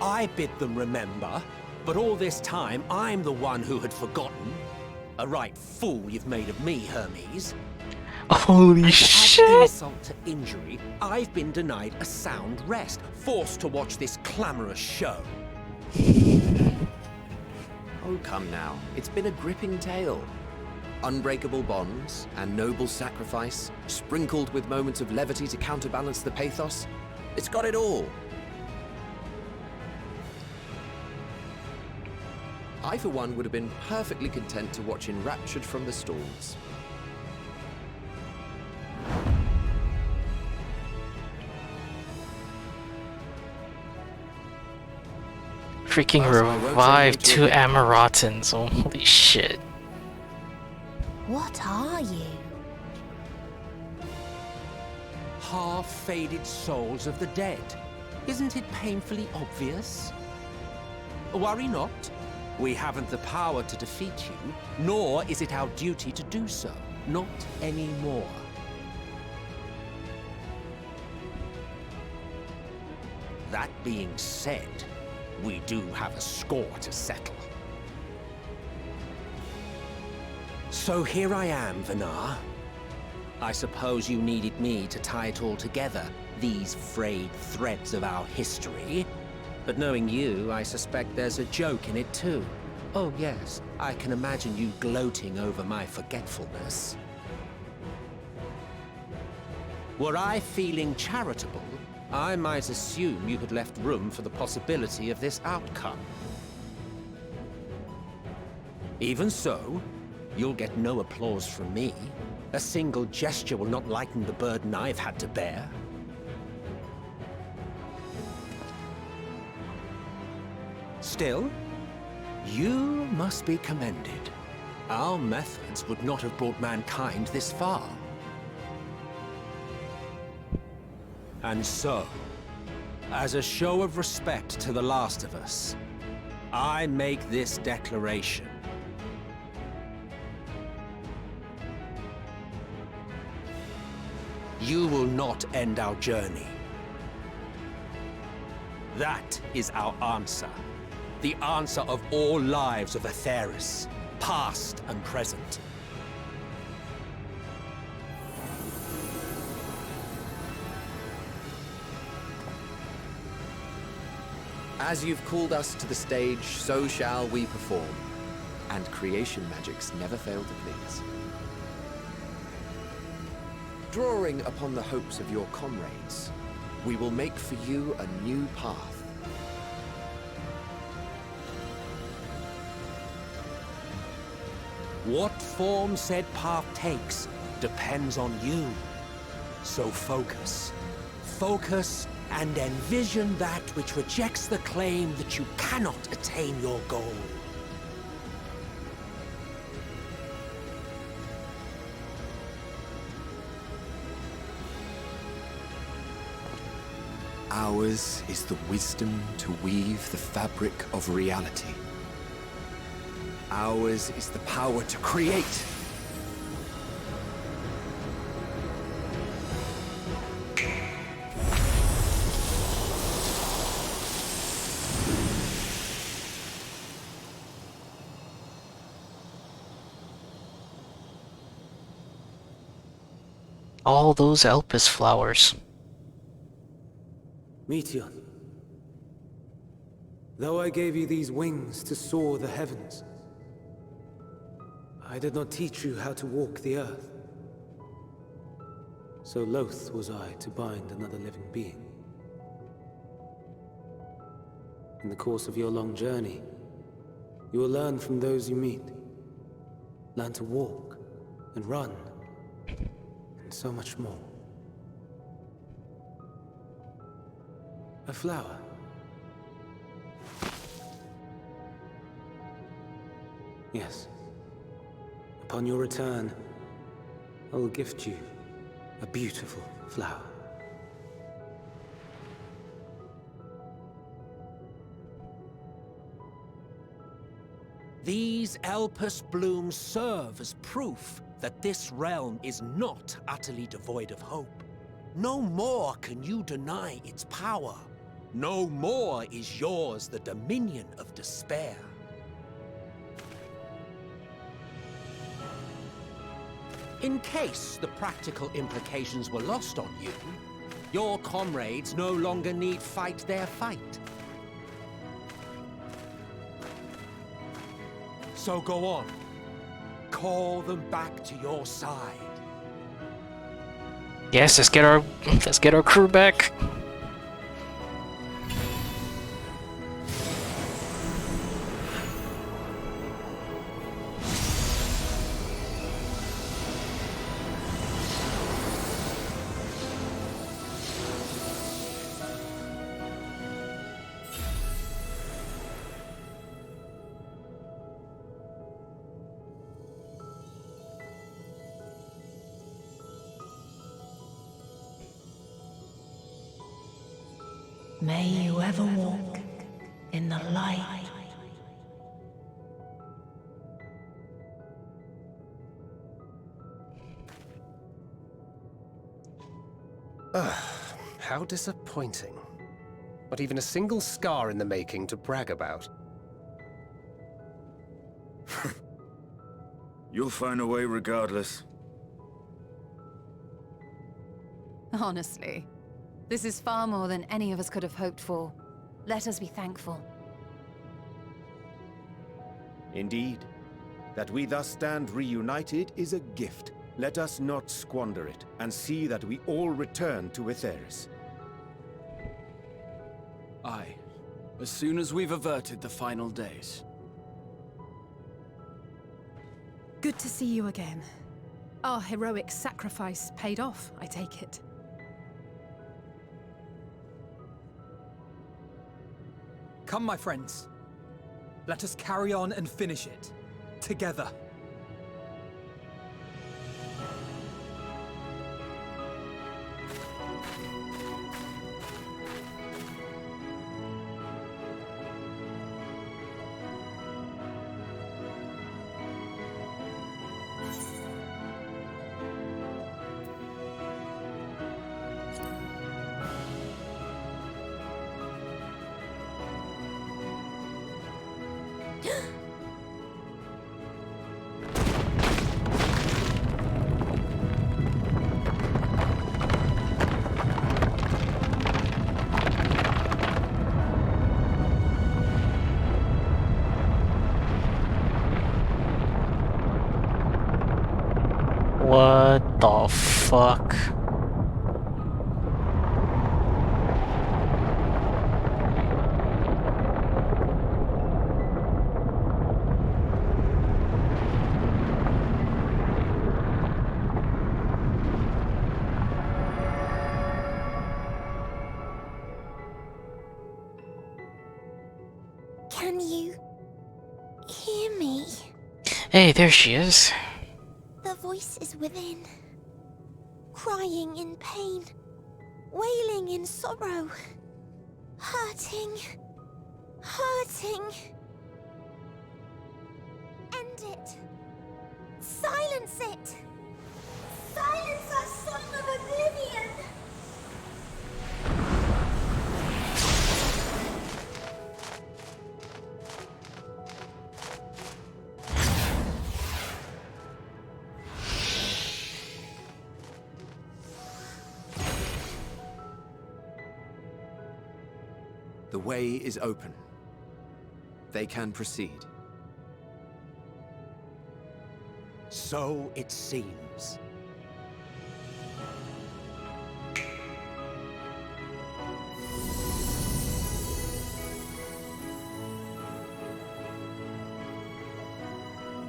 Speaker 22: I bid them remember, but all this time I'm the one who had forgotten. A right fool you've made of me, Hermes.
Speaker 1: Holy shit!
Speaker 22: To add insult to injury, I've been denied a sound rest, forced to watch this clamorous show.
Speaker 21: Oh, come now. It's been a gripping tale. Unbreakable bonds and noble sacrifice, sprinkled with moments of levity to counterbalance the pathos. It's got it all. I, for one, would have been perfectly content to watch enraptured from the stalls.
Speaker 1: Freaking revive 2 Amaratans. Oh, holy shit.
Speaker 7: What are you?
Speaker 22: Half-faded souls of the dead. Isn't it painfully obvious? Worry not. We haven't the power to defeat you, nor is it our duty to do so. Not anymore. That being said, we do have a score to settle. So here I am, Vinar. I suppose you needed me to tie it all together, these frayed threads of our history. But knowing you, I suspect there's a joke in it too. Oh yes, I can imagine you gloating over my forgetfulness. Were I feeling charitable, I might assume you had left room for the possibility of this outcome. Even so, you'll get no applause from me. A single gesture will not lighten the burden I've had to bear. Still, you must be commended. Our methods would not have brought mankind this far. And so, as a show of respect to the last of us, I make this declaration. You will not end our journey. That is our answer. The answer of all lives of Atheris, past and present.
Speaker 21: As you've called us to the stage, so shall we perform. And creation magics never fail to please. Drawing upon the hopes of your comrades, we will make for you a new path.
Speaker 22: What form said path takes depends on you. So focus. Focus and envision that which rejects the claim that you cannot attain your goal.
Speaker 21: Ours is the wisdom to weave the fabric of reality. Ours is the power to create.
Speaker 1: All those Elpis flowers.
Speaker 3: Meteor. Though I gave you these wings to soar the heavens, I did not teach you how to walk the earth. So loath was I to bind another living being. In the course of your long journey, you will learn from those you meet. Learn to walk and run, and so much more. A flower. Yes. Upon your return, I will gift you a beautiful flower.
Speaker 22: These Elpis blooms serve as proof that this realm is not utterly devoid of hope. No more can you deny its power. No more is yours the dominion of despair. In case the practical implications were lost on you, your comrades no longer need fight their fight. So go on. Call them back to your side.
Speaker 1: Yes, let's get our crew back.
Speaker 2: May you ever walk in the light.
Speaker 19: How disappointing. Not even a single scar in the making to brag about.
Speaker 8: You'll find a way regardless.
Speaker 4: Honestly, this is far more than any of us could have hoped for. Let us be thankful.
Speaker 23: Indeed. That we thus stand reunited is a gift. Let us not squander it, and see that we all return to Etheris.
Speaker 24: Aye. As soon as we've averted the final days.
Speaker 6: Good to see you again. Our heroic sacrifice paid off, I take it.
Speaker 3: Come, my friends. Let us carry on and finish it. Together.
Speaker 1: What the fuck?
Speaker 7: Can you hear me?
Speaker 1: Hey, there she is.
Speaker 7: The voice is within, crying in pain, wailing in sorrow, hurting, hurting. End it. Silence it. Silence our song of oblivion.
Speaker 21: The way is open. They can proceed.
Speaker 22: So it seems.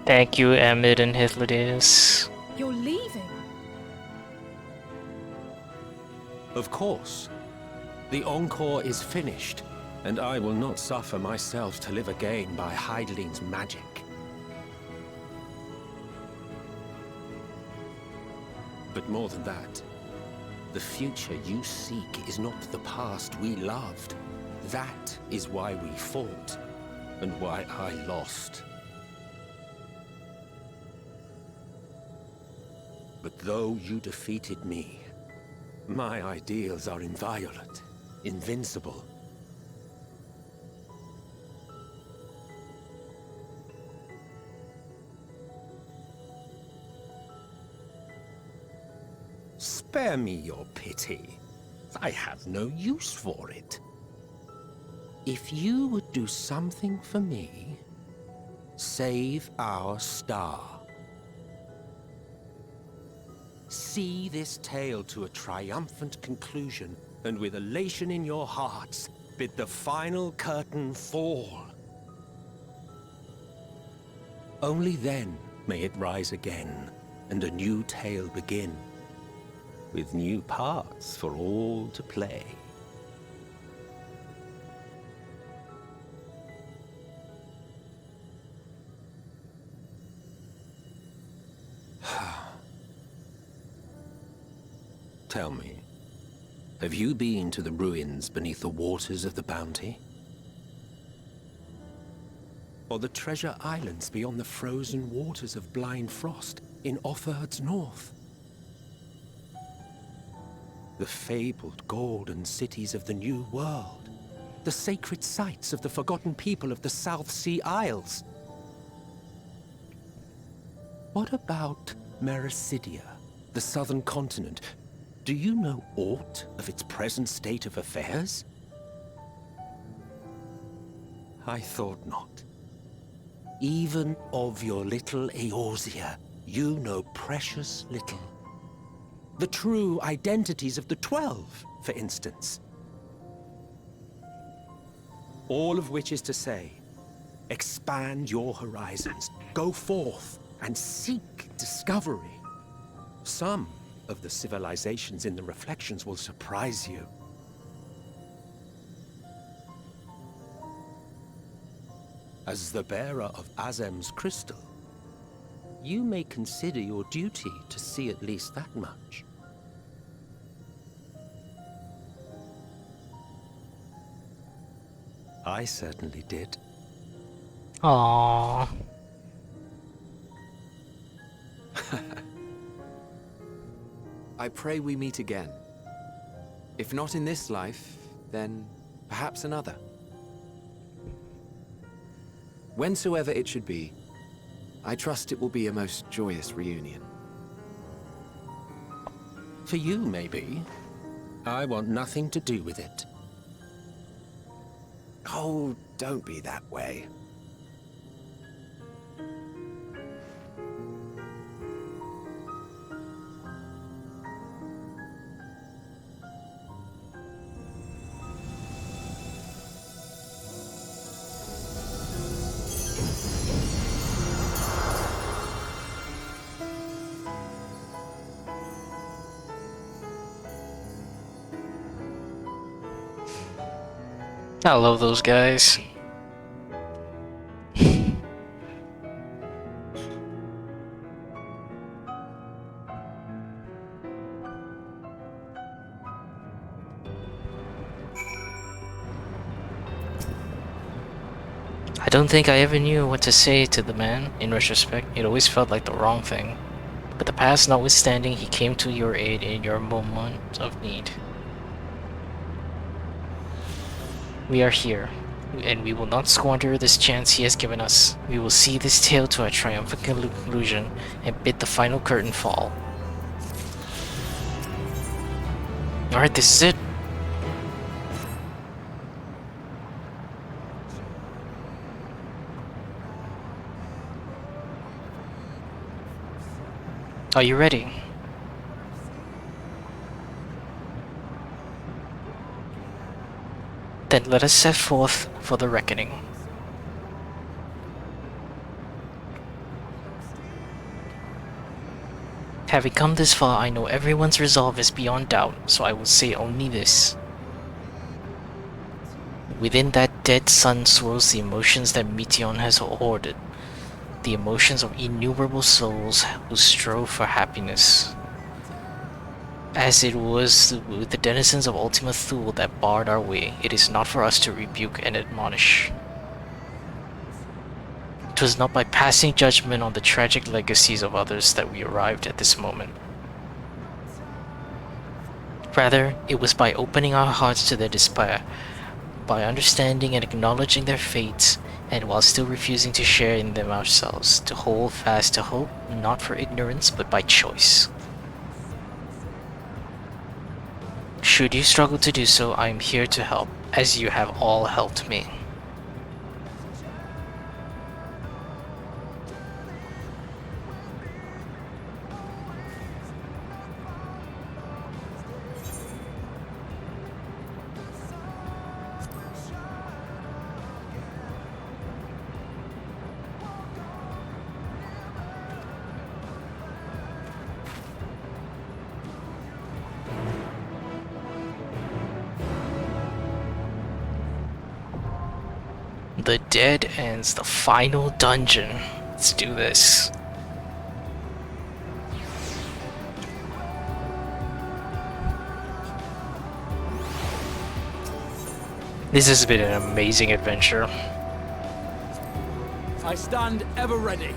Speaker 1: Thank you, Amid and Hythlodaeus.
Speaker 6: You're leaving?
Speaker 22: Of course. The encore is finished, and I will not suffer myself to live again by Heideling's magic. But more than that, the future you seek is not the past we loved. That is why we fought, and why I lost. But though you defeated me, my ideals are inviolate, invincible. Spare me your pity. I have no use for it. If you would do something for me, save our star. See this tale to a triumphant conclusion, and with elation in your hearts, bid the final curtain fall. Only then may it rise again, and a new tale begin, with new parts for all to play. Tell me, have you been to the ruins beneath the waters of the Bounty? Or the treasure islands beyond the frozen waters of Blind Frost in Offerd's north? The fabled golden cities of the New World, the sacred sites of the forgotten people of the South Sea Isles? What about Mericidia, the southern continent? Do you know aught of its present state of affairs? I thought not. Even of your little Eorzea, you know precious little. The true identities of the 12, for instance. All of which is to say, expand your horizons, go forth and seek discovery. Some of the civilizations in the reflections will surprise you. As the bearer of Azem's crystal, you may consider your duty to see at least that much. I certainly did.
Speaker 1: Aww.
Speaker 21: I pray we meet again. If not in this life, then perhaps another. Whensoever it should be, I trust it will be a most joyous reunion.
Speaker 22: For you, maybe. I want nothing to do with it.
Speaker 21: Oh, don't be that way.
Speaker 1: I love those guys. don't think I ever knew what to say to the man. In retrospect, it always felt like the wrong thing. But the past notwithstanding, he came to your aid in your moment of need. We are here, and we will not squander this chance he has given us. We will see this tale to a triumphant conclusion and bid the final curtain fall. Alright, this is it. Are you ready? Then let us set forth for the reckoning. Having come this far, I know everyone's resolve is beyond doubt, so I will say only this. Within that dead sun swirls the emotions that Meteon has hoarded. The emotions of innumerable souls who strove for happiness. As it was with the denizens of Ultima Thule that barred our way, it is not for us to rebuke and admonish. 'Twas not by passing judgment on the tragic legacies of others that we arrived at this moment. Rather, it was by opening our hearts to their despair, by understanding and acknowledging their fates, and while still refusing to share in them ourselves, to hold fast to hope, not for ignorance, but by choice. Should you struggle to do so, I am here to help, as you have all helped me. The Dead Ends, the final dungeon. Let's do this. This has been an amazing adventure.
Speaker 24: I stand ever ready.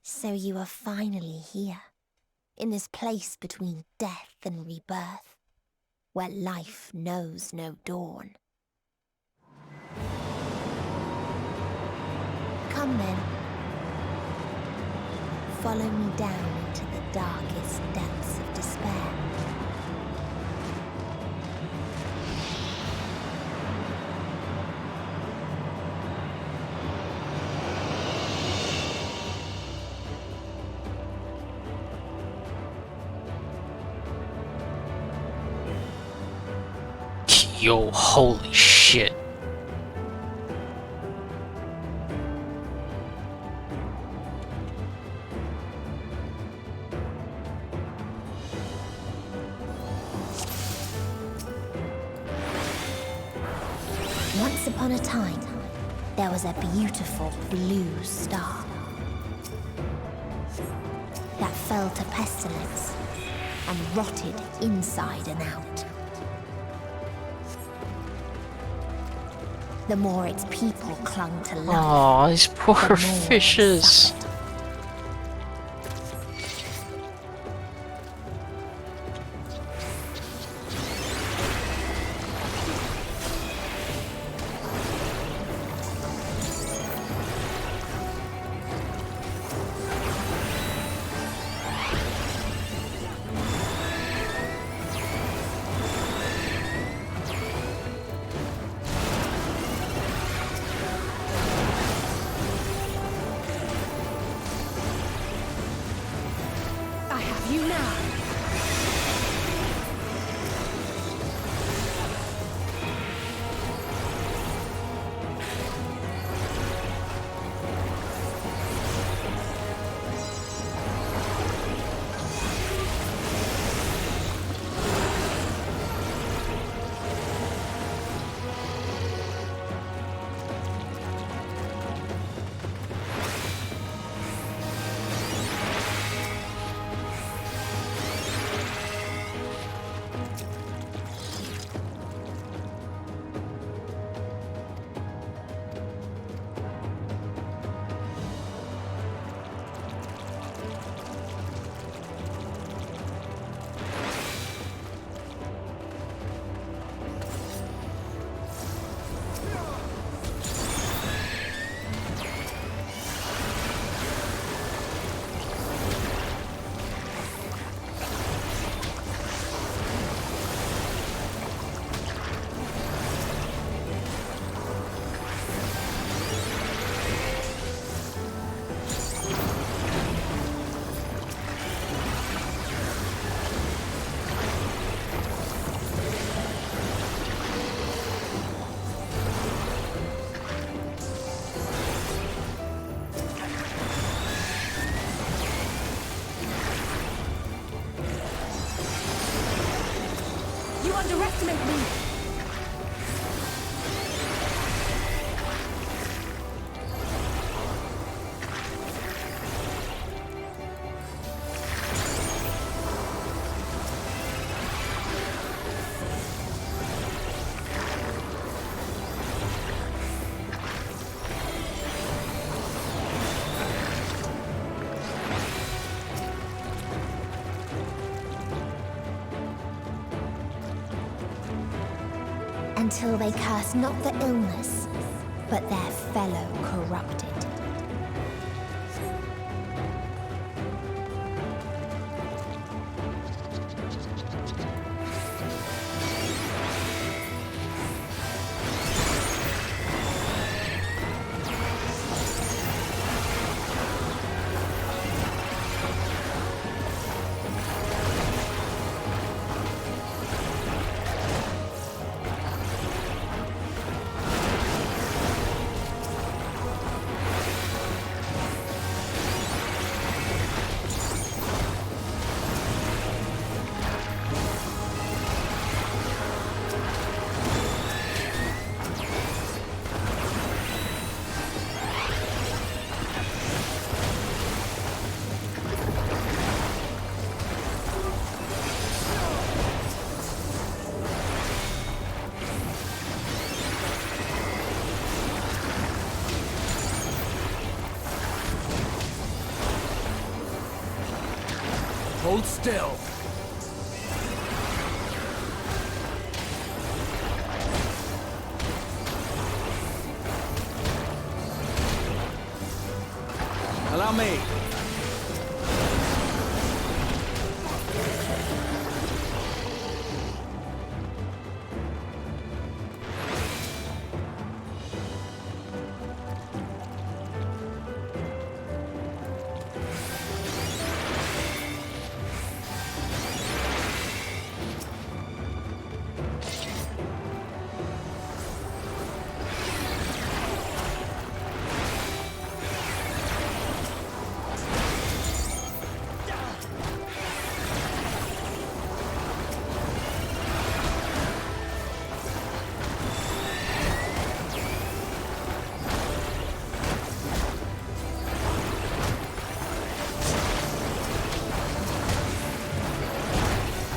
Speaker 7: So you are finally here, in this place between death and rebirth, where life knows no dawn. Come then. Follow me down into the darkest depths of despair.
Speaker 1: Yo, holy shit.
Speaker 7: Once upon a time, there was a beautiful blue star that fell to pestilence and rotted inside and out. The more its people clung to life,
Speaker 1: Aw, these poor
Speaker 7: the more it
Speaker 1: fishes.
Speaker 7: suffered.
Speaker 6: I have you now. underestimate me!
Speaker 7: Until they curse not the illness, but their fellow corrupted.
Speaker 24: Hold still. Allow me.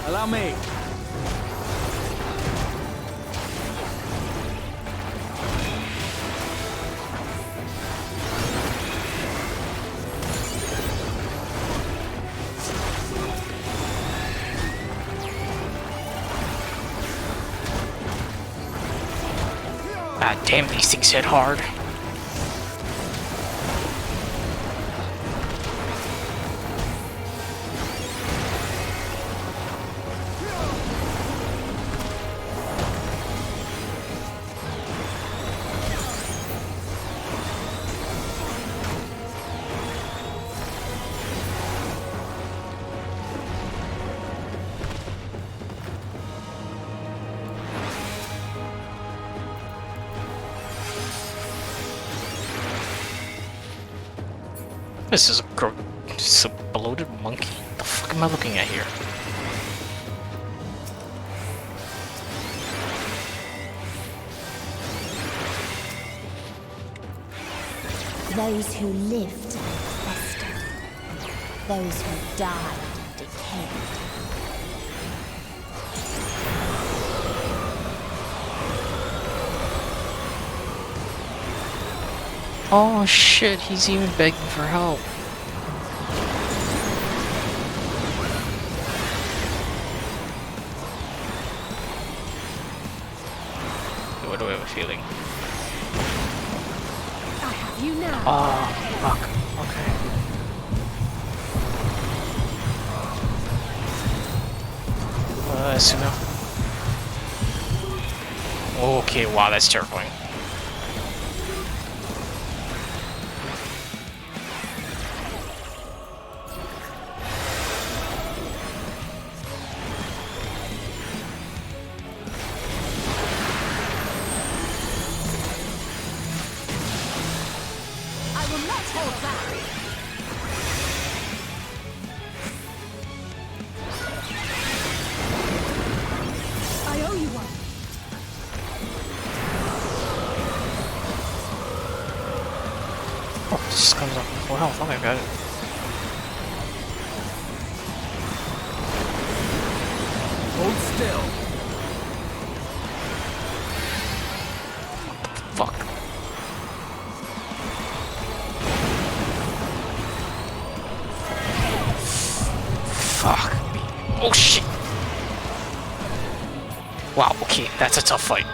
Speaker 24: Allow me.
Speaker 1: God damn, these things hit hard. This is a bloated monkey. What the fuck am I looking at here?
Speaker 7: Those who lived festered. Those who died decayed.
Speaker 1: Oh shit, he's even begging for help. What do I have a feeling?
Speaker 6: I have you now.
Speaker 1: Oh, fuck. Okay. Suno. Okay, wow, that's terrifying.
Speaker 6: I
Speaker 1: full health. Okay, got it.
Speaker 24: Hold still.
Speaker 1: Fuck. Fuck me. Oh shit. Wow, okay, that's a tough fight.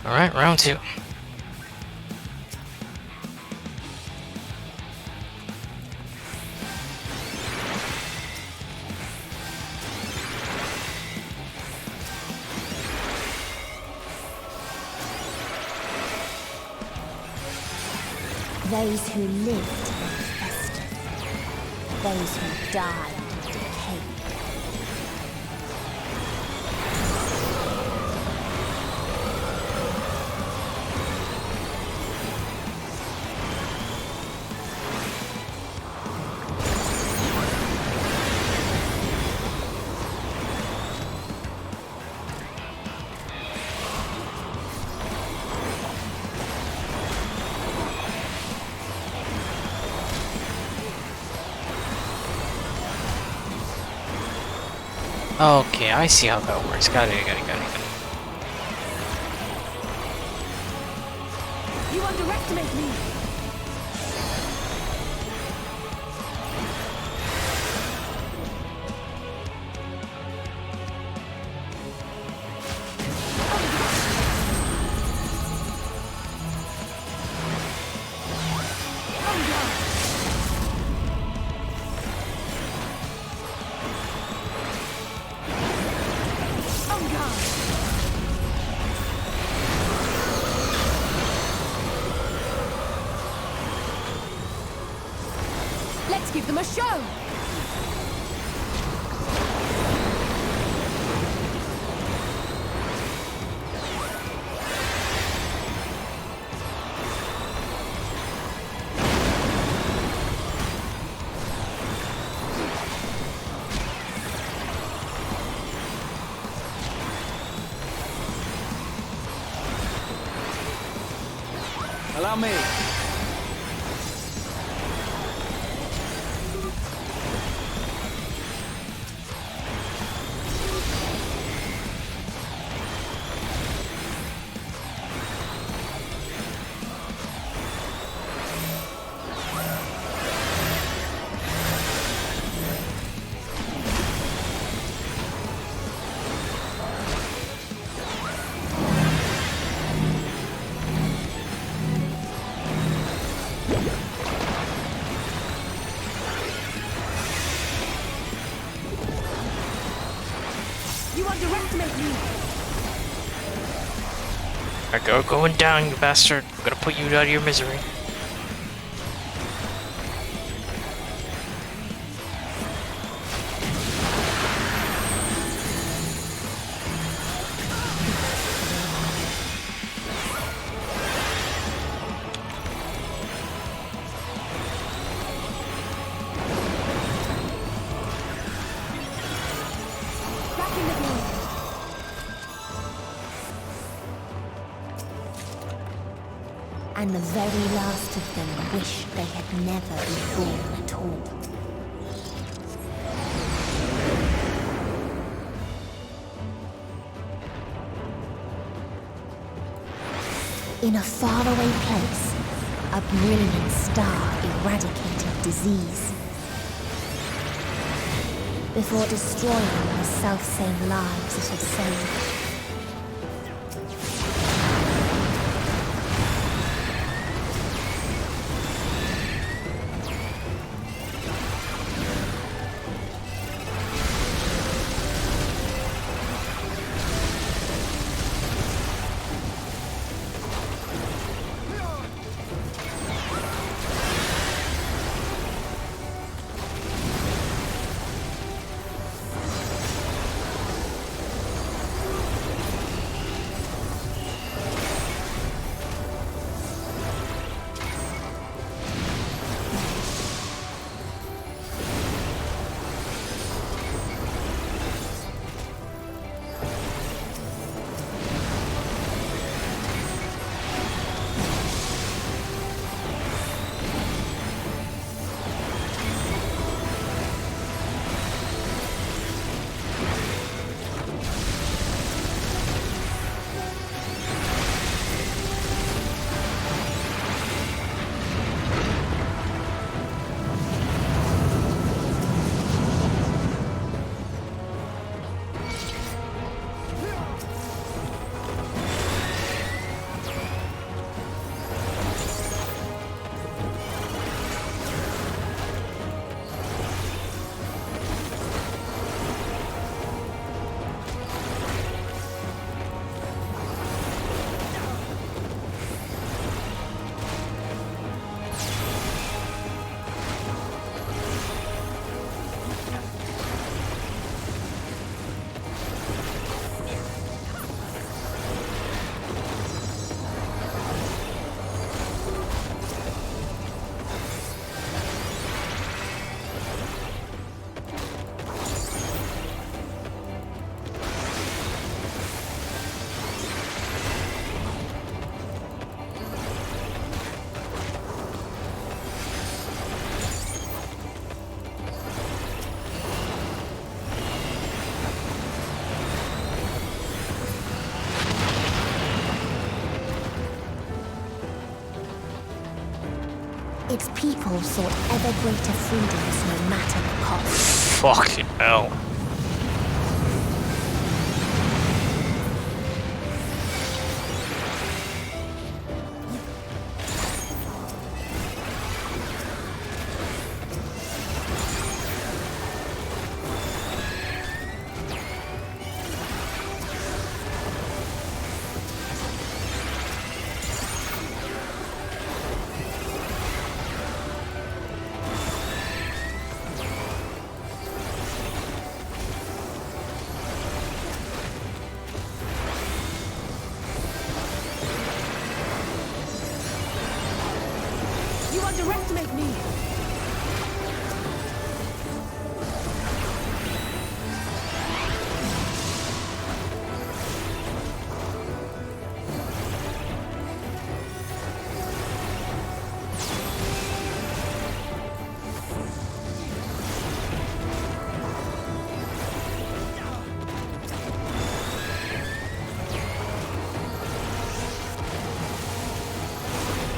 Speaker 1: Alright, round 2.
Speaker 7: Those who lived festered. Those who died decayed.
Speaker 1: Okay, I see how that works. Got it.
Speaker 6: You underestimate me! Let's give them a show!
Speaker 24: Allow me.
Speaker 6: You underestimate me!
Speaker 1: Alright, going down, you bastard. I'm gonna put you out of your misery.
Speaker 6: Back in the game!
Speaker 7: And the very last of them wished they had never been born at all. In a faraway place, a brilliant star eradicated disease. before destroying the self-same lives it had saved. Its people sought ever greater freedoms no matter the cost.
Speaker 1: Fucking hell.
Speaker 6: Underestimate me!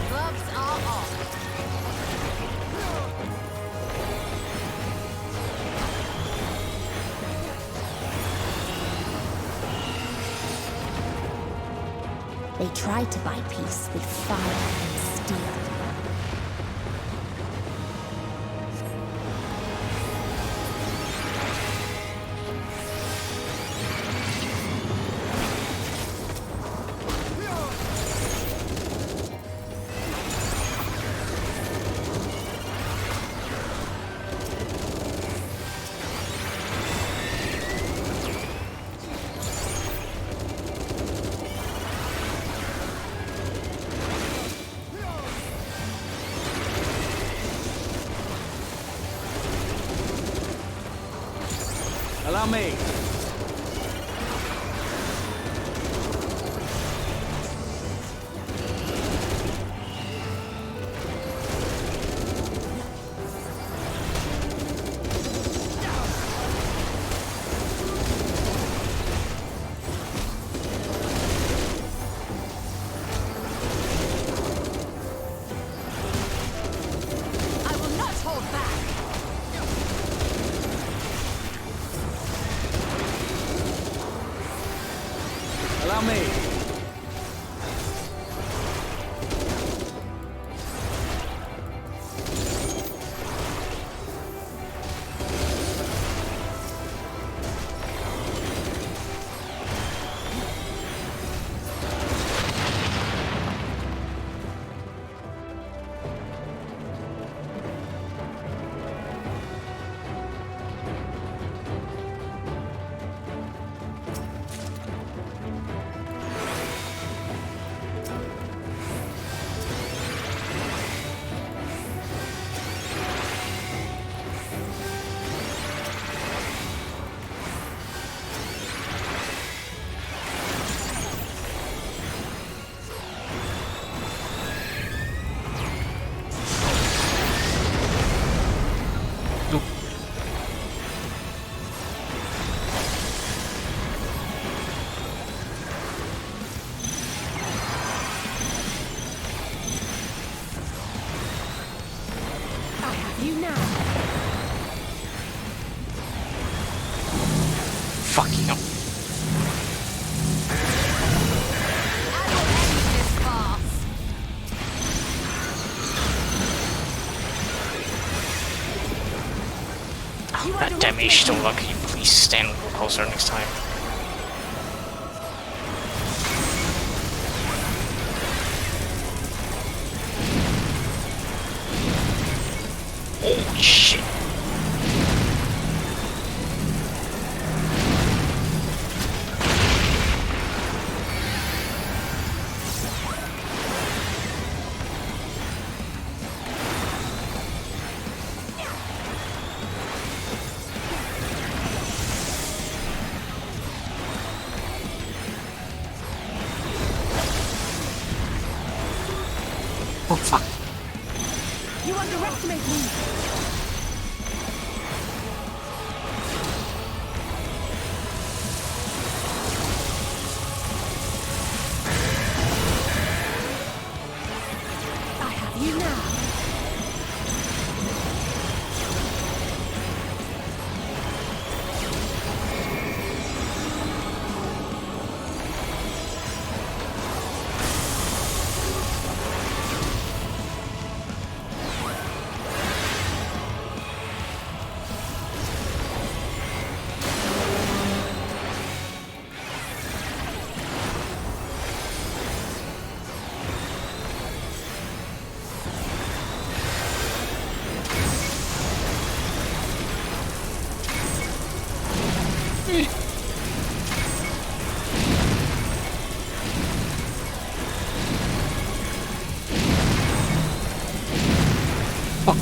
Speaker 4: Gloves are off.
Speaker 7: They tried to buy peace with fire and steel.
Speaker 24: Allow me.
Speaker 4: I will not hold back.
Speaker 24: Allow me.
Speaker 6: You now.
Speaker 1: Fucking hell. Oh, that damage still lucky. Please stand a little closer next time. Oh shit. Oh fuck.
Speaker 6: You underestimate me. I have you now.
Speaker 1: Fuck.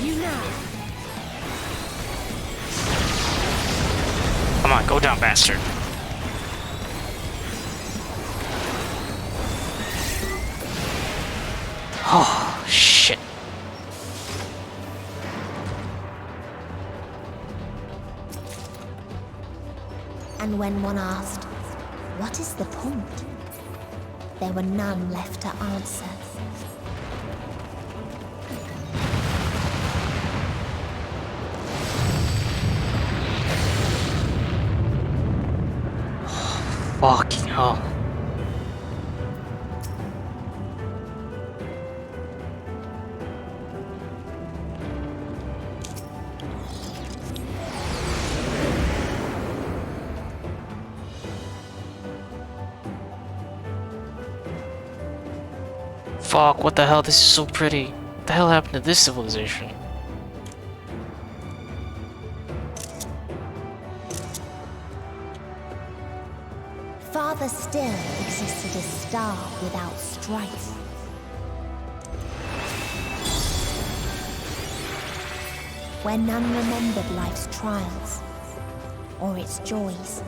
Speaker 6: You now.
Speaker 1: Come on, go down, bastard. Oh, shit.
Speaker 7: And when one asked, what is the point? There were none left to answer.
Speaker 1: Fucking hell. Fuck, what the hell? This is so pretty. What the hell happened to this civilization?
Speaker 7: Farther still exists tasted a star without strife. Where none remembered life's trials or its joys.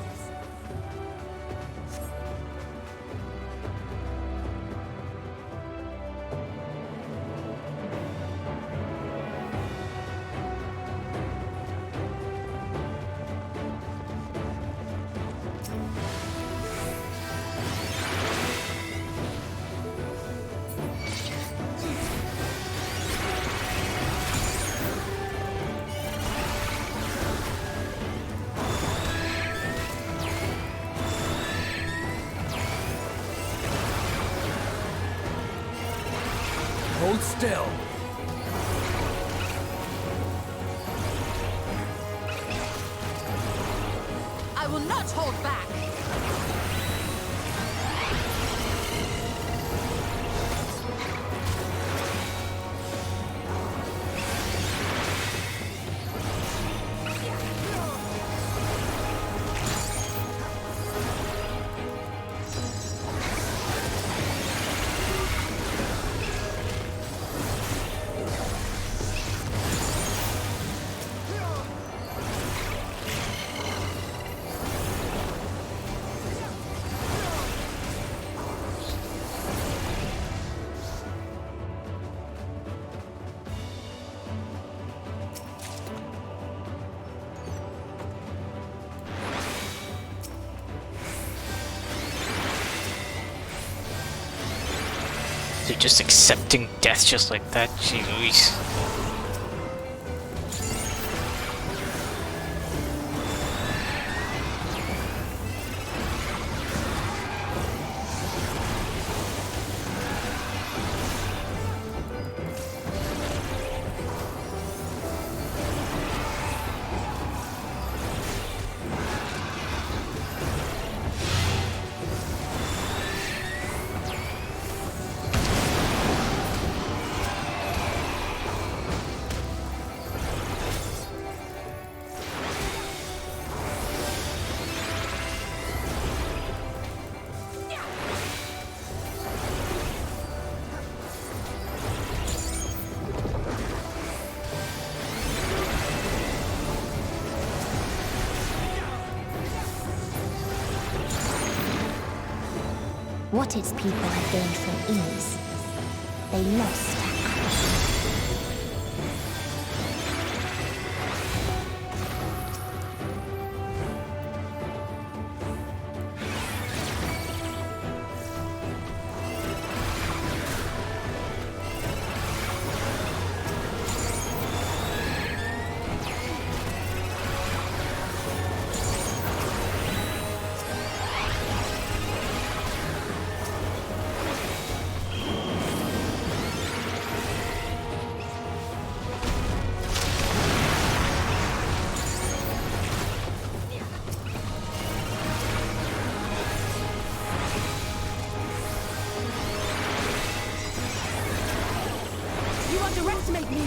Speaker 19: Hold still.
Speaker 4: I will not hold back!
Speaker 1: They're just accepting death just like that, jeez.
Speaker 7: What its people had gained from ease, they lost to apathy.
Speaker 6: You underestimate me!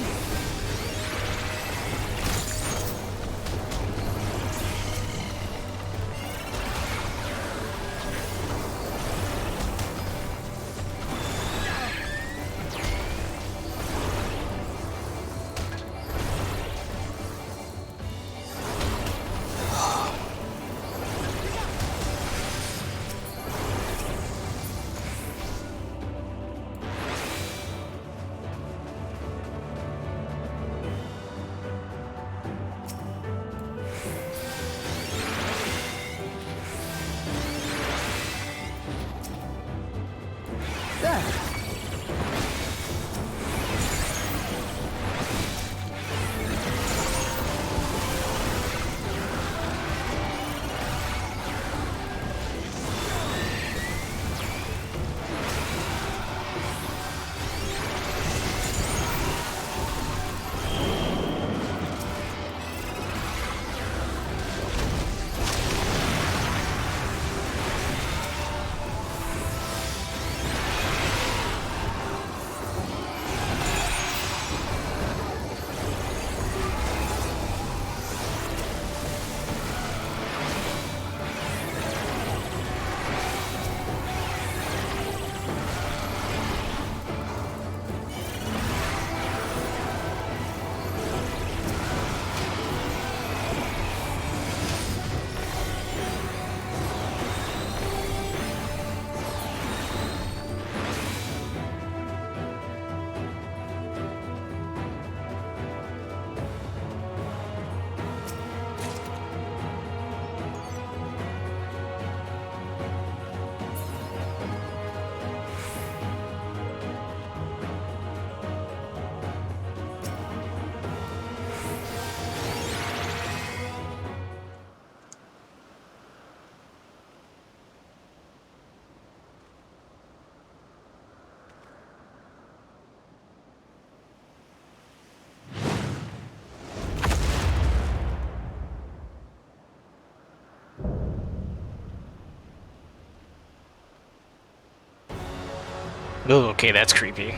Speaker 1: Oh, okay, that's creepy.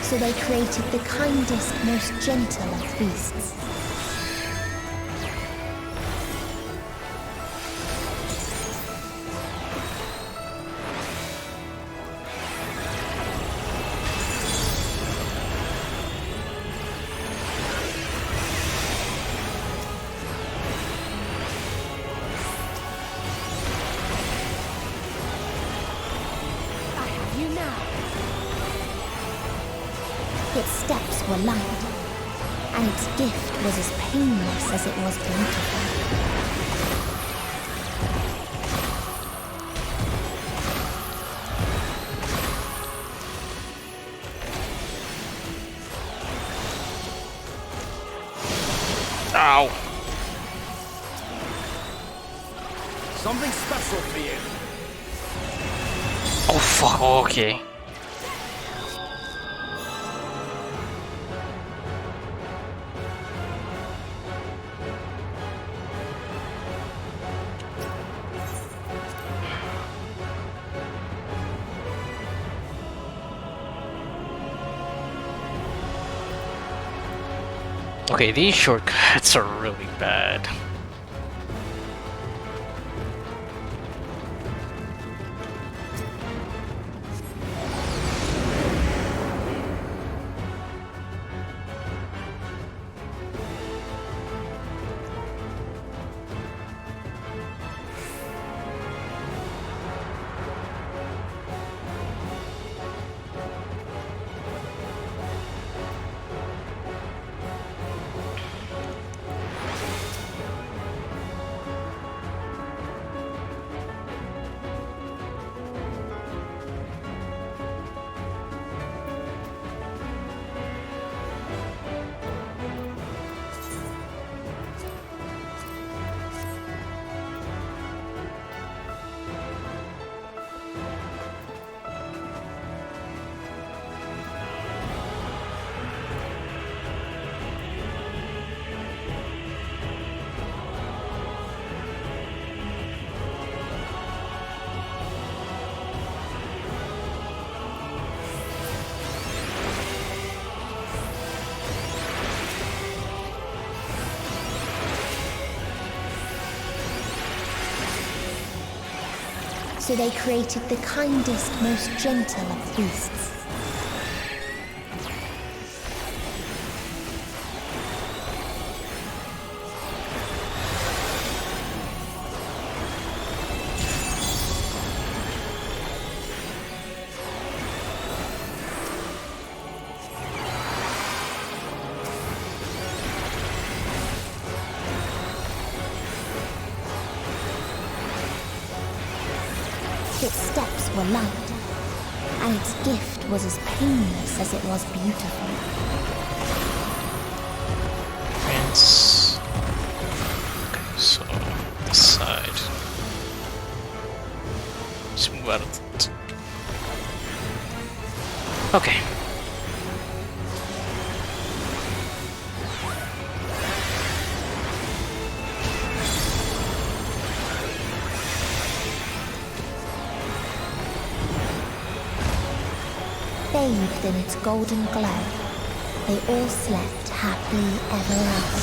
Speaker 7: So they created the kindest, most gentle of beasts.
Speaker 6: I have you now.
Speaker 7: Its steps were light, and its gift was as painless as it was beautiful.
Speaker 1: Ow!
Speaker 24: Something special for you.
Speaker 1: Oh fuck, okay. Okay, these shortcuts are really bad.
Speaker 7: So they created the kindest, most gentle of beasts. Its steps were light, and its gift was as painless as it was beautiful.
Speaker 1: Prince. Okay, so this side. Just move out of it. Okay.
Speaker 7: Bathed in its golden glow, they all slept happily ever after.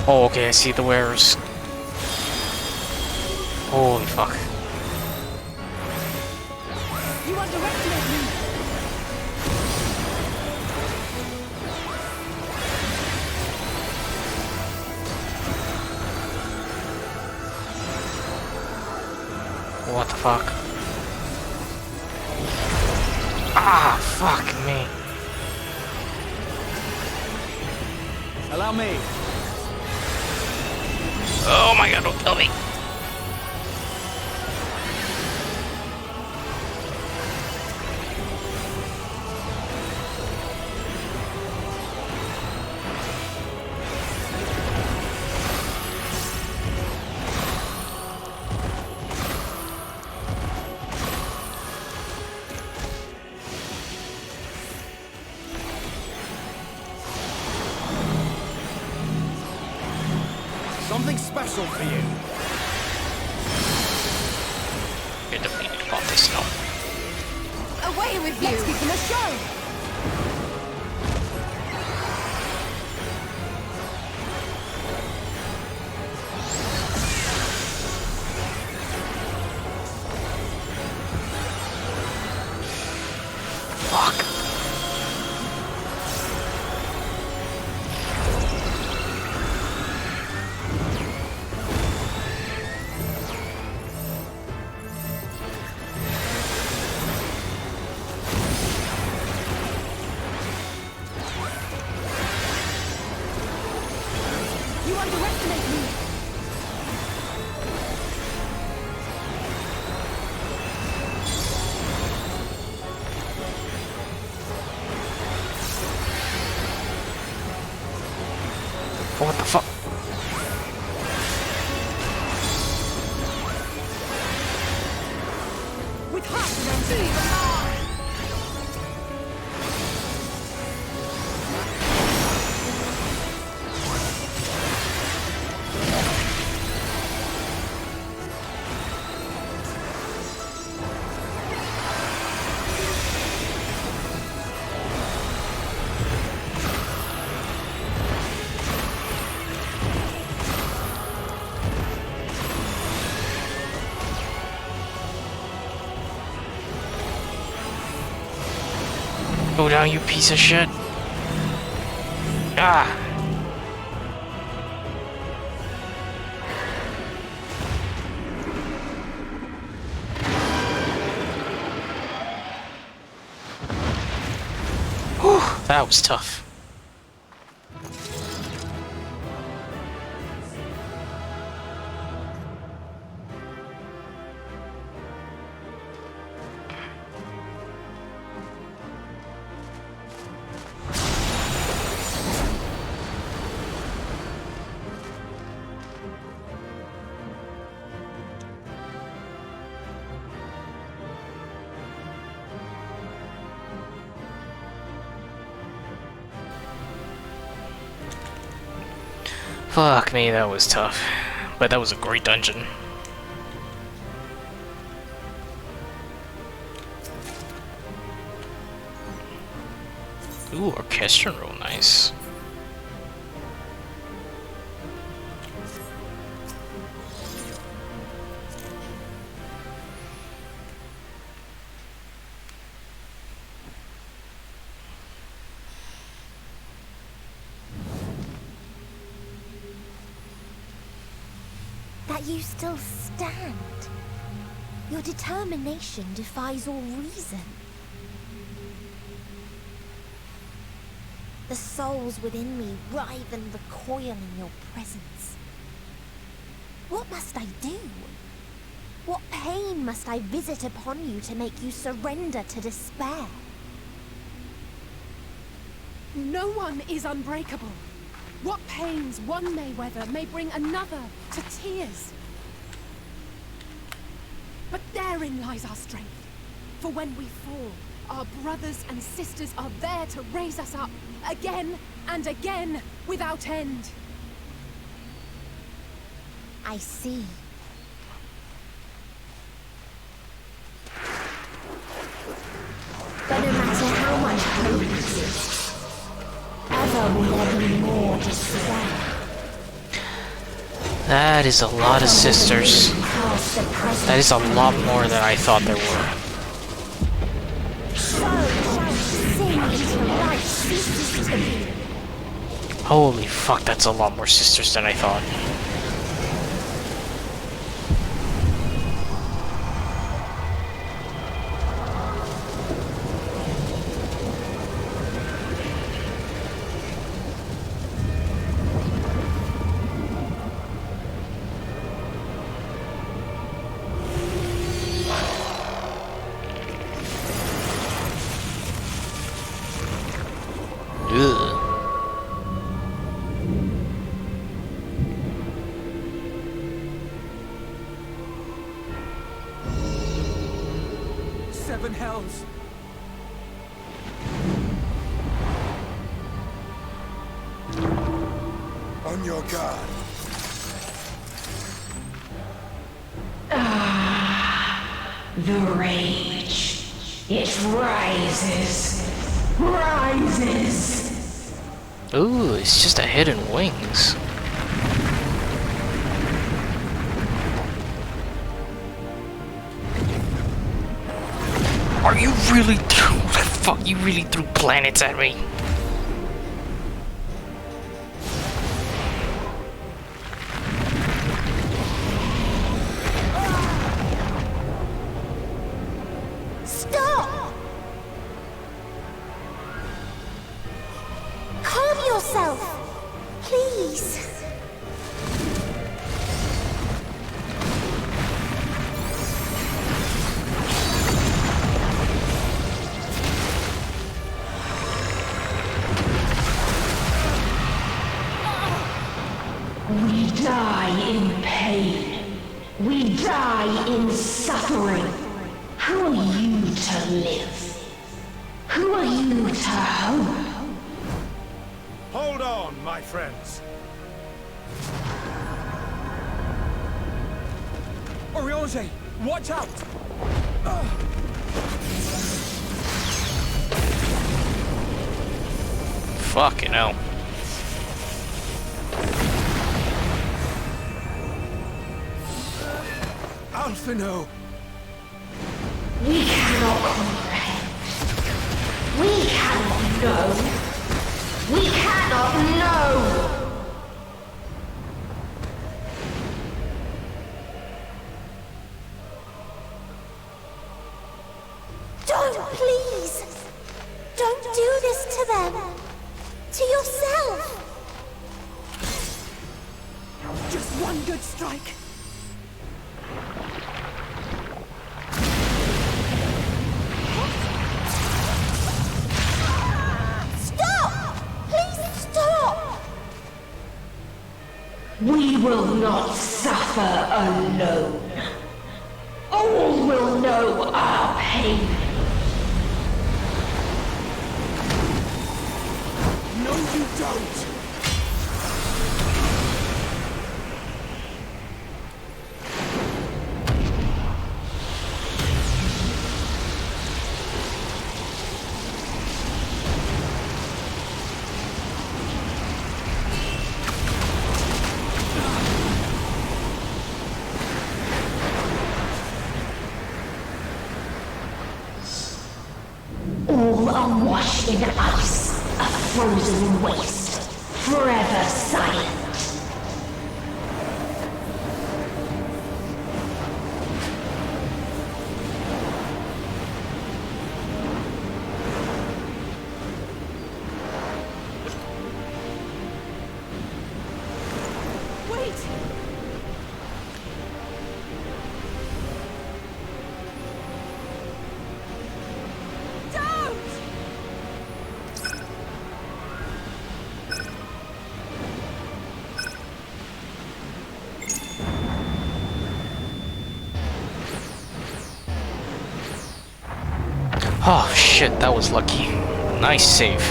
Speaker 1: Oh, okay, I see the wearers. Holy fuck.
Speaker 6: You underestimate me.
Speaker 1: What the fuck? Ah, fuck me.
Speaker 24: Allow me.
Speaker 1: Oh my god, don't tell me.
Speaker 24: Something special for you.
Speaker 1: You're defeated upon this, no.
Speaker 4: Away with you! Let's give them a show!
Speaker 1: Fuck.
Speaker 6: You underestimate me.
Speaker 1: What the fuck?
Speaker 6: With heart and fear.
Speaker 1: Go down, you piece of shit. Ah. Whew, that was tough. Fuck me, that was tough. But that was a great dungeon. Ooh, orchestra roll, nice.
Speaker 7: That you still stand. Your determination defies all reason. The souls within me writhe and recoil in your presence. What must I do? What pain must I visit upon you to make you surrender to despair?
Speaker 6: No one is unbreakable. What pains one may weather may bring another to tears. But therein lies our strength. For when we fall, our brothers and sisters are there to raise us up, again and again, without end.
Speaker 7: I see. But no matter how much hope exists, ever will there be more despair.
Speaker 1: That is a lot of sisters. That is a lot more than I thought there were.
Speaker 7: So shall sing until life ceases to be.
Speaker 1: Holy fuck, that's a lot more sisters than I thought.
Speaker 3: 7 hells.
Speaker 15: On your guard.
Speaker 2: The rage. It rises. Rises.
Speaker 1: Ooh, it's just a head and wings. Are you really fuck, you really threw planets at me?
Speaker 7: Stop! Calm yourself, please.
Speaker 2: We die in pain. We die in suffering. Who are you to live? Who are you to hope?
Speaker 23: Hold on, my friends.
Speaker 3: Oriange, watch out!
Speaker 1: Fucking hell.
Speaker 3: Alphino!
Speaker 2: We cannot comprehend. We cannot know. We cannot know.
Speaker 7: Don't, please! Don't do this to them! To yourself!
Speaker 6: Just one good strike.
Speaker 7: Stop! Please stop!
Speaker 2: We will not suffer alone. All will know our pain.
Speaker 3: No, you don't!
Speaker 2: All are washed in ice, a frozen waste, forever silent.
Speaker 6: Wait! Don't!
Speaker 1: Oh shit, that was lucky. Nice save.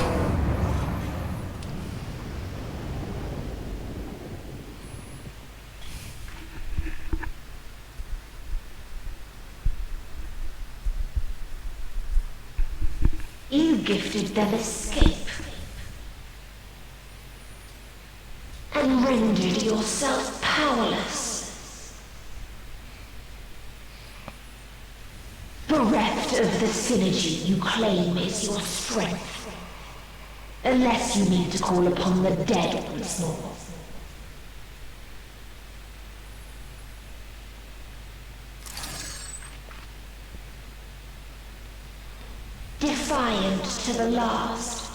Speaker 2: You gifted them escape. And rendered yourself powerless. Bereft of the synergy you claim is your strength. Unless you need to call upon the dead once more. Defiant to the last,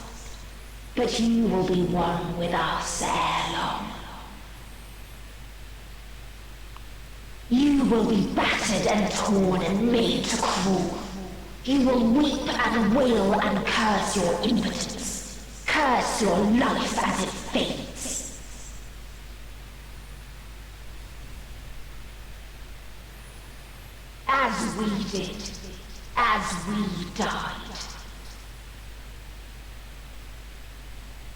Speaker 2: but you will be one with us ere long. You will be battered and torn and made to crawl. You will weep and wail and curse your impotence, curse your life as it fades. As we did. as we died.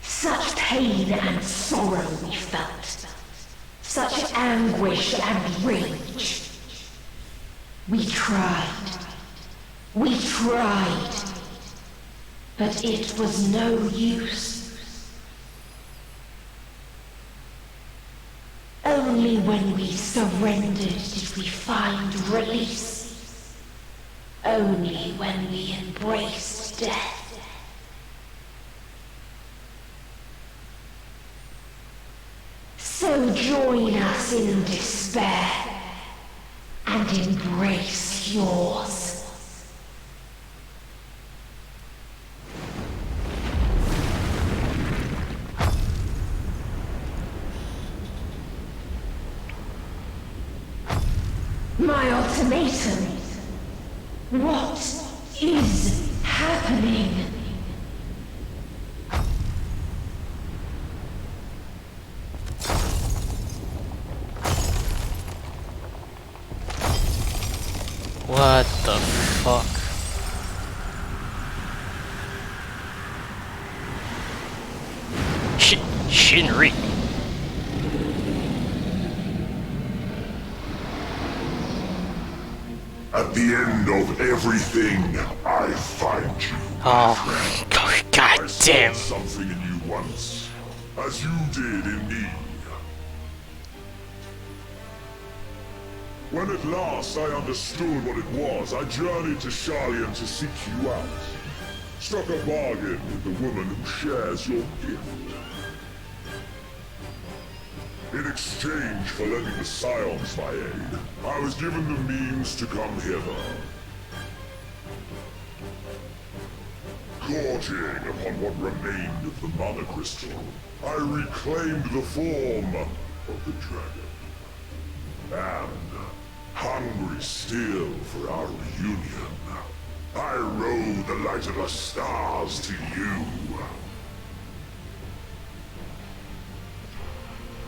Speaker 2: Such pain and sorrow we felt. Such anguish and rage. We tried. We tried. But it was no use. Only when we surrendered did we find release. Only when we embraced death. So join us in despair and embrace yours. My ultimatum. What is happening?
Speaker 1: What the fuck? Shinri.
Speaker 5: At the end of everything, I find you.
Speaker 1: Oh, god damn.
Speaker 5: I saw something in you once, as you did in me. When at last I understood what it was, I journeyed to Sharlayan to seek you out. Struck a bargain with the woman who shares your gift. In exchange for lending the Scions my aid, I was given the means to come hither. Gorging upon what remained of the Mother Crystal, I reclaimed the form of the dragon. And, hungry still for our reunion, I rode the light of the stars to you.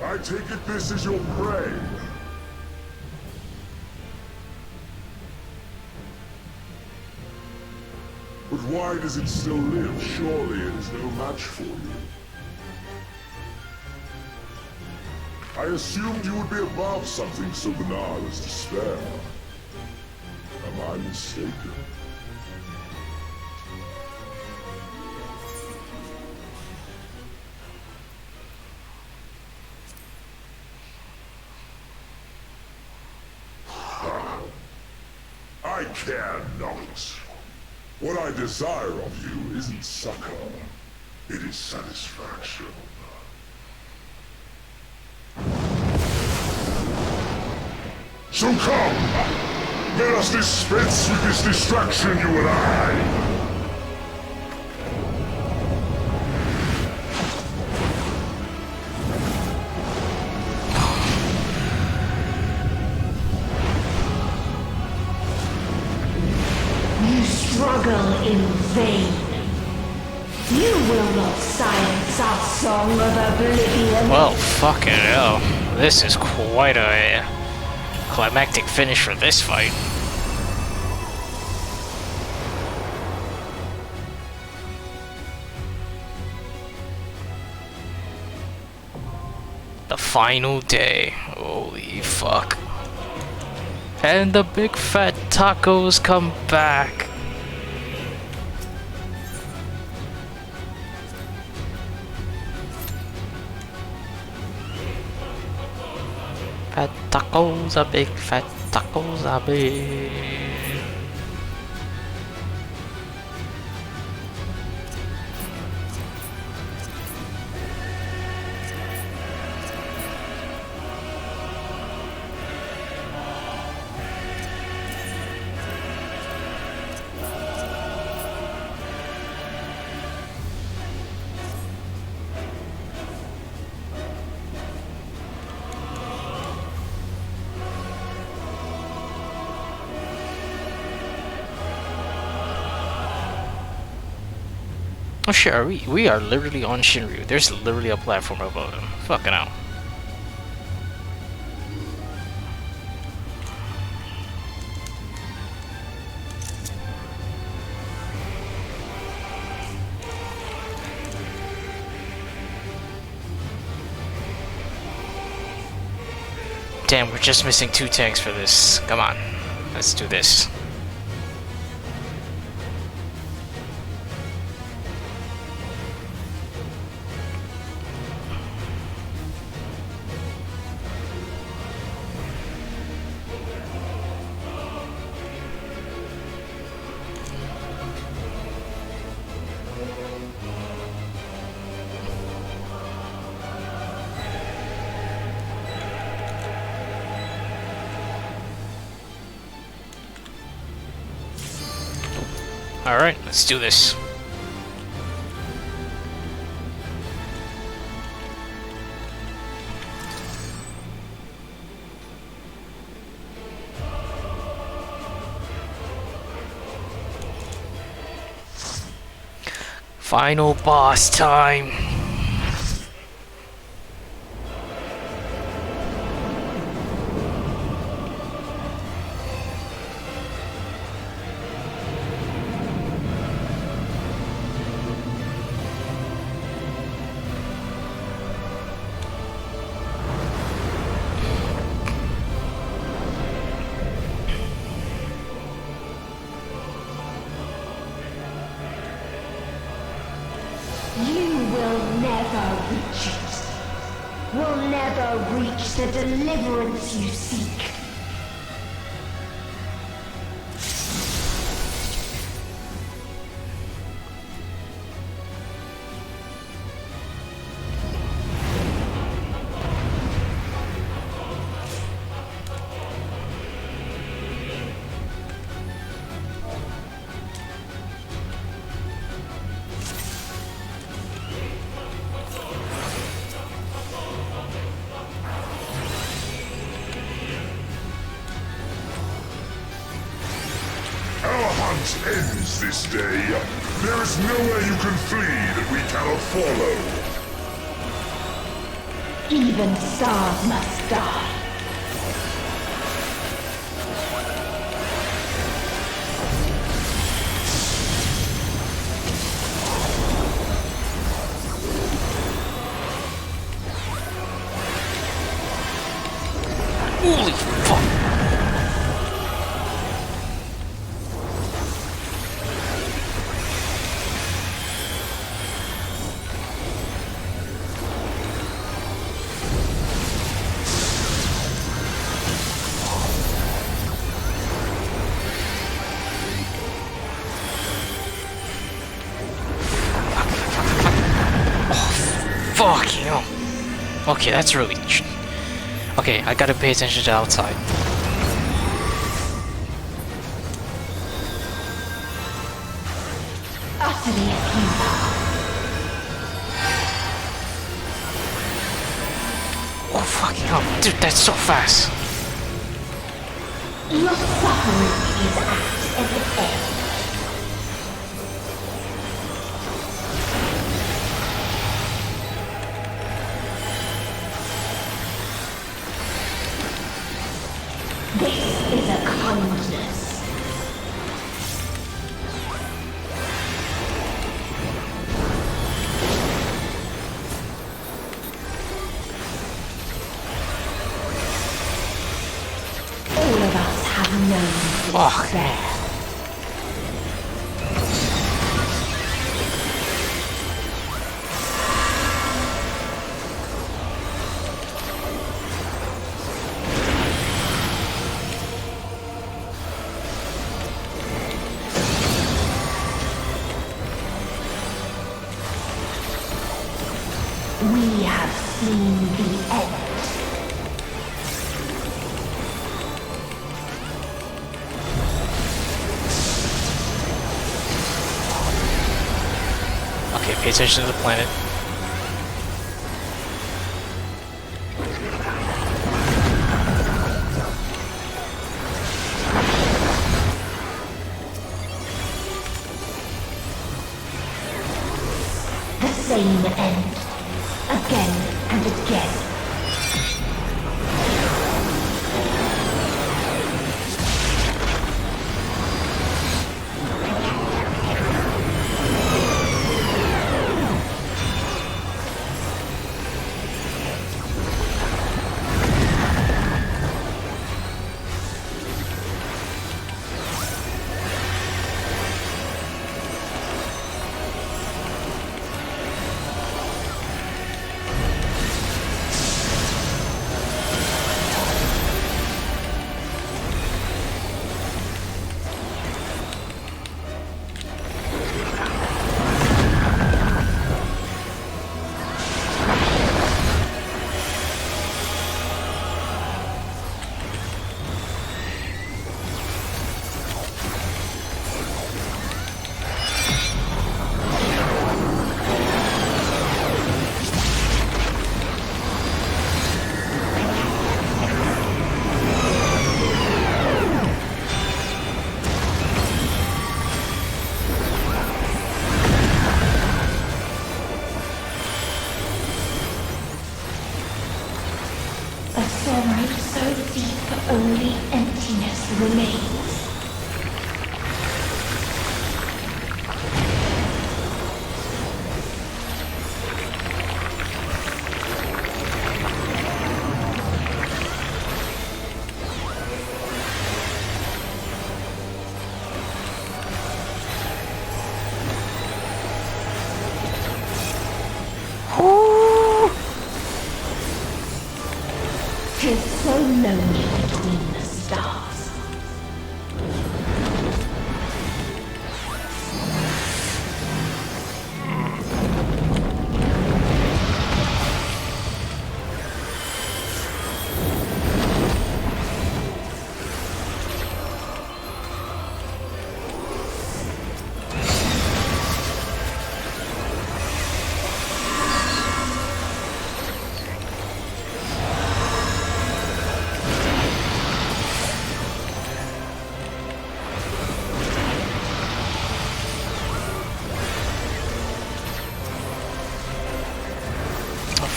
Speaker 5: I take it this is your prey. But why does it still live? Surely it is no match for you. I assumed you would be above something so banal as despair. Am I mistaken? I care not. What I desire of you isn't succor, it is satisfaction. So come! Let us dispense with this distraction, you and I!
Speaker 2: Struggle in vain. You will not silence our song of oblivion.
Speaker 1: Well, fucking hell. This is quite a climactic finish for this fight. The final day. Holy fuck. And the big fat tacos come back. Fat tacos are big, fat tacos are big. Oh shit, we are literally on Shinryu. There's literally a platform above him. Fucking hell. Damn, we're just missing 2 tanks for this. Come on, let's do this. Alright, let's do this. Final boss time.
Speaker 2: Will never reach the deliverance you seek.
Speaker 9: Ends this day. There is nowhere you can flee that we cannot follow.
Speaker 2: Even stars must die.
Speaker 1: Holy fuck! Fuck you. Okay, that's really... Okay, I gotta pay attention to outside.
Speaker 2: Utterly futile.
Speaker 1: Oh, fucking hell. Dude, that's so fast.
Speaker 2: Your suffering is at an end. This is a kindness. All of us have known despair. We have seen the end.
Speaker 1: Okay, pay attention to the planet.
Speaker 2: The same end. Again and again.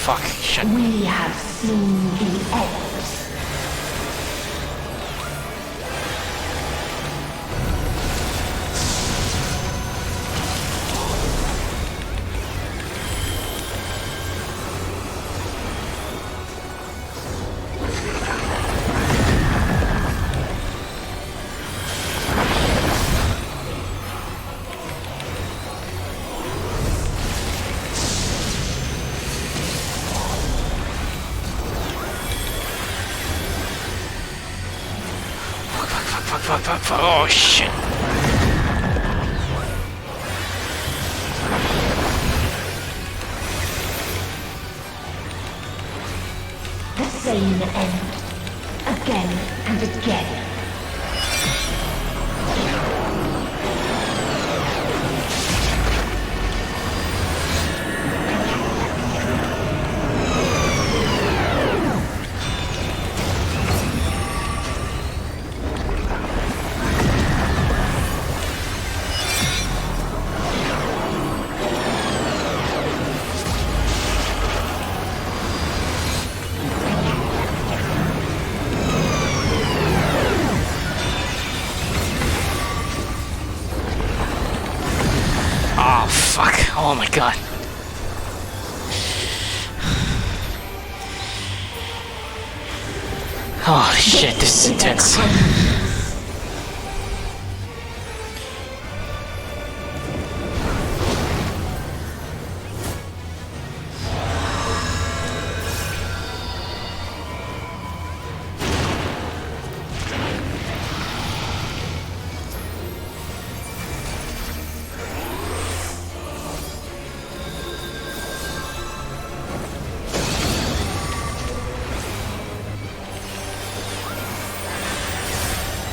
Speaker 1: fuck. Shit.
Speaker 2: We have seen the end.
Speaker 1: Fuck. Oh shit.
Speaker 2: The same end. Again and again.
Speaker 1: Oh my god. Oh shit, this is intense.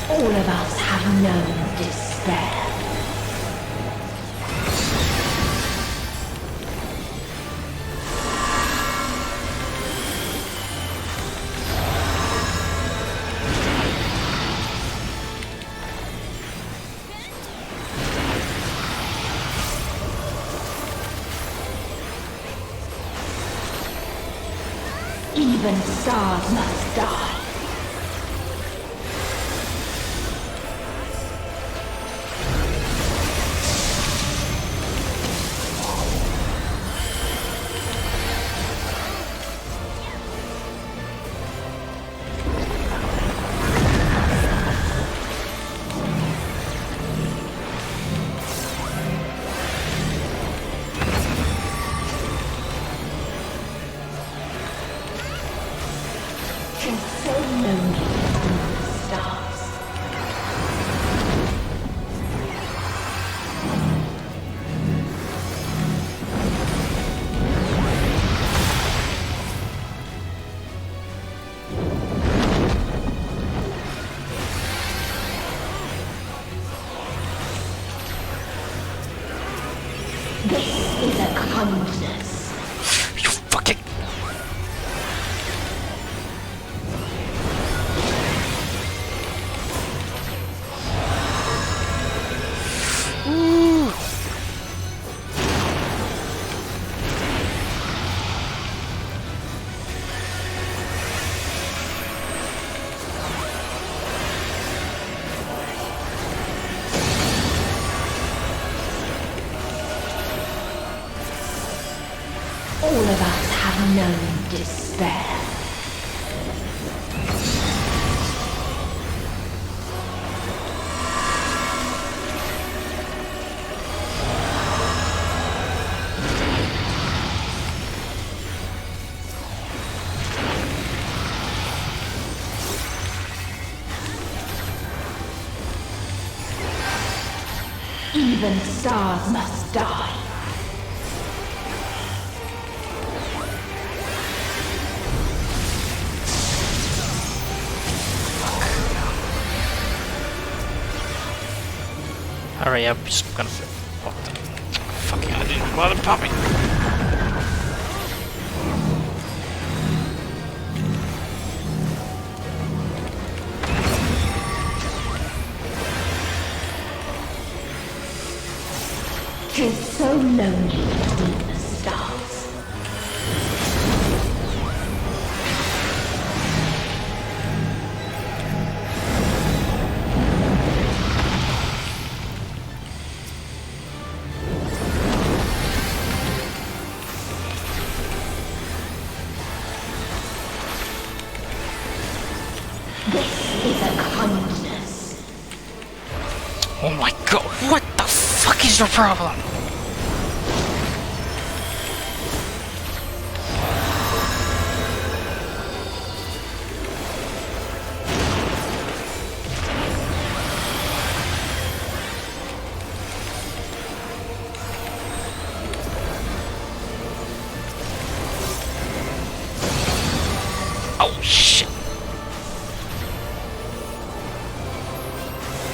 Speaker 2: All of us have known despair. Even stars must die. So lonely under the stars. This is a kindness.
Speaker 1: You fucking...
Speaker 2: All of us have known despair. Even stars must die.
Speaker 1: Alright, I'm just gonna... What the... Fucking I didn't bother popping.
Speaker 2: Tis so lonely between the stars.
Speaker 1: Oh my god, what the fuck is your problem? Oh shit.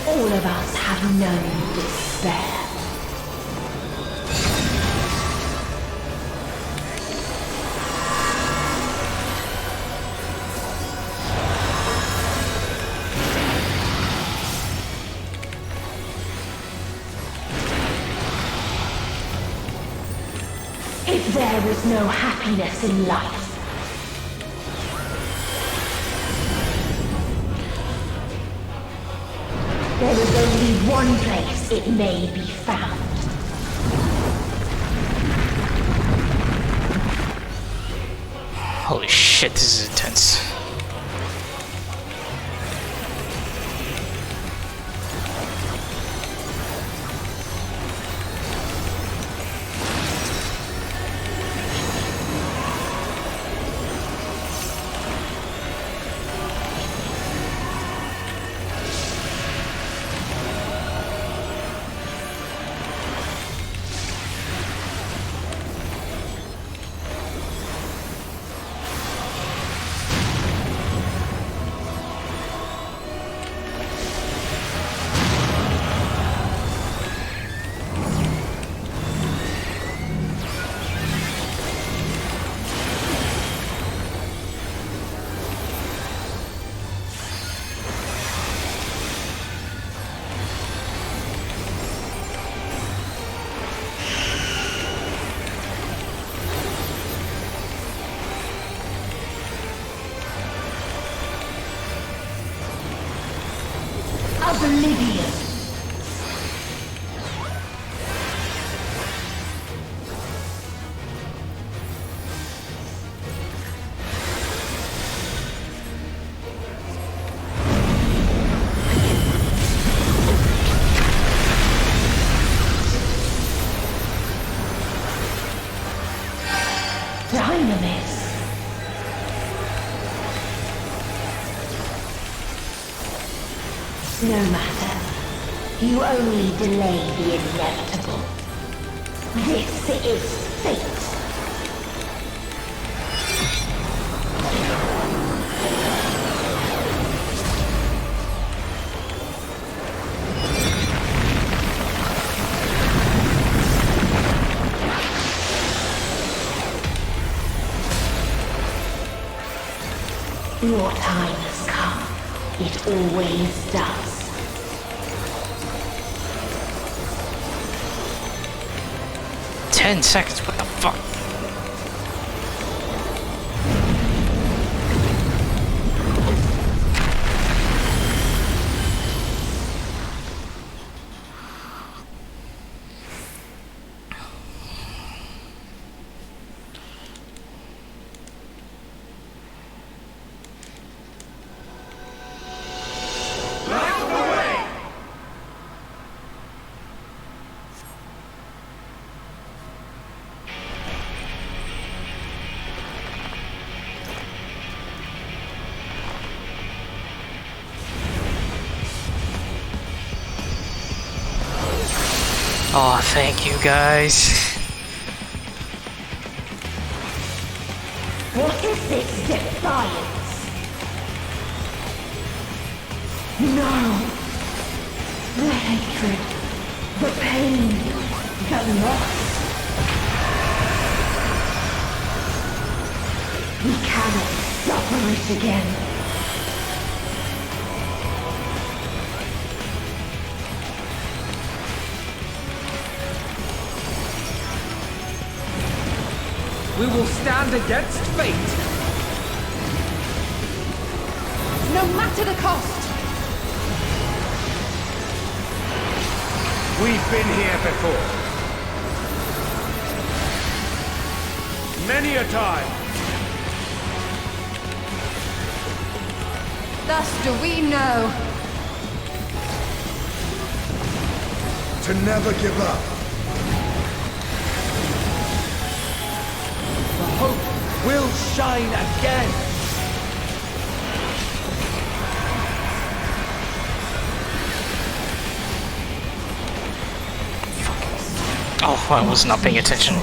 Speaker 2: All of us have known despair. If there is no happiness in life, there is only one place it may be found.
Speaker 1: Holy shit, this is intense.
Speaker 2: Oblivion. Dynamis. No matter. You only delay the inevitable. This is fate. Your time has come. It always does.
Speaker 1: Ten seconds, what the fuck? Oh, thank you guys.
Speaker 2: What is this defiance? No! The hatred, the pain, the loss. We cannot suffer it again.
Speaker 3: We will stand against fate.
Speaker 6: No matter the cost.
Speaker 20: We've been here before. Many a time.
Speaker 4: Thus do we know.
Speaker 5: to never give up.
Speaker 10: The hope will shine again!
Speaker 1: Oh, I was not paying attention.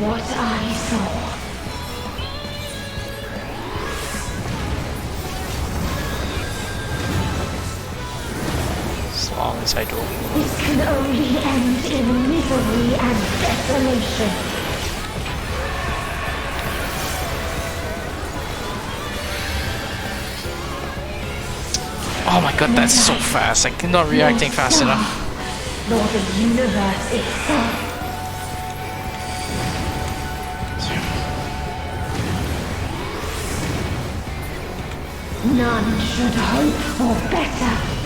Speaker 2: What I saw.
Speaker 1: As long as I do.
Speaker 2: This can only end in misery and desolation.
Speaker 1: Oh my god, that's so fast. I'm not reacting fast enough.
Speaker 2: Nor the universe itself. None should hope for better.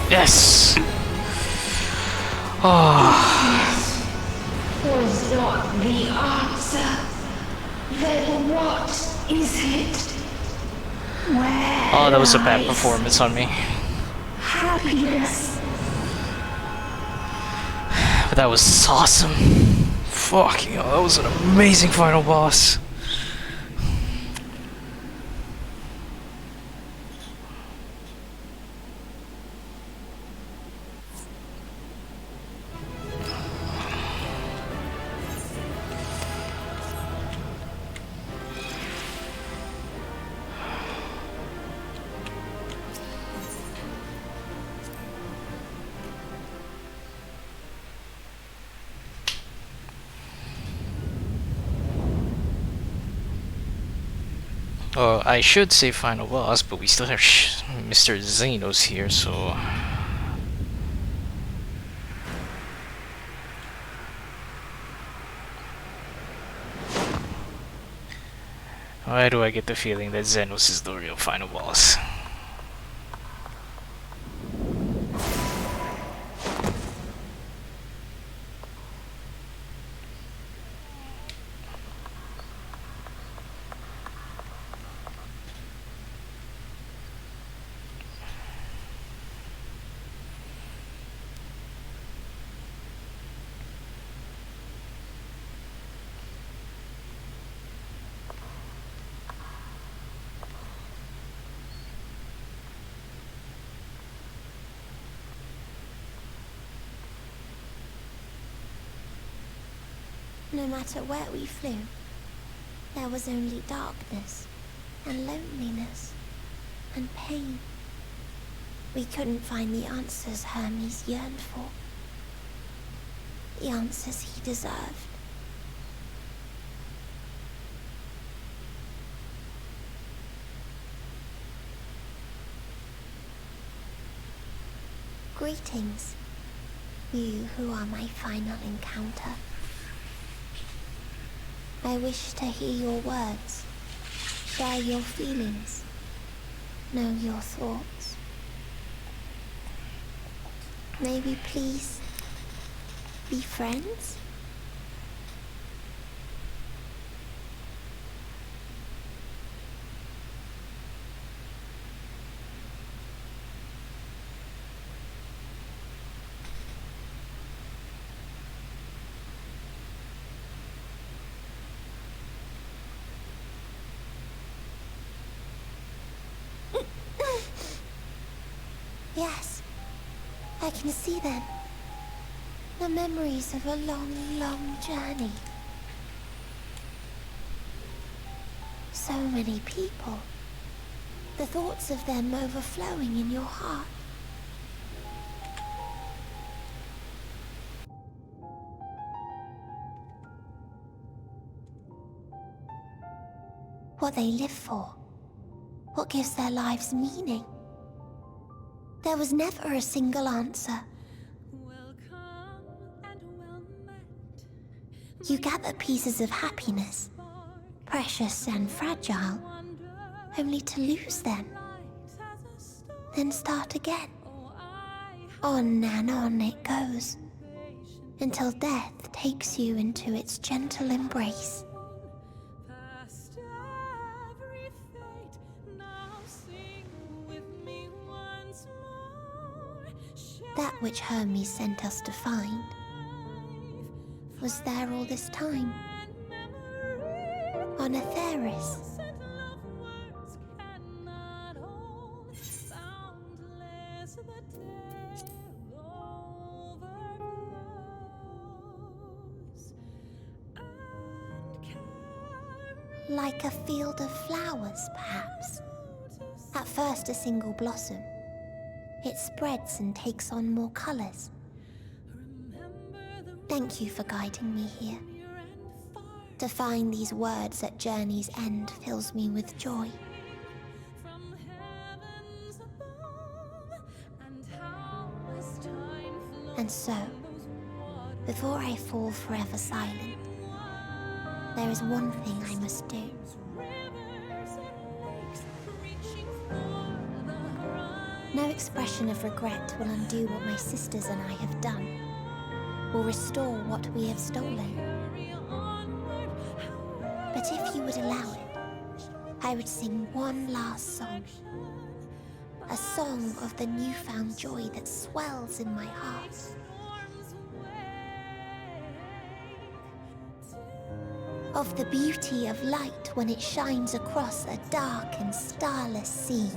Speaker 1: Yes! Oh.
Speaker 2: Was not the answer. Then what is it? Where
Speaker 1: Oh, that was a bad
Speaker 2: lies
Speaker 1: performance on me.
Speaker 2: happiness?
Speaker 1: But that was awesome. Fucking hell, that was an amazing final boss. I should say final boss, but we still have Mr. Xenos here, so... Why do I get the feeling that Xenos is the real final boss?
Speaker 7: No matter where we flew, there was only darkness and loneliness and pain. We couldn't find the answers Hermes yearned for. The answers he deserved. Greetings, you who are my final encounter. I wish to hear your words, share your feelings, know your thoughts. May we please be friends? Yes, I can see them. The memories of a long, long journey. So many people. The thoughts of them overflowing in your heart. What they live for. What gives their lives meaning. There was never a single answer. You gather pieces of happiness, precious and fragile, only to lose them. Then start again. On and on it goes, until death takes you into its gentle embrace. That which Hermes sent us to find was there all this time, on Aetheris. Like a field of flowers, perhaps. At first a single blossom. It spreads and takes on more colors. Thank you for guiding me here. To find these words at journey's end fills me with joy. And so, before I fall forever silent, there is one thing I must do. No expression of regret will undo what my sisters and I have done, will restore what we have stolen. But if you would allow it, I would sing one last song. A song of the newfound joy that swells in my heart. Of the beauty of light when it shines across a dark and starless sea.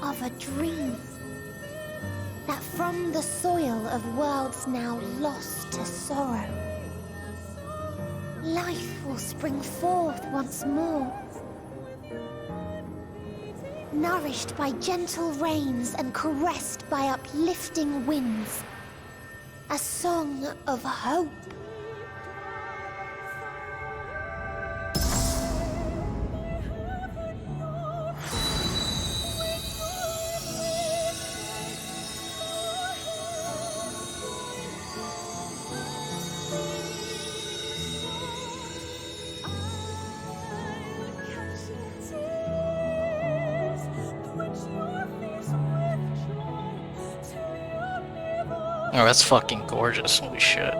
Speaker 7: Of a dream that from the soil of worlds now lost to sorrow, life will spring forth once more. Nourished by gentle rains and caressed by uplifting winds. A song of hope.
Speaker 1: Oh, that's fucking gorgeous. Holy shit.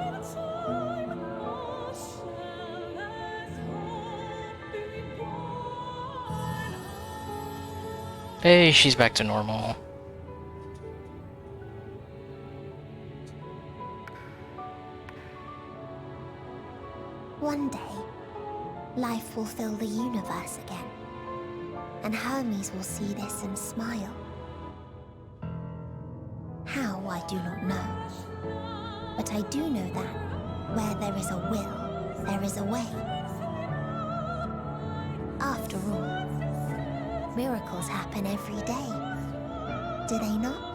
Speaker 1: Hey, she's back to normal.
Speaker 7: One day, life will fill the universe again. And Hermes will see this and smile. How, I do not know. But I do know that where there is a will, there is a way. After all, miracles happen every day. Do they not?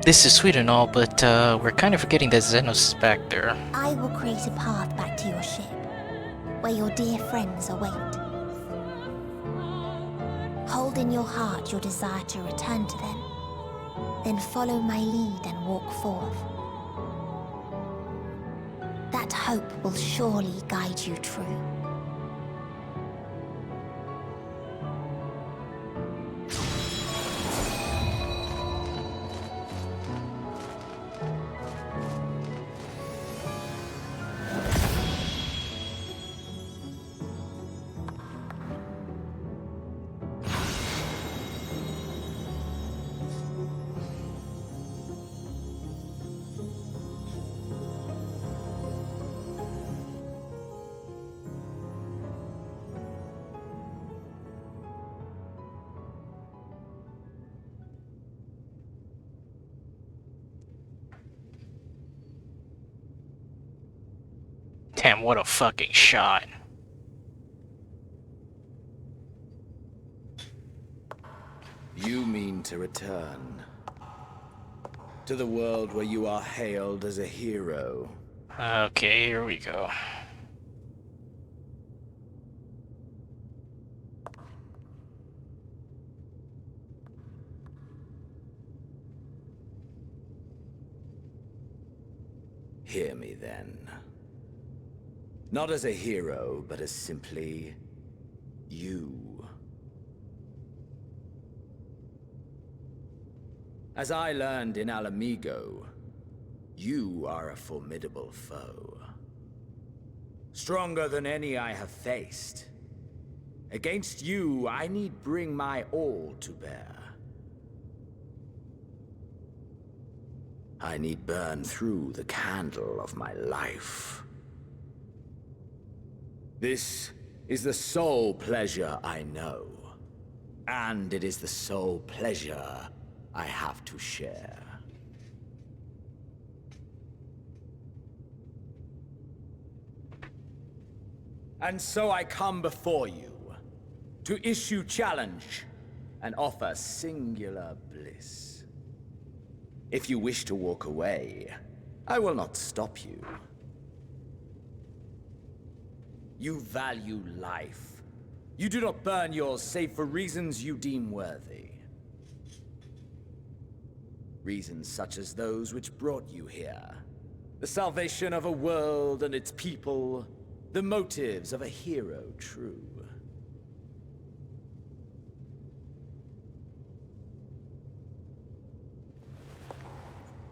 Speaker 1: This is sweet and all, but we're kind of forgetting that Xenos is back there.
Speaker 7: I will create a path back to your ship, where your dear friends await. Hold in your heart your desire to return to them, then follow my lead and walk forth. That hope will surely guide you true.
Speaker 1: Damn, what a fucking shot.
Speaker 17: You mean to return to the world where you are hailed as a hero.
Speaker 1: Okay, here we go.
Speaker 17: Hear me then. Not as a hero, but as simply you. As I learned in Alamigo, you are a formidable foe. Stronger than any I have faced. Against you, I need bring my all to bear. I need burn through the candle of my life. This is the sole pleasure I know. And it is the sole pleasure I have to share. And so I come before you, to issue challenge and offer singular bliss. If you wish to walk away, I will not stop you. You value life. You do not burn yours save for reasons you deem worthy. Reasons such as those which brought you here. The salvation of a world and its people. The motives of a hero true.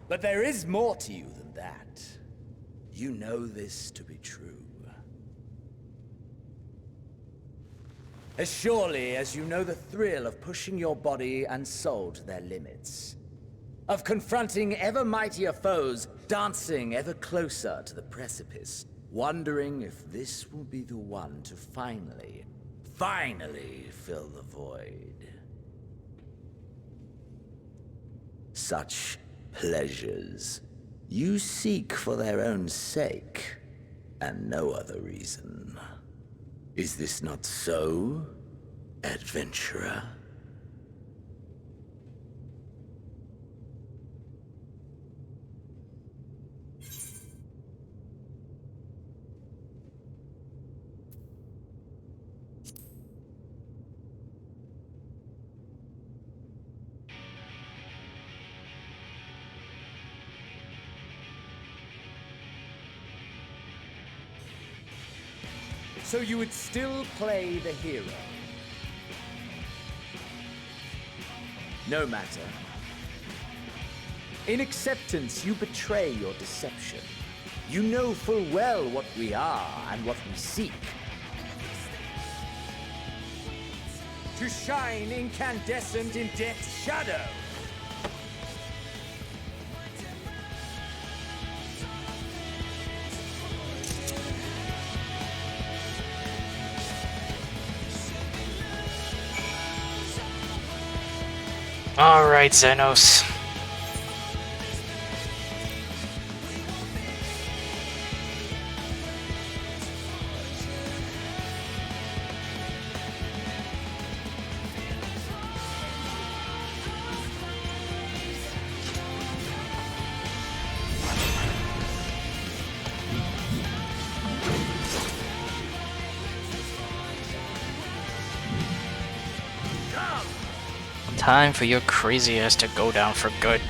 Speaker 17: But there is more to you than that. You know this to be true. As surely as you know the thrill of pushing your body and soul to their limits. Of confronting ever mightier foes, dancing ever closer to the precipice, wondering if this will be the one to finally fill the void. Such pleasures you seek for their own sake, and no other reason. Is this not so, adventurer? So you would still play the hero? No matter. In acceptance, you betray your deception. You know full well what we are and what we seek. To shine incandescent in death's shadow.
Speaker 1: Alright, Xenos. Time for your crazy ass to go down for good.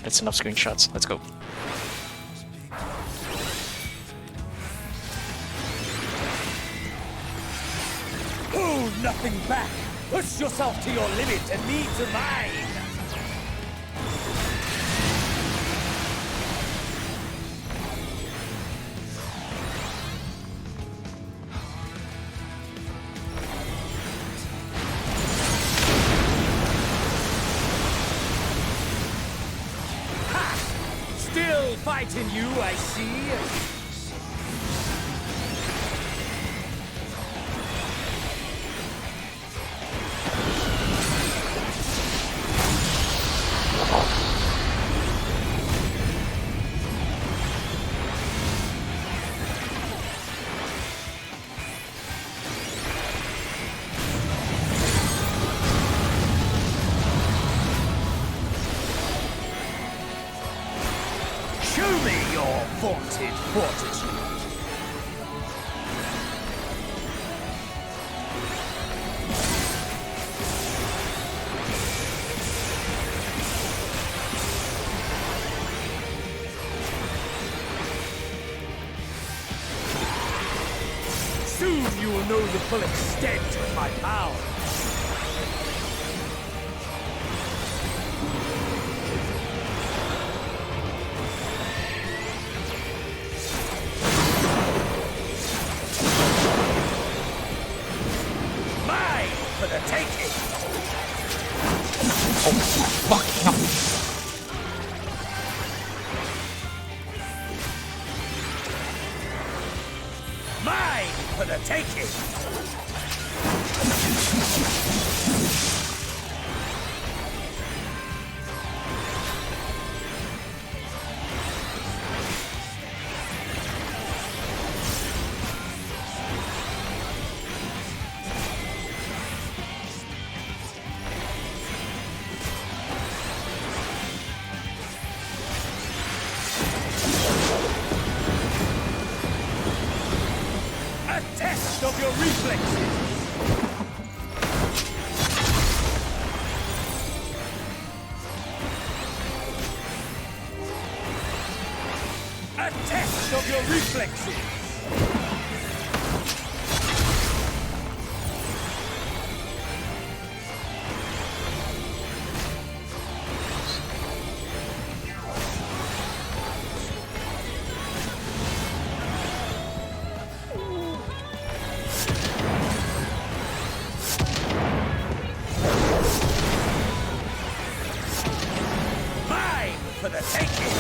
Speaker 1: That's enough screenshots. Let's go.
Speaker 17: Hold nothing back! Push yourself to your limit and me to mine! Ha! Still fighting you, I see. Show me your vaunted fortitude. Soon you will know the full extent of my power. Mine for the taking!
Speaker 1: Oh, fuck, no.
Speaker 17: Mine for the taking! A test of your reflexes! A test of your reflexes! Mine for the taking!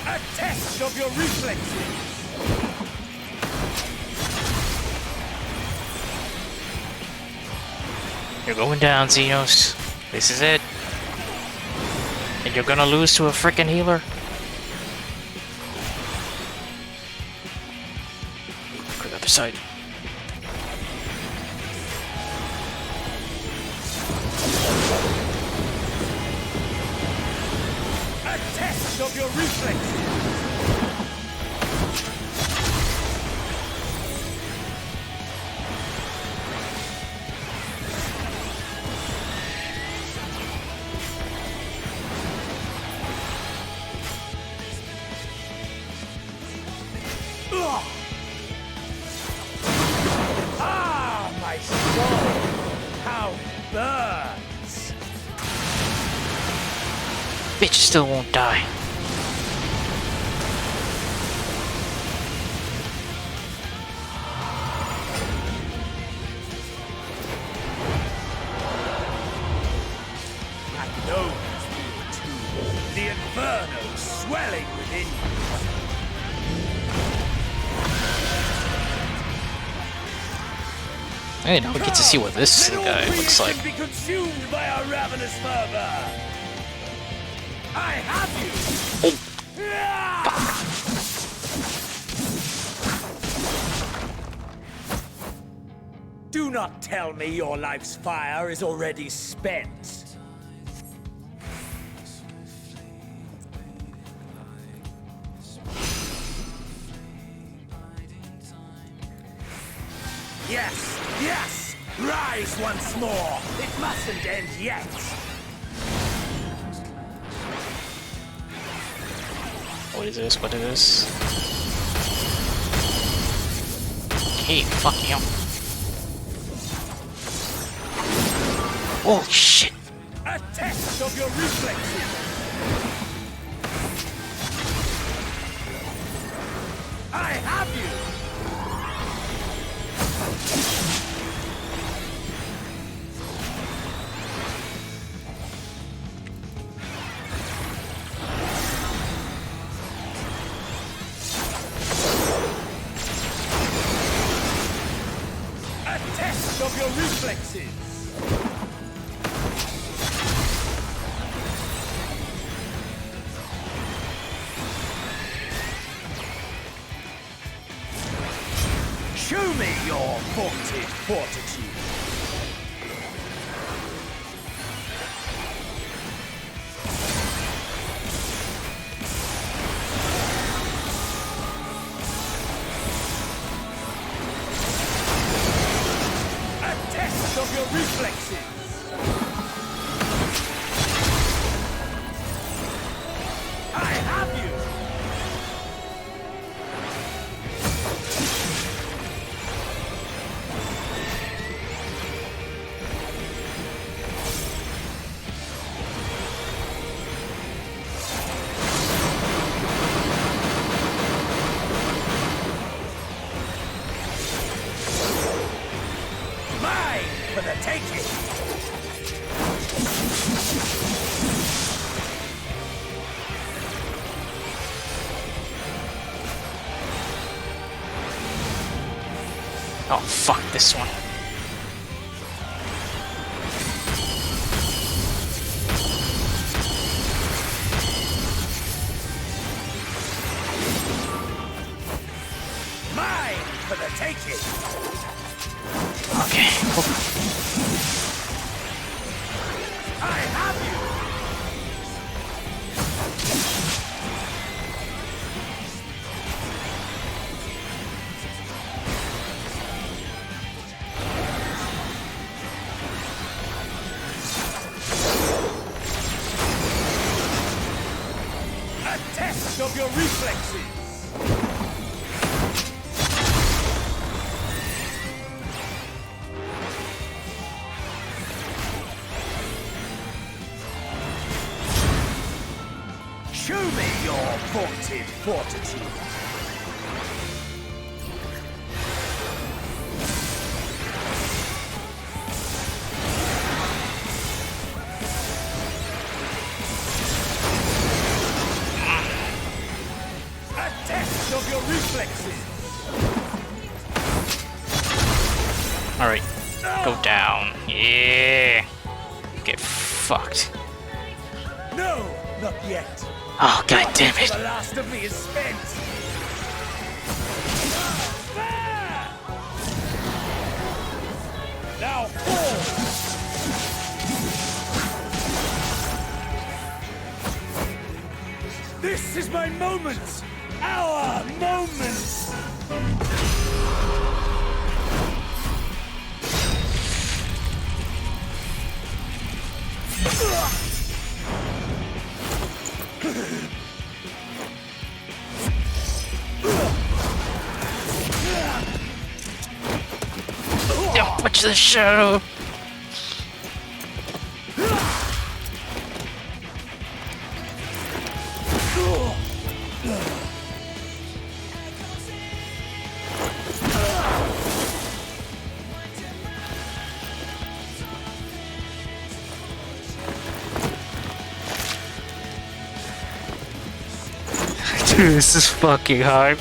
Speaker 17: A test of your reflexes!
Speaker 1: You're going down, Xenos. This is it. And you're gonna lose to a frickin' healer. Go to the other side.
Speaker 17: A test of your reflexes! Ugh! Ah, my soul! How it burns!
Speaker 1: Bitch still won't die.
Speaker 17: And those feel too. The inferno swelling within you.
Speaker 1: Hey, now we get to see what this guy looks like.
Speaker 17: Be consumed by our ravenous fervor. I have you.
Speaker 1: Oh.
Speaker 17: Do not tell me your life's fire is already spent. Yes, yes! Rise once more! It mustn't end yet!
Speaker 1: What is this? What is this? Okay, fuck him. Oh shit!
Speaker 17: A test of your reflexes! I have you! A test of your reflexes! Show me your vaunted fortitude. A test of your reflexes. I have you. Mine for the taking!
Speaker 1: Oh fuck this one.
Speaker 17: Mine for the taking!
Speaker 1: Okay.
Speaker 17: I have you! A test of your reflexes! Show me your vaunted fortitude. A test of your reflexes.
Speaker 1: Alright. Go down. Yeah. Get fucked.
Speaker 17: No, not yet.
Speaker 1: Oh god damn it.
Speaker 17: The last of me is spent. There! Now fall. This is my moment. Our moment.
Speaker 1: Don't touch the shadow. Dude, this is fucking hard.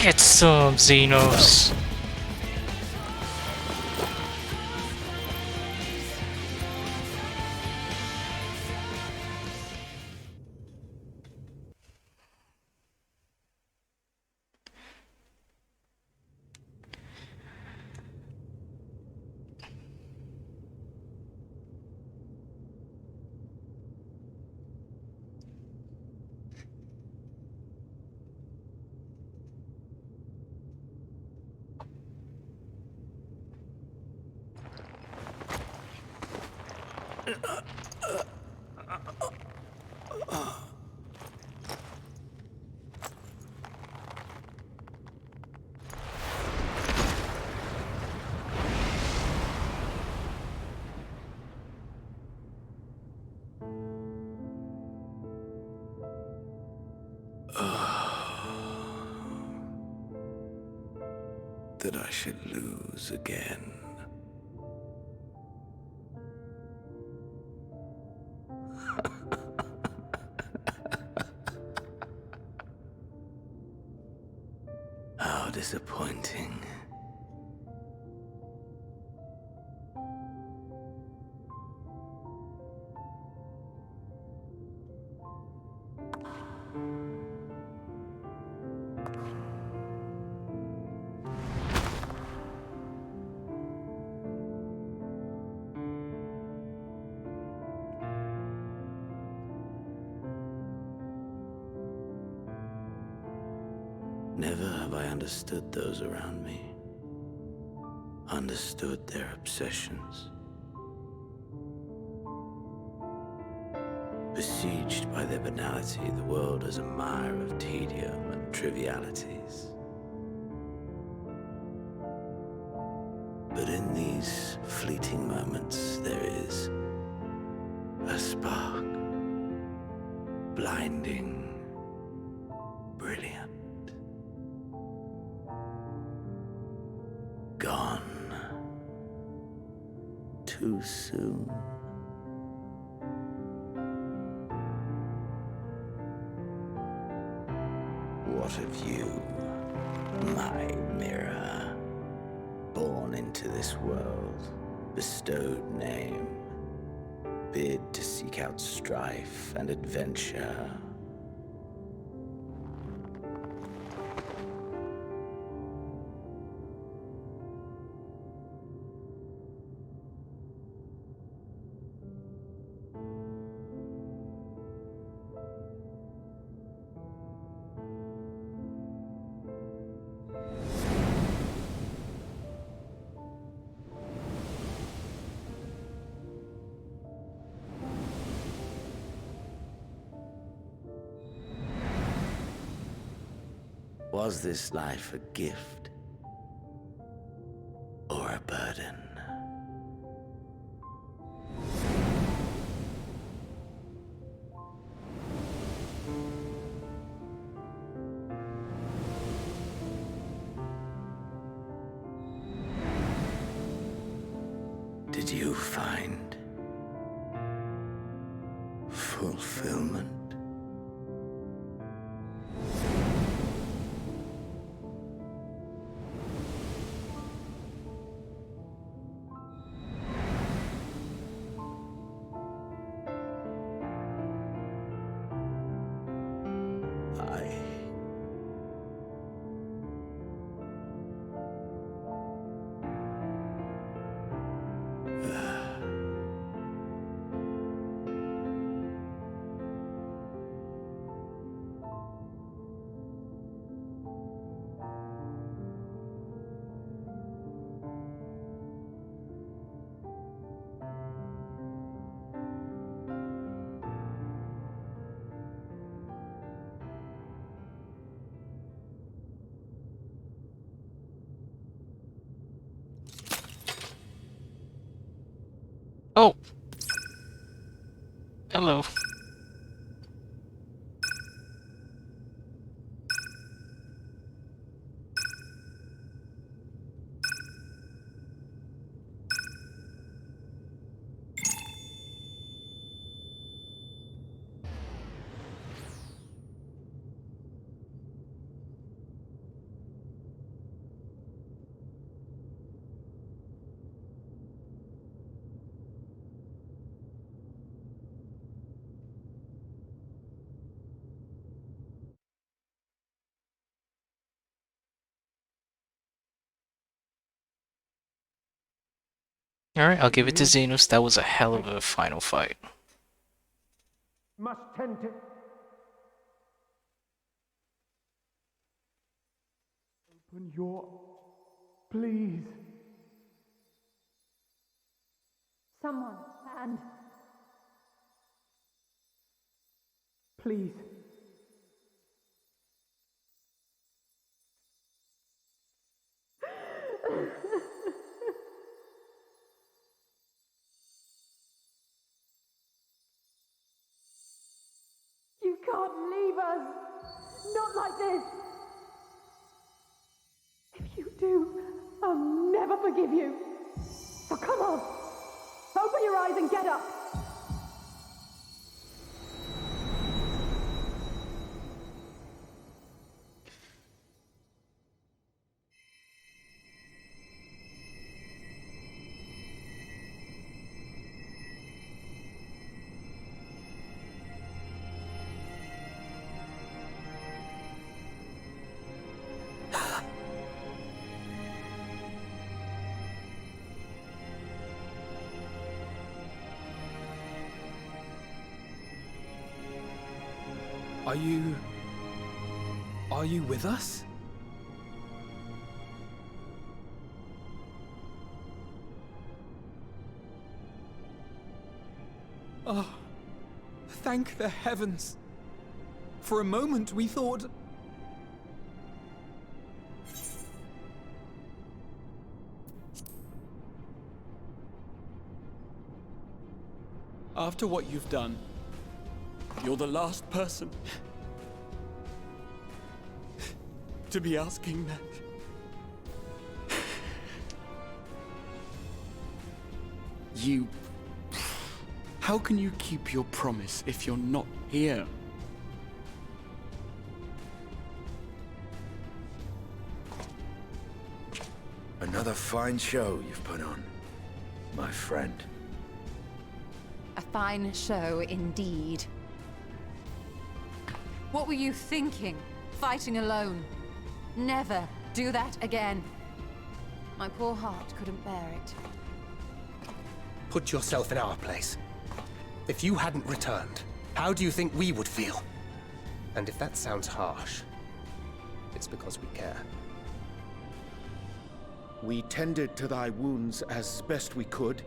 Speaker 1: Get some, Xenos.
Speaker 11: That I should lose again. How disappointing. Never have I understood those around me. Understood their obsessions. Besieged by their banality, the world is a mire of tedium and trivialities. But in these fleeting moments, there is a spark. Blinding, brilliant. Gone too soon. What of you, my mirror? Born into this world, bestowed name, bid to seek out strife and adventure. Was this life a gift or a burden? Did you find fulfillment?
Speaker 1: Oh. Hello. Alright, I'll give it to Xenos. That was a hell of a final fight.
Speaker 15: Must tend to... Open your... Please.
Speaker 6: Someone, and...
Speaker 15: Please.
Speaker 6: You can't leave us! Not like this! If you do, I'll never forgive you! So come on! Open your eyes and get up!
Speaker 3: Are you with us? Oh, thank the heavens. For a moment we thought...
Speaker 24: After what you've done, you're the last person to be asking that. You... How can you keep your promise if you're not here?
Speaker 11: Another fine show you've put on, my friend.
Speaker 4: A fine show indeed. What were you thinking? Fighting alone? Never do that again. My poor heart couldn't bear it.
Speaker 19: Put yourself in our place. If you hadn't returned, how do you think we would feel? And if that sounds harsh, it's because we care.
Speaker 23: We tended to thy wounds as best we could.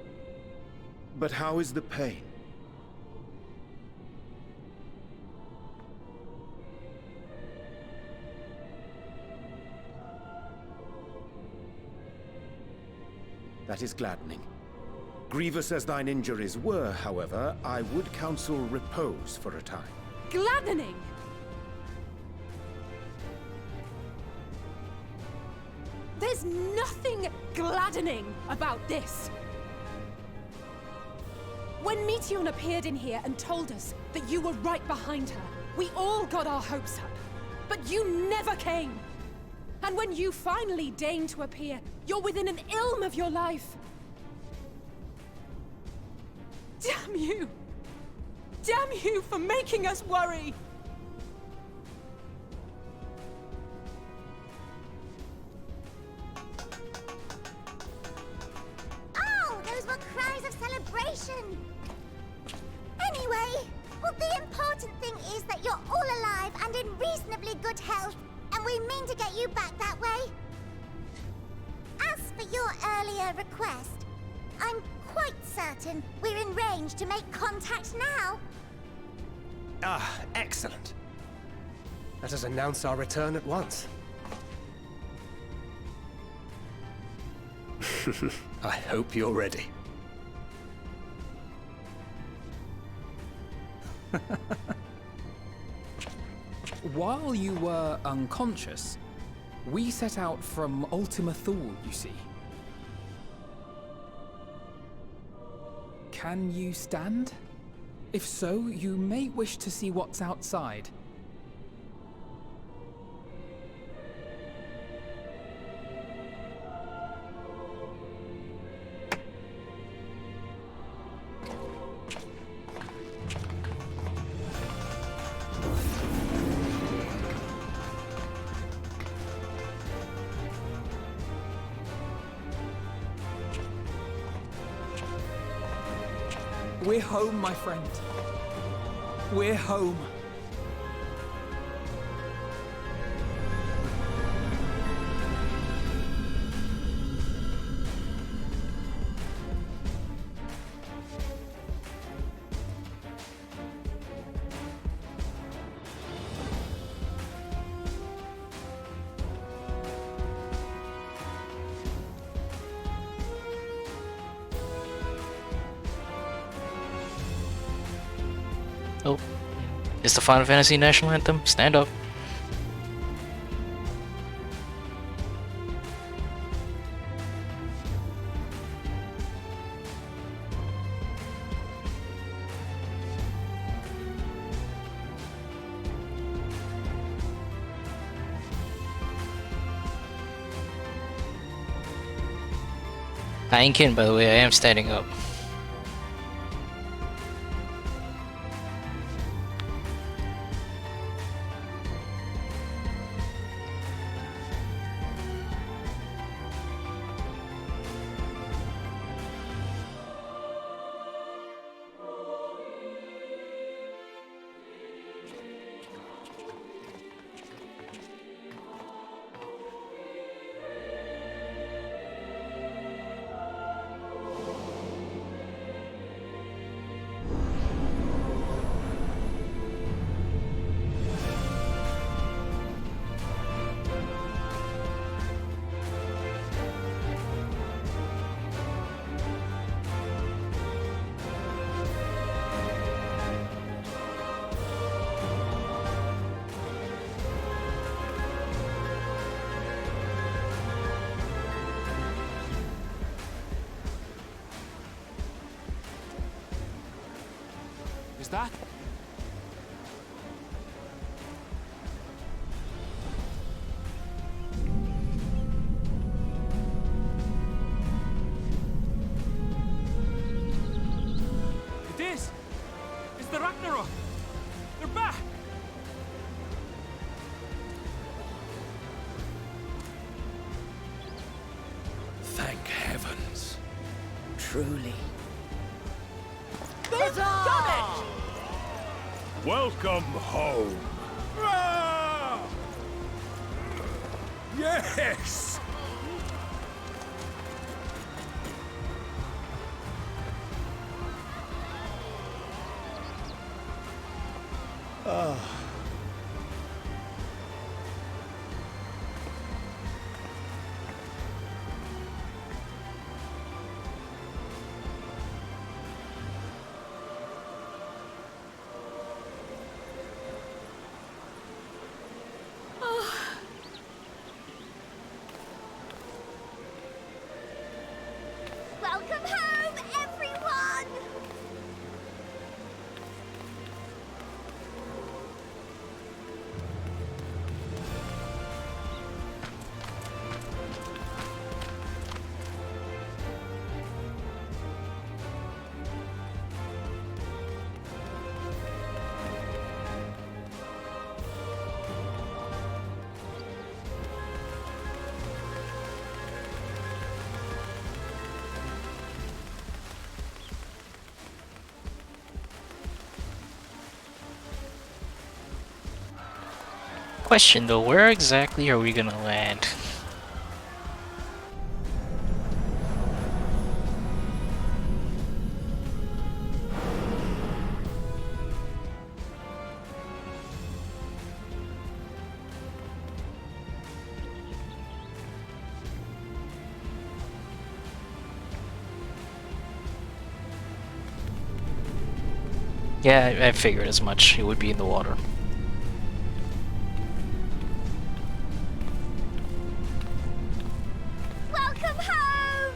Speaker 23: But how is the pain? That is gladdening. Grievous as thine injuries were, however, I would counsel repose for a time.
Speaker 6: Gladdening! There's nothing gladdening about this! When Meteion appeared in here and told us that you were right behind her, we all got our hopes up. But you never came! And when you finally deign to appear, you're within an ilm of your life. Damn you! Damn you for making us worry!
Speaker 7: Oh, those were cries of celebration! Anyway, well, the important thing is that you're all alive and in reasonably good health, and we mean to get you back that way. As for your earlier request, I'm quite certain we're in range to make contact now.
Speaker 19: Ah, excellent. Let us announce our return at once. I hope you're ready.
Speaker 3: While you were unconscious, we set out from Ultima Thule, you see. Can you stand? If so, you may wish to see what's outside. We're home, my friend. We're home.
Speaker 1: Oh, it's the Final Fantasy National Anthem. Stand up. I ain't kidding, by the way, I am standing up.
Speaker 24: Is that? It is! It's the Ragnarok! They're back!
Speaker 22: Thank heavens.
Speaker 21: Truly.
Speaker 12: They've done it!
Speaker 9: Welcome home.
Speaker 24: Yes!
Speaker 12: Welcome home, everyone!
Speaker 1: Question though, where exactly are we gonna land? Yeah, I figured as much. It would be in the water.
Speaker 12: Welcome home!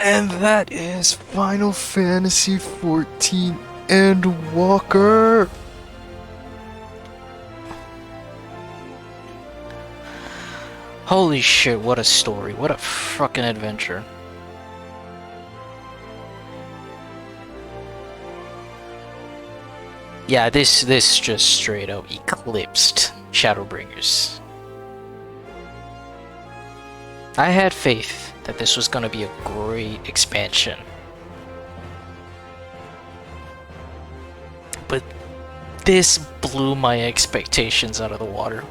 Speaker 1: And that is Final Fantasy XIV Endwalker. Holy shit, what a story. What a fucking adventure. Yeah, this just straight up eclipsed Shadowbringers. I had faith that this was gonna be a great expansion. But this blew my expectations out of the water.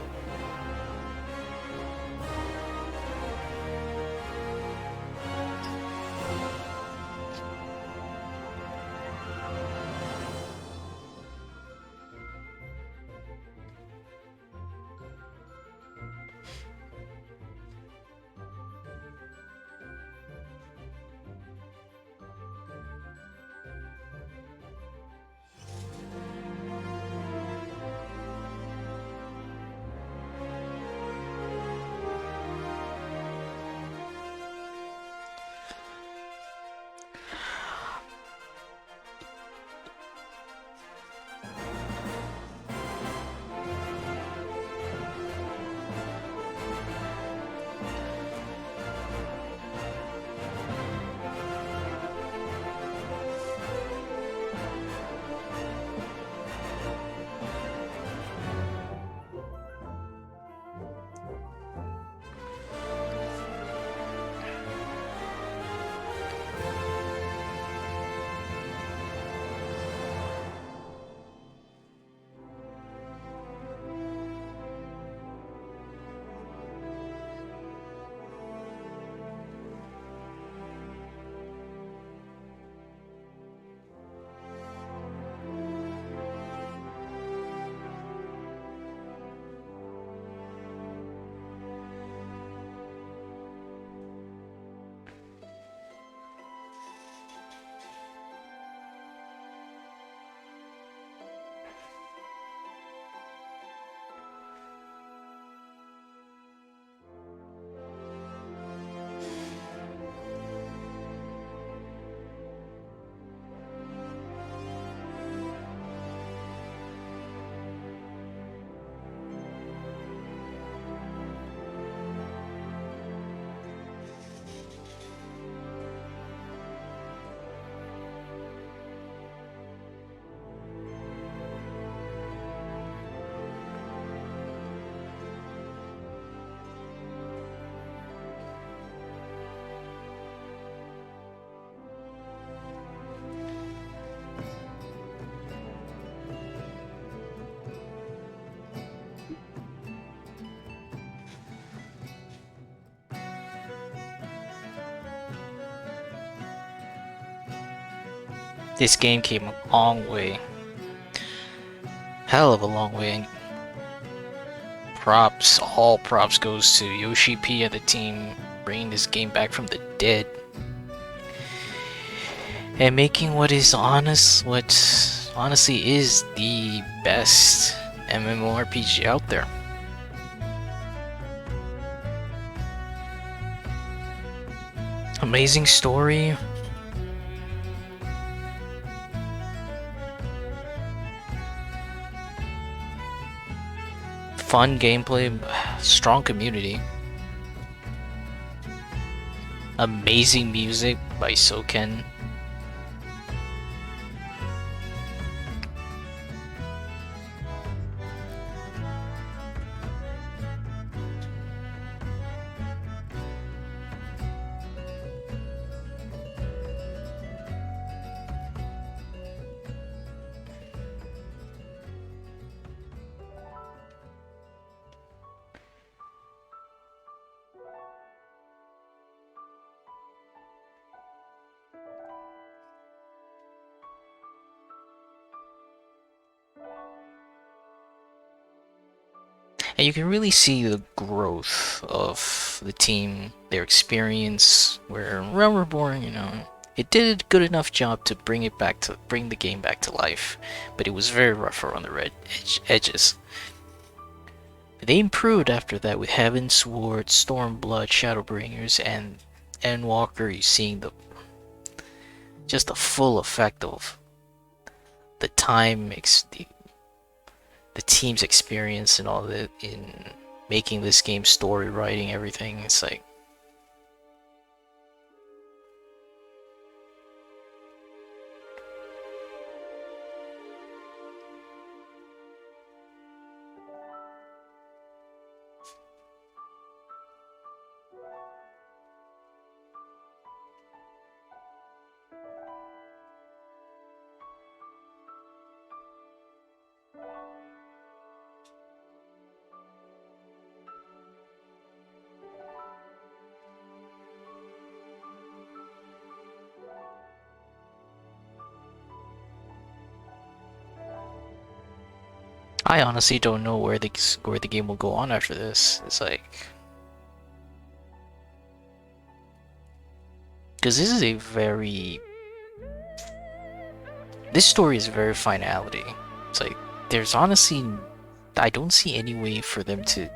Speaker 1: This game came a long way. Hell of a long way. And props, all props goes to Yoshi P and the team bringing this game back from the dead. And making what honestly is the best MMORPG out there. Amazing story. Fun gameplay, strong community. Amazing music by Soken. And you can really see the growth of the team, their experience, where Realm Reborn, you know, it did a good enough job to bring the game back to life, but it was very rough around the edges. But they improved after that with Heaven Sword, Stormblood, Shadowbringers, and Endwalker. You're seeing the just the full effect of the time, the team's experience and all that in making this game, story writing, everything. It's like, I honestly don't know where the game will go on after this. It's like, because this story is very finality. It's like, there's honestly, I don't see any way for them to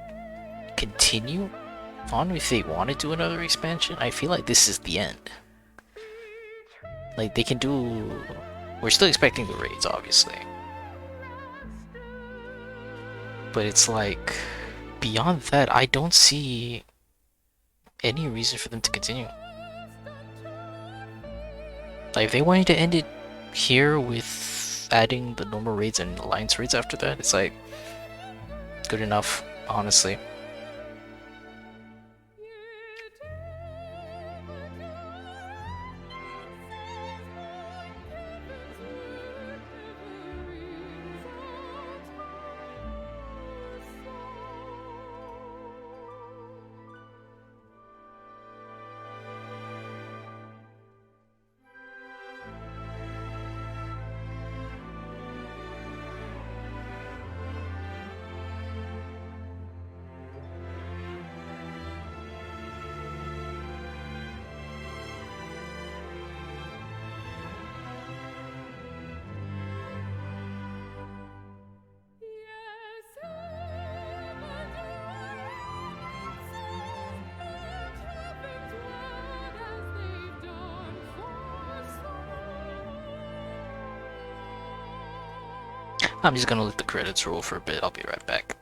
Speaker 1: continue on if they want to do another expansion. I feel like this is the end. Like, they can do, we're still expecting the raids, obviously. But it's like, beyond that, I don't see any reason for them to continue. Like, if they wanted to end it here with adding the normal raids and alliance raids after that, it's like, good enough, honestly. I'm just gonna let the credits roll for a bit. I'll be right back.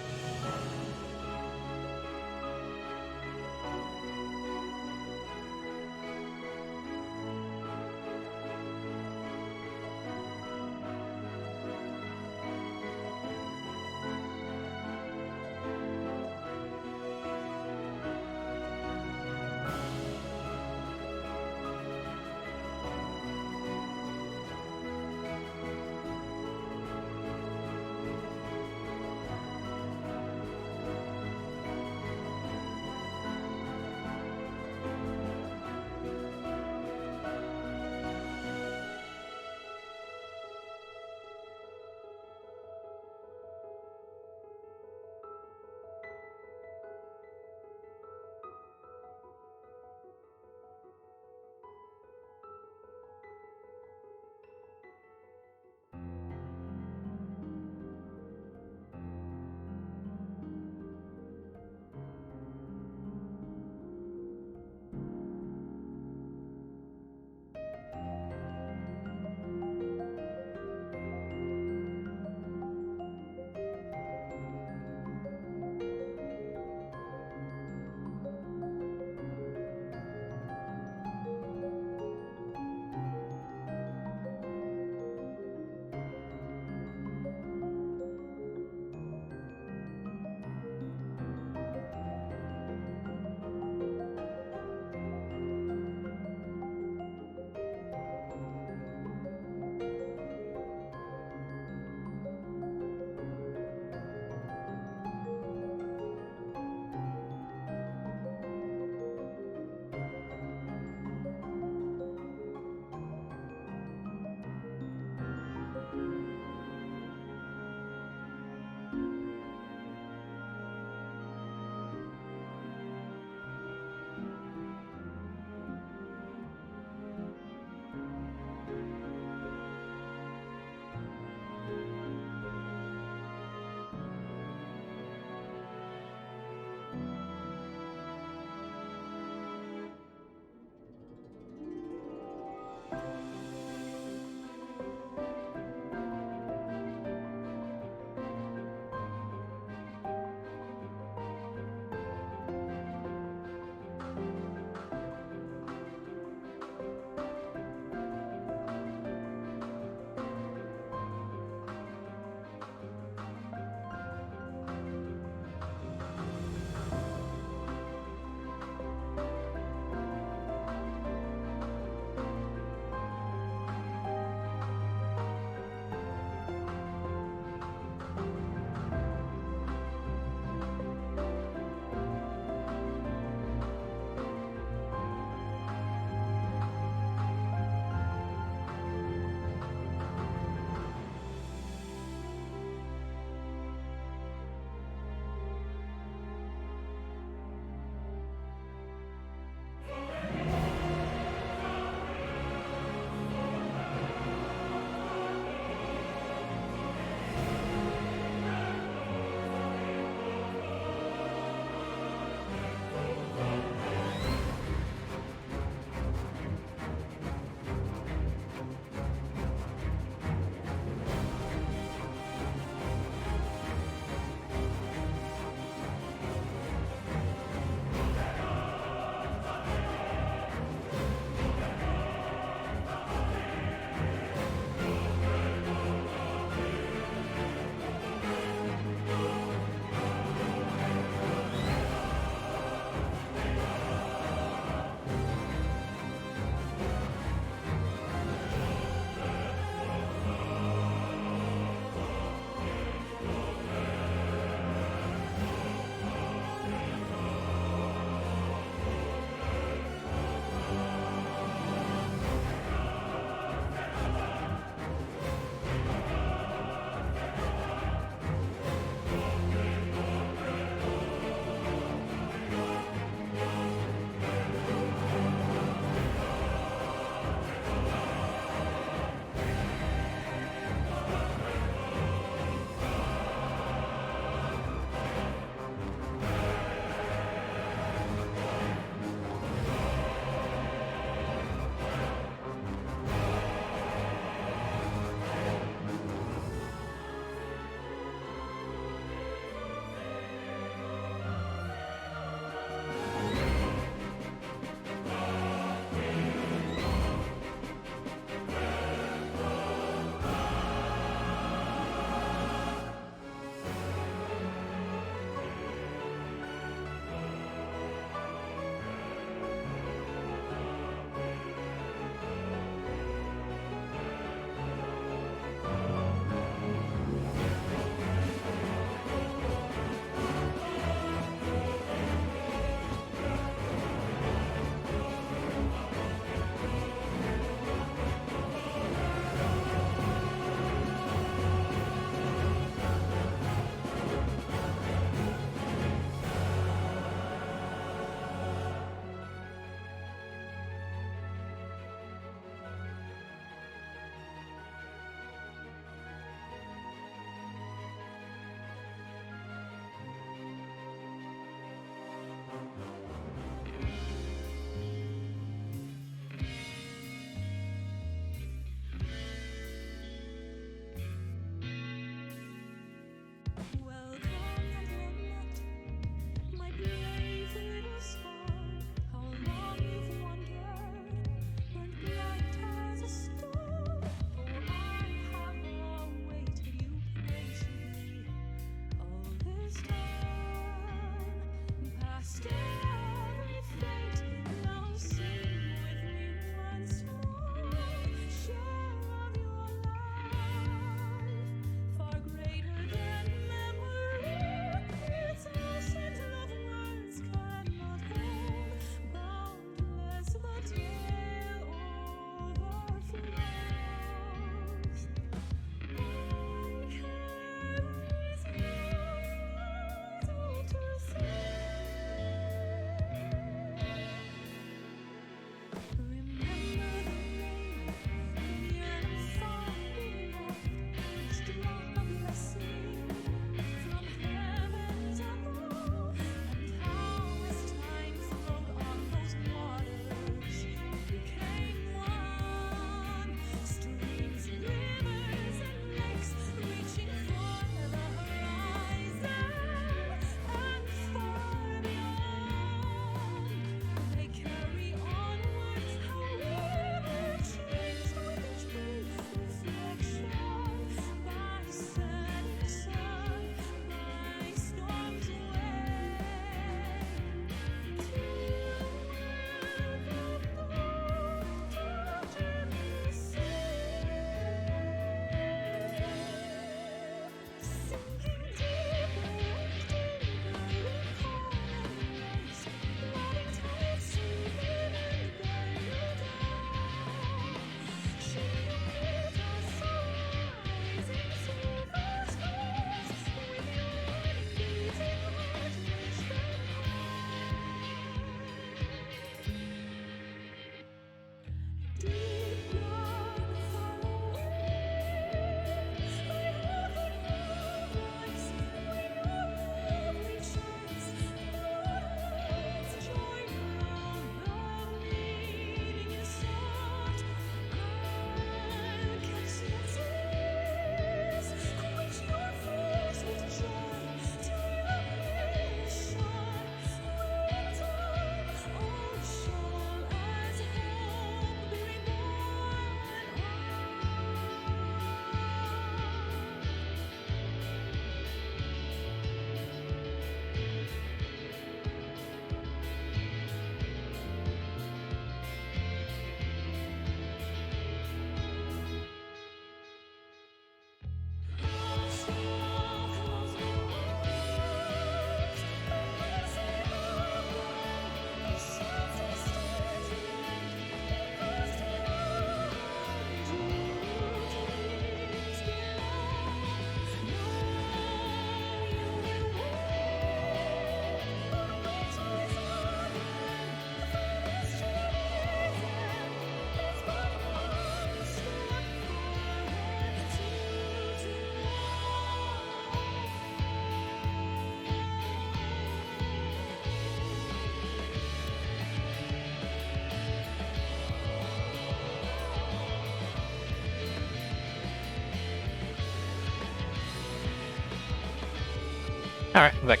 Speaker 1: Alright, I'm back.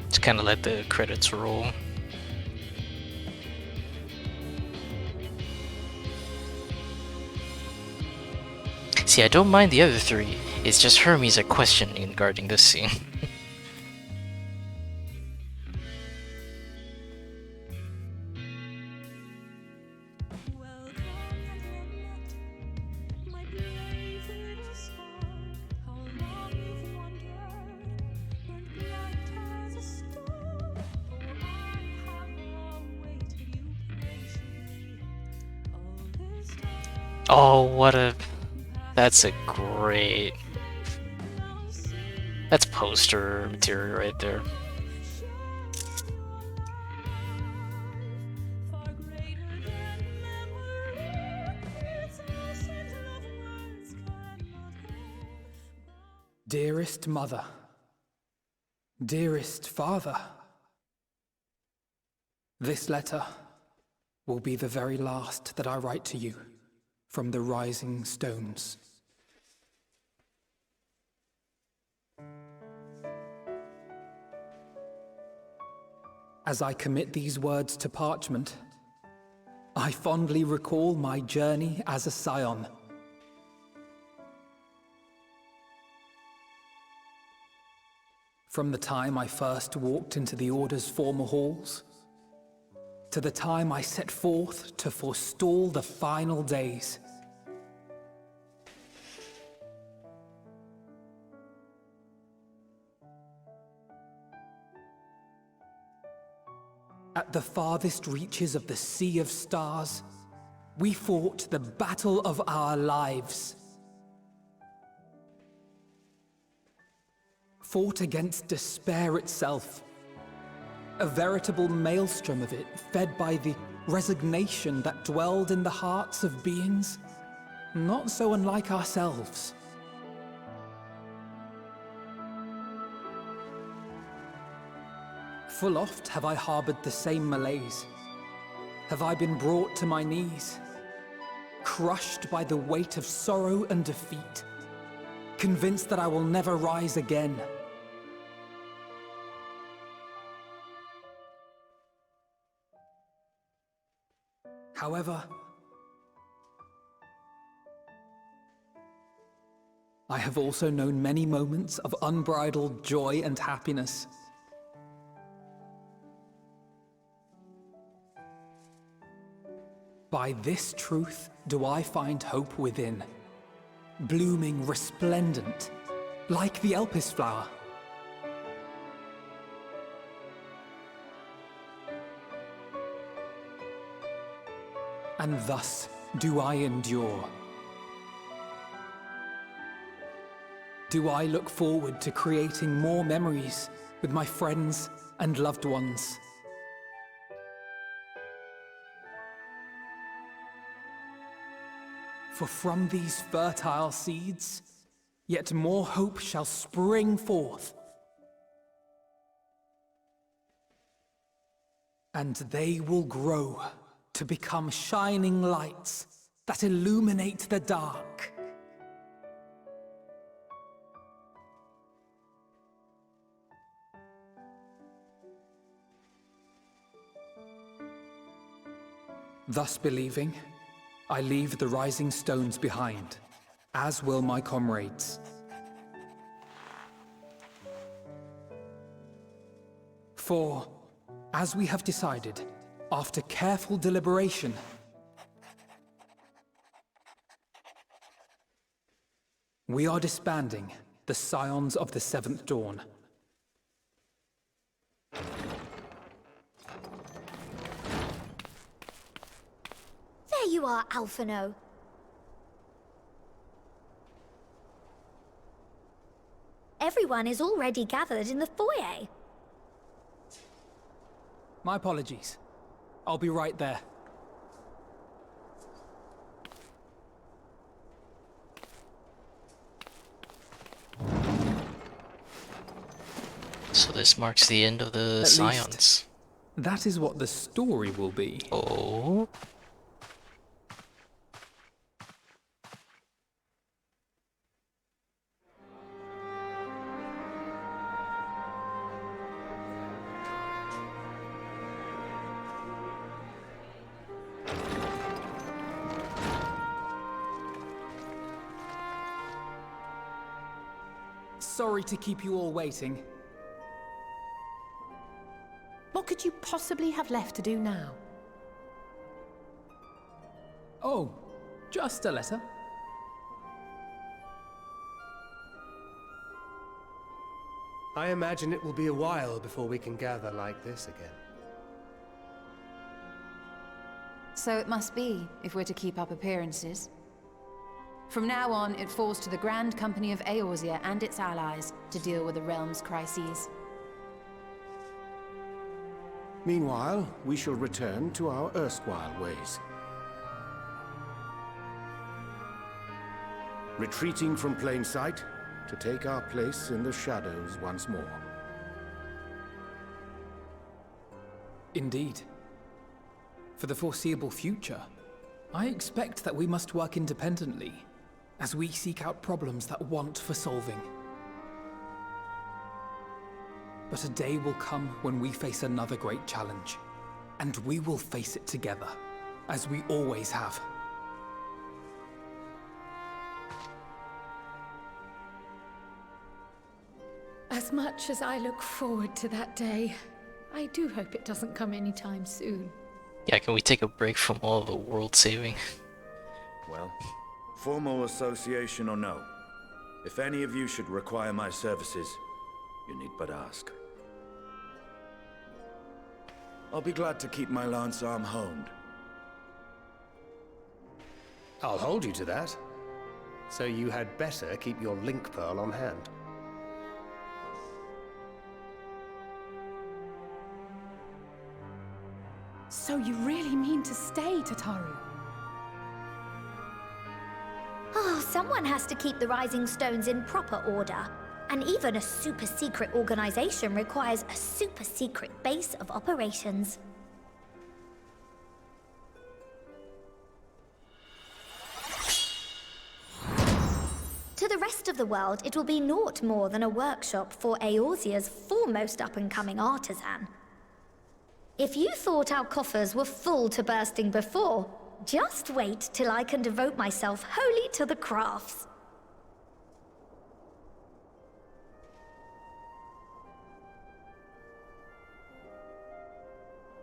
Speaker 1: Just kind of let the credits roll. See, I don't mind the other three. It's just Hermes I question regarding this scene. Oh, what a... That's a great... That's poster material right there.
Speaker 3: Dearest mother, dearest father, this letter will be the very last that I write to you from the rising stones. As I commit these words to parchment, I fondly recall my journey as a scion. From the time I first walked into the Order's former halls, to the time I set forth to forestall the final days. At the farthest reaches of the Sea of Stars, we fought the battle of our lives. Fought against despair itself, a veritable maelstrom of it, fed by the resignation that dwelled in the hearts of beings not so unlike ourselves. Full oft have I harbored the same malaise. Have I been brought to my knees, crushed by the weight of sorrow and defeat, convinced that I will never rise again. However, I have also known many moments of unbridled joy and happiness. By this truth do I find hope within, blooming resplendent, like the Elpis flower. And thus do I endure. Do I look forward to creating more memories with my friends and loved ones. For from these fertile seeds, yet more hope shall spring forth. And they will grow to become shining lights that illuminate the dark. Thus believing, I leave the rising stones behind, as will my comrades. For, as we have decided, after careful deliberation, we are disbanding the Scions of the Seventh Dawn.
Speaker 12: There you are, Alphino. Everyone is already gathered in the foyer.
Speaker 3: My apologies. I'll be right there.
Speaker 1: So this marks the end of the Scions.
Speaker 3: That is what the story will be.
Speaker 1: Oh.
Speaker 3: Sorry to keep you all waiting.
Speaker 6: What could you possibly have left to do now?
Speaker 3: Oh, just a letter.
Speaker 19: I imagine it will be a while before we can gather like this again.
Speaker 4: So it must be, if we're to keep up appearances. From now on, it falls to the Grand Company of Eorzea and its allies to deal with the realm's crises.
Speaker 23: Meanwhile, we shall return to our erstwhile ways. Retreating from plain sight to take our place in the shadows once more.
Speaker 3: Indeed. For the foreseeable future, I expect that we must work independently, as we seek out problems that want for solving. But a day will come when we face another great challenge, and we will face it together, as we always have.
Speaker 6: As much as I look forward to that day, I do hope it doesn't come anytime soon.
Speaker 1: Yeah, can we take a break from all the world saving?
Speaker 8: Well, formal association or no, if any of you should require my services, you need but ask. I'll be glad to keep my lance arm honed.
Speaker 19: I'll hold you to that. So you had better keep your link pearl on hand.
Speaker 6: So you really mean to stay, Tataru?
Speaker 12: Oh, someone has to keep the Rising Stones in proper order. And even a super-secret organization requires a super-secret base of operations. To the rest of the world, it will be naught more than a workshop for Eorzea's foremost up-and-coming artisan. If you thought our coffers were full to bursting before, just wait till I can devote myself wholly to the crafts.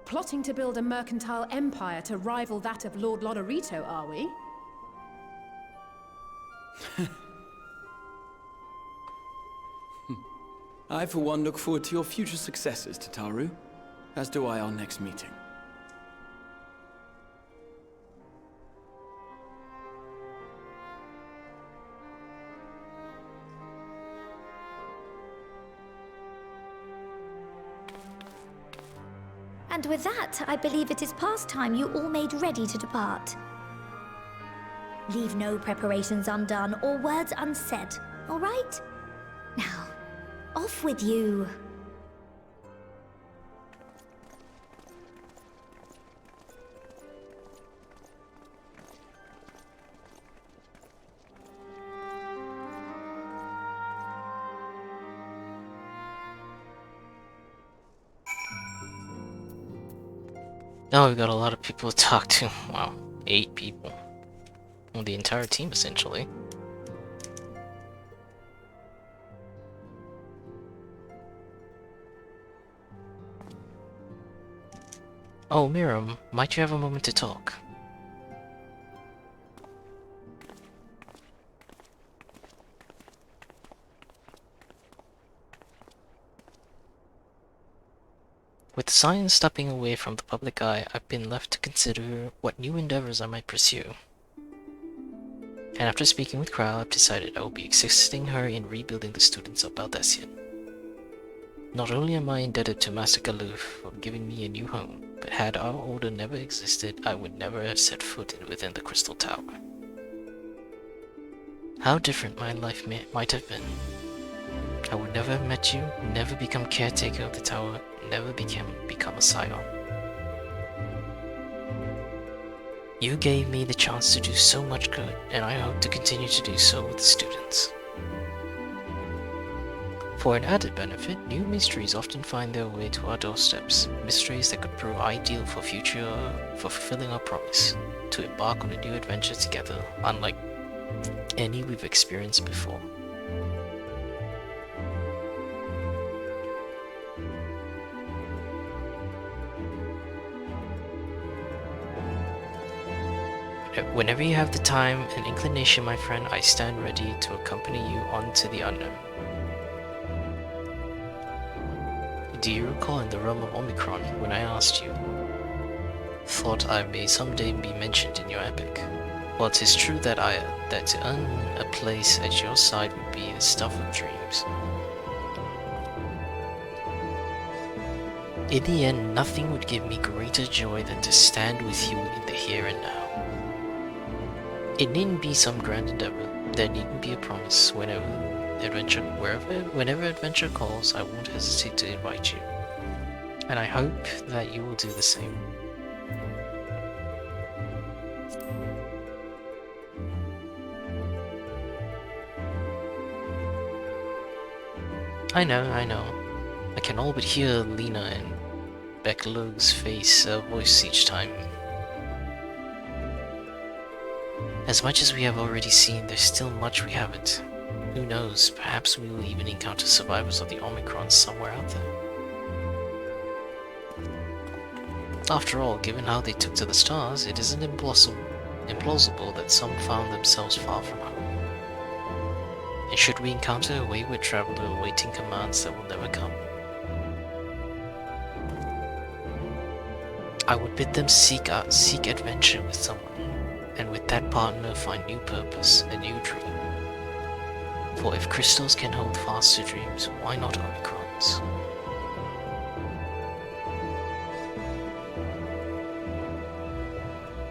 Speaker 6: Plotting to build a mercantile empire to rival that of Lord Lodorito, are we?
Speaker 24: I, for one, look forward to your future successes, Tataru. As do I our next meeting.
Speaker 12: And with that, I believe it is past time you all made ready to depart. Leave no preparations undone or words unsaid, all right? Now, off with you.
Speaker 1: Oh, we got a lot of people to talk to. Wow, 8 people. Well, the entire team, essentially. Oh, Miriam, might you have a moment to talk? With science stepping away from the public eye, I've been left to consider what new endeavors I might pursue. And after speaking with Crow, I've decided I will be assisting her in rebuilding the students of Baldesion. Not only am I indebted to Master Galuf for giving me a new home, but had our order never existed, I would never have set foot within the Crystal Tower. How different my life might have been. I would never have met you, never become caretaker of the tower, never become a scion. You gave me the chance to do so much good, and I hope to continue to do so with the students. For an added benefit, new mysteries often find their way to our doorsteps, mysteries that could prove ideal for fulfilling our promise, to embark on a new adventure together, unlike any we've experienced before. Whenever you have the time and inclination, my friend, I stand ready to accompany you onto the unknown. Do you recall in the realm of Omicron when I asked you? Thought I may someday be mentioned in your epic. Well, 'tis true that to earn a place at your side would be the stuff of dreams. In the end, nothing would give me greater joy than to stand with you in the here and now. It needn't be some grand endeavor. There needn't be a promise. Whenever adventure calls, I won't hesitate to invite you. And I hope that you will do the same. I know. I can all but hear Lena and Beck Logue's voice each time. As much as we have already seen, there's still much we haven't. Who knows, perhaps we will even encounter survivors of the Omicron somewhere out there. After all, given how they took to the stars, it isn't implausible that some found themselves far from home. And should we encounter a wayward traveler awaiting commands that will never come, I would bid them seek adventure with someone, and with that partner find new purpose, a new dream. For if crystals can hold fast to dreams, why not Omicrons?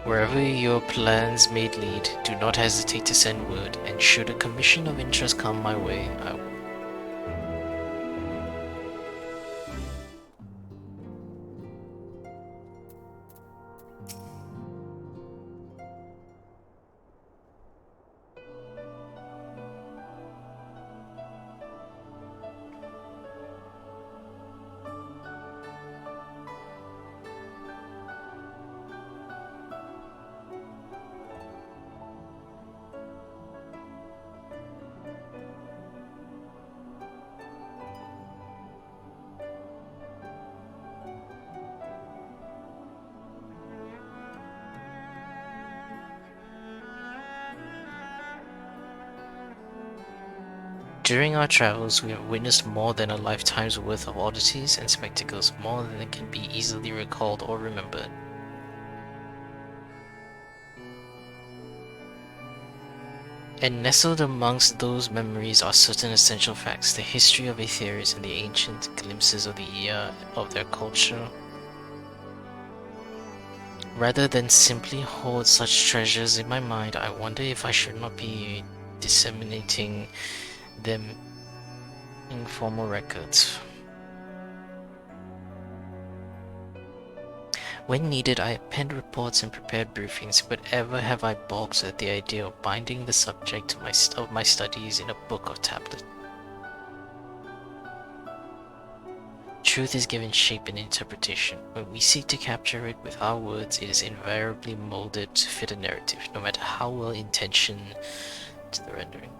Speaker 1: Wherever your plans may lead, do not hesitate to send word, and should a commission of interest come my way, I will. During our travels, we have witnessed more than a lifetime's worth of oddities and spectacles, more than can be easily recalled or remembered. And nestled amongst those memories are certain essential facts, the history of Aetherius and the ancient glimpses of the era of their culture. Rather than simply hoard such treasures in my mind, I wonder if I should not be disseminating them in formal records. When needed, I append reports and prepared briefings, but ever have I balked at the idea of binding the subject of my studies in a book or tablet. Truth is given shape and interpretation. When we seek to capture it with our words, it is invariably molded to fit a narrative, no matter how well intentioned to the rendering.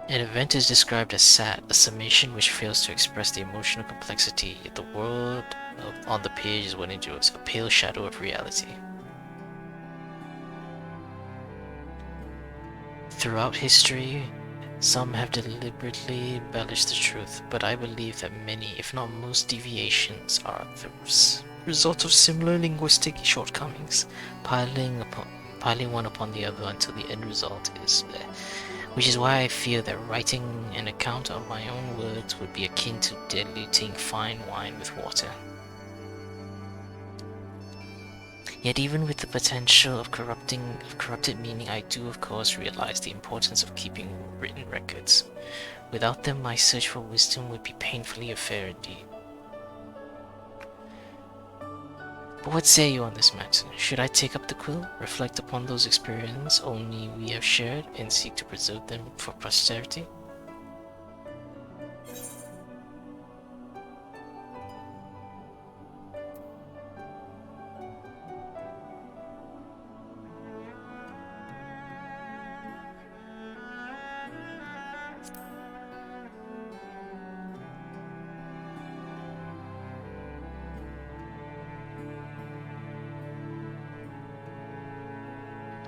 Speaker 1: An event is described as sad, a summation which fails to express the emotional complexity, yet the world on the page is what endures, a pale shadow of reality. Throughout history, some have deliberately embellished the truth, but I believe that many, if not most, deviations are the result of similar linguistic shortcomings, piling one upon the other until the end result is there. Which is why I fear that writing an account of my own words would be akin to diluting fine wine with water. Yet even with the potential of corrupted meaning, I do of course realize the importance of keeping written records. Without them, my search for wisdom would be painfully a affair indeed. But what say you on this matter? Should I take up the quill, reflect upon those experiences only we have shared, and seek to preserve them for posterity?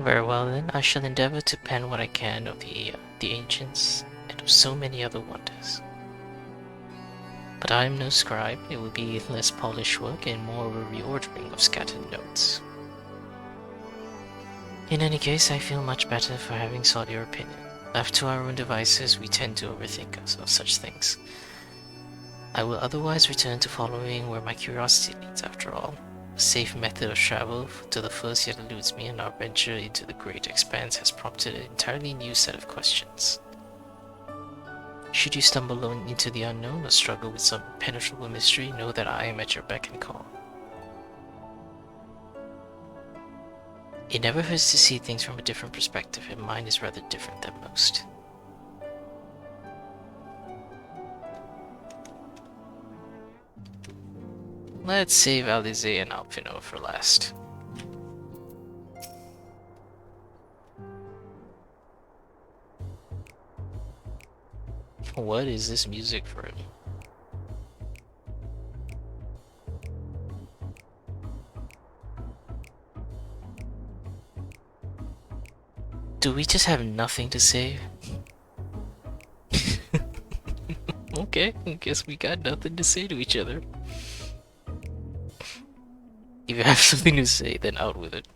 Speaker 1: Very well then, I shall endeavor to pen what I can of the ancients and of so many other wonders. But I am no scribe, it will be less polished work and more of a reordering of scattered notes. In any case, I feel much better for having sought your opinion. Left to our own devices, we tend to overthink of such things. I will otherwise return to following where my curiosity leads after all. A safe method of travel to the first yet eludes me, and our venture into the great expanse has prompted an entirely new set of questions. Should you stumble into the unknown or struggle with some impenetrable mystery, know that I am at your beck and call. It never hurts to see things from a different perspective, and mine is rather different than most. Let's save Alizé and Alpino for last. What is this music for him? Do we just have nothing to say? Okay, I guess we got nothing to say to each other. If you have something to say, then out with it.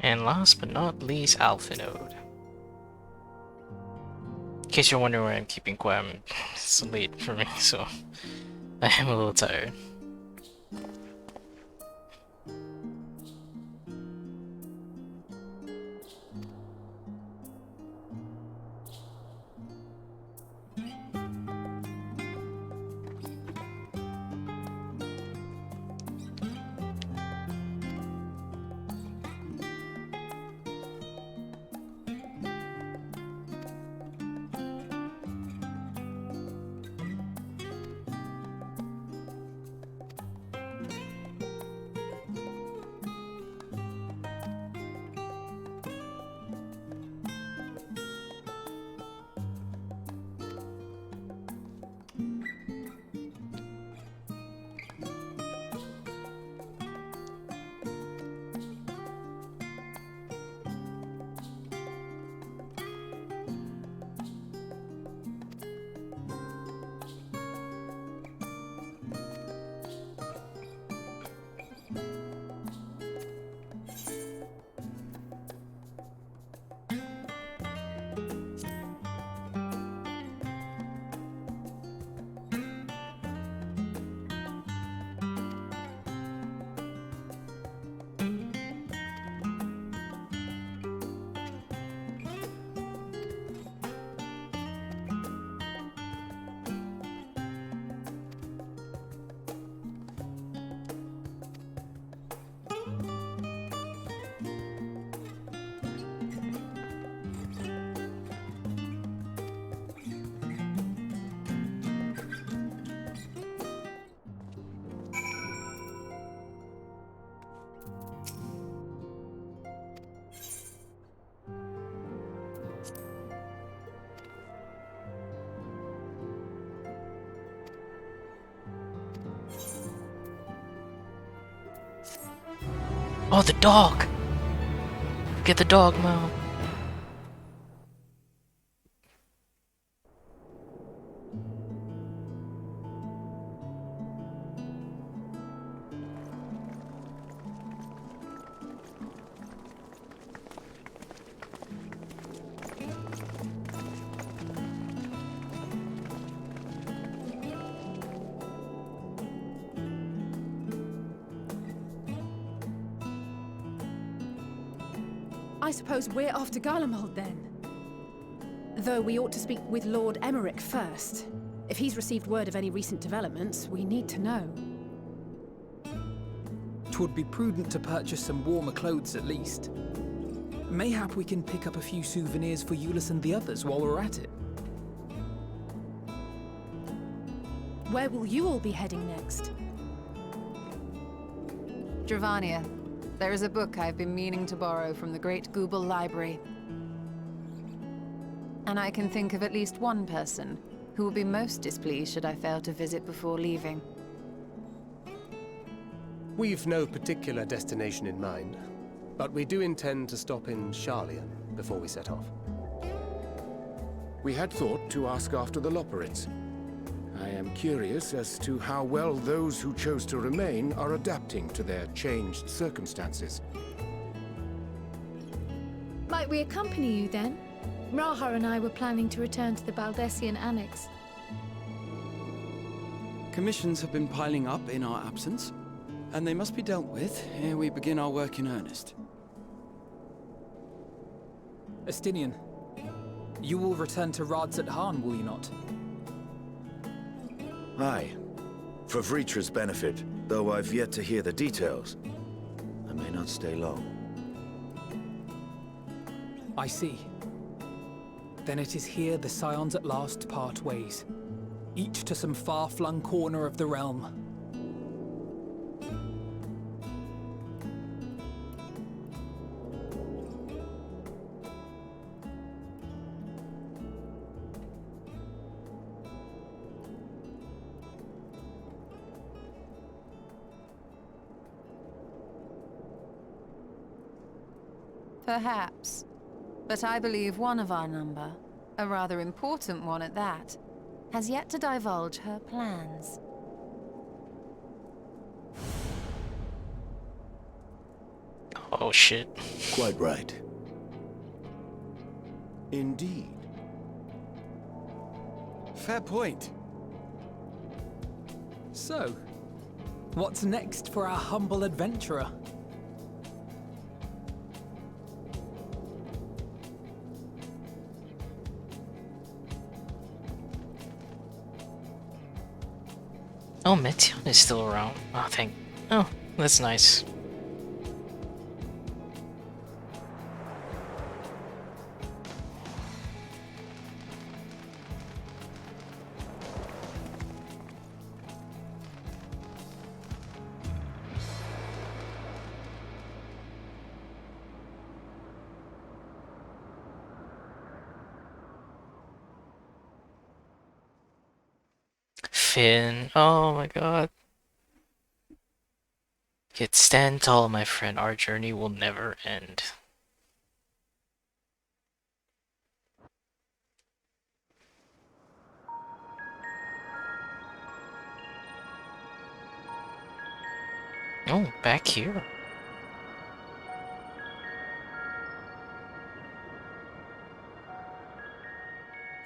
Speaker 1: And last but not least, Alpha Node. In case you're wondering why I'm keeping quiet, it's late for me, so I am a little tired. Oh, the dog! Get the dog, Mo.
Speaker 6: I suppose we're after Garlemald then. Though we ought to speak with Lord Emmerich first. If he's received word of any recent developments, we need to know.
Speaker 3: 'Twould be prudent to purchase some warmer clothes at least. Mayhap we can pick up a few souvenirs for Euless and the others while we're at it.
Speaker 6: Where will you all be heading next?
Speaker 4: Dravania. There is a book I've been meaning to borrow from the Great Google Library. And I can think of at least one person who will be most displeased should I fail to visit before leaving.
Speaker 19: We've no particular destination in mind, but we do intend to stop in Sharlayan before we set off.
Speaker 23: We had thought to ask after the Loperids. I am curious as to how well those who chose to remain are adapting to their changed circumstances.
Speaker 13: Might we accompany you then? Raha and I were planning to return to the Baldessian Annex.
Speaker 3: Commissions have been piling up in our absence, and they must be dealt with ere we begin our work in earnest. Estinian, you will return to Radzat Han, will you not?
Speaker 8: Aye. For Vritra's benefit, though I've yet to hear the details. I may not stay long.
Speaker 3: I see. Then it is here the Scions at last part ways, each to some far-flung corner of the realm.
Speaker 4: Perhaps. But I believe one of our number, a rather important one at that, has yet to divulge her plans.
Speaker 1: Oh shit.
Speaker 11: Quite right.
Speaker 23: Indeed.
Speaker 3: Fair point. So, what's next for our humble adventurer?
Speaker 1: Oh, Meteon is still around. Oh, Oh, that's nice. Finn, oh my god. Get stand tall, my friend. Our journey will never end. Oh, back here.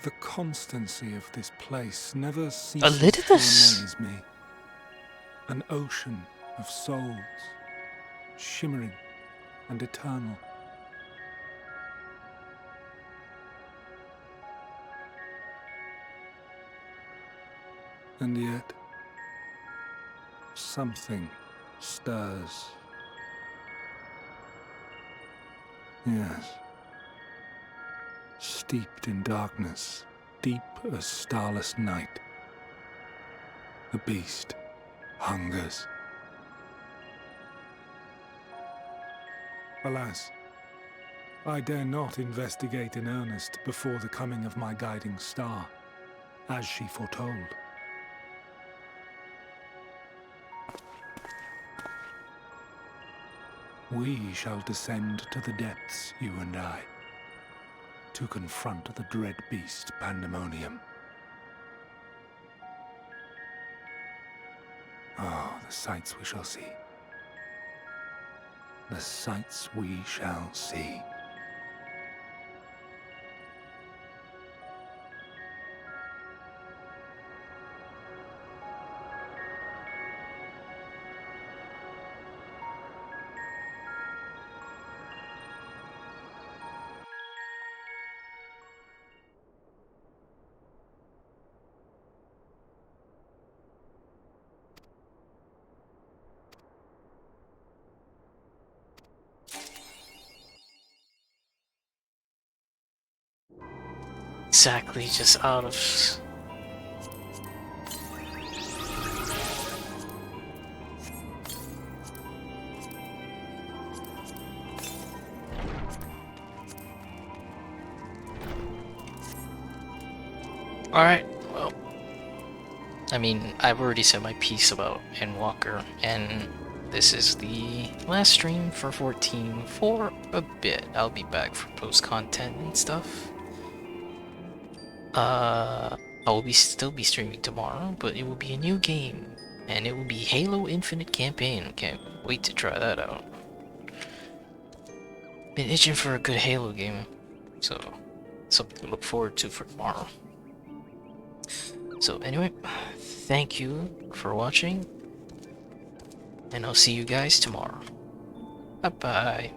Speaker 14: The constancy of this place never ceases
Speaker 1: Elidibus.
Speaker 14: to amaze me. An ocean of souls, shimmering and eternal. And yet, something stirs. Yes. Steeped in darkness, deep as starless night. The beast hungers. Alas, I dare not investigate in earnest before the coming of my guiding star, as she foretold. We shall descend to the depths, you and I, to confront the dread beast Pandemonium. Oh, the sights we shall see. The sights we shall see.
Speaker 1: Exactly, just out of... Alright, well... I mean, I've already said my piece about Endwalker, and this is the last stream for 14 for a bit. I'll be back for post-content and stuff. I will still be streaming tomorrow, but it will be a new game, and it will be Halo Infinite Campaign. Can't wait to try that out. Been itching for a good Halo game, so something to look forward to for tomorrow. So anyway, thank you for watching, and I'll see you guys tomorrow. Bye bye.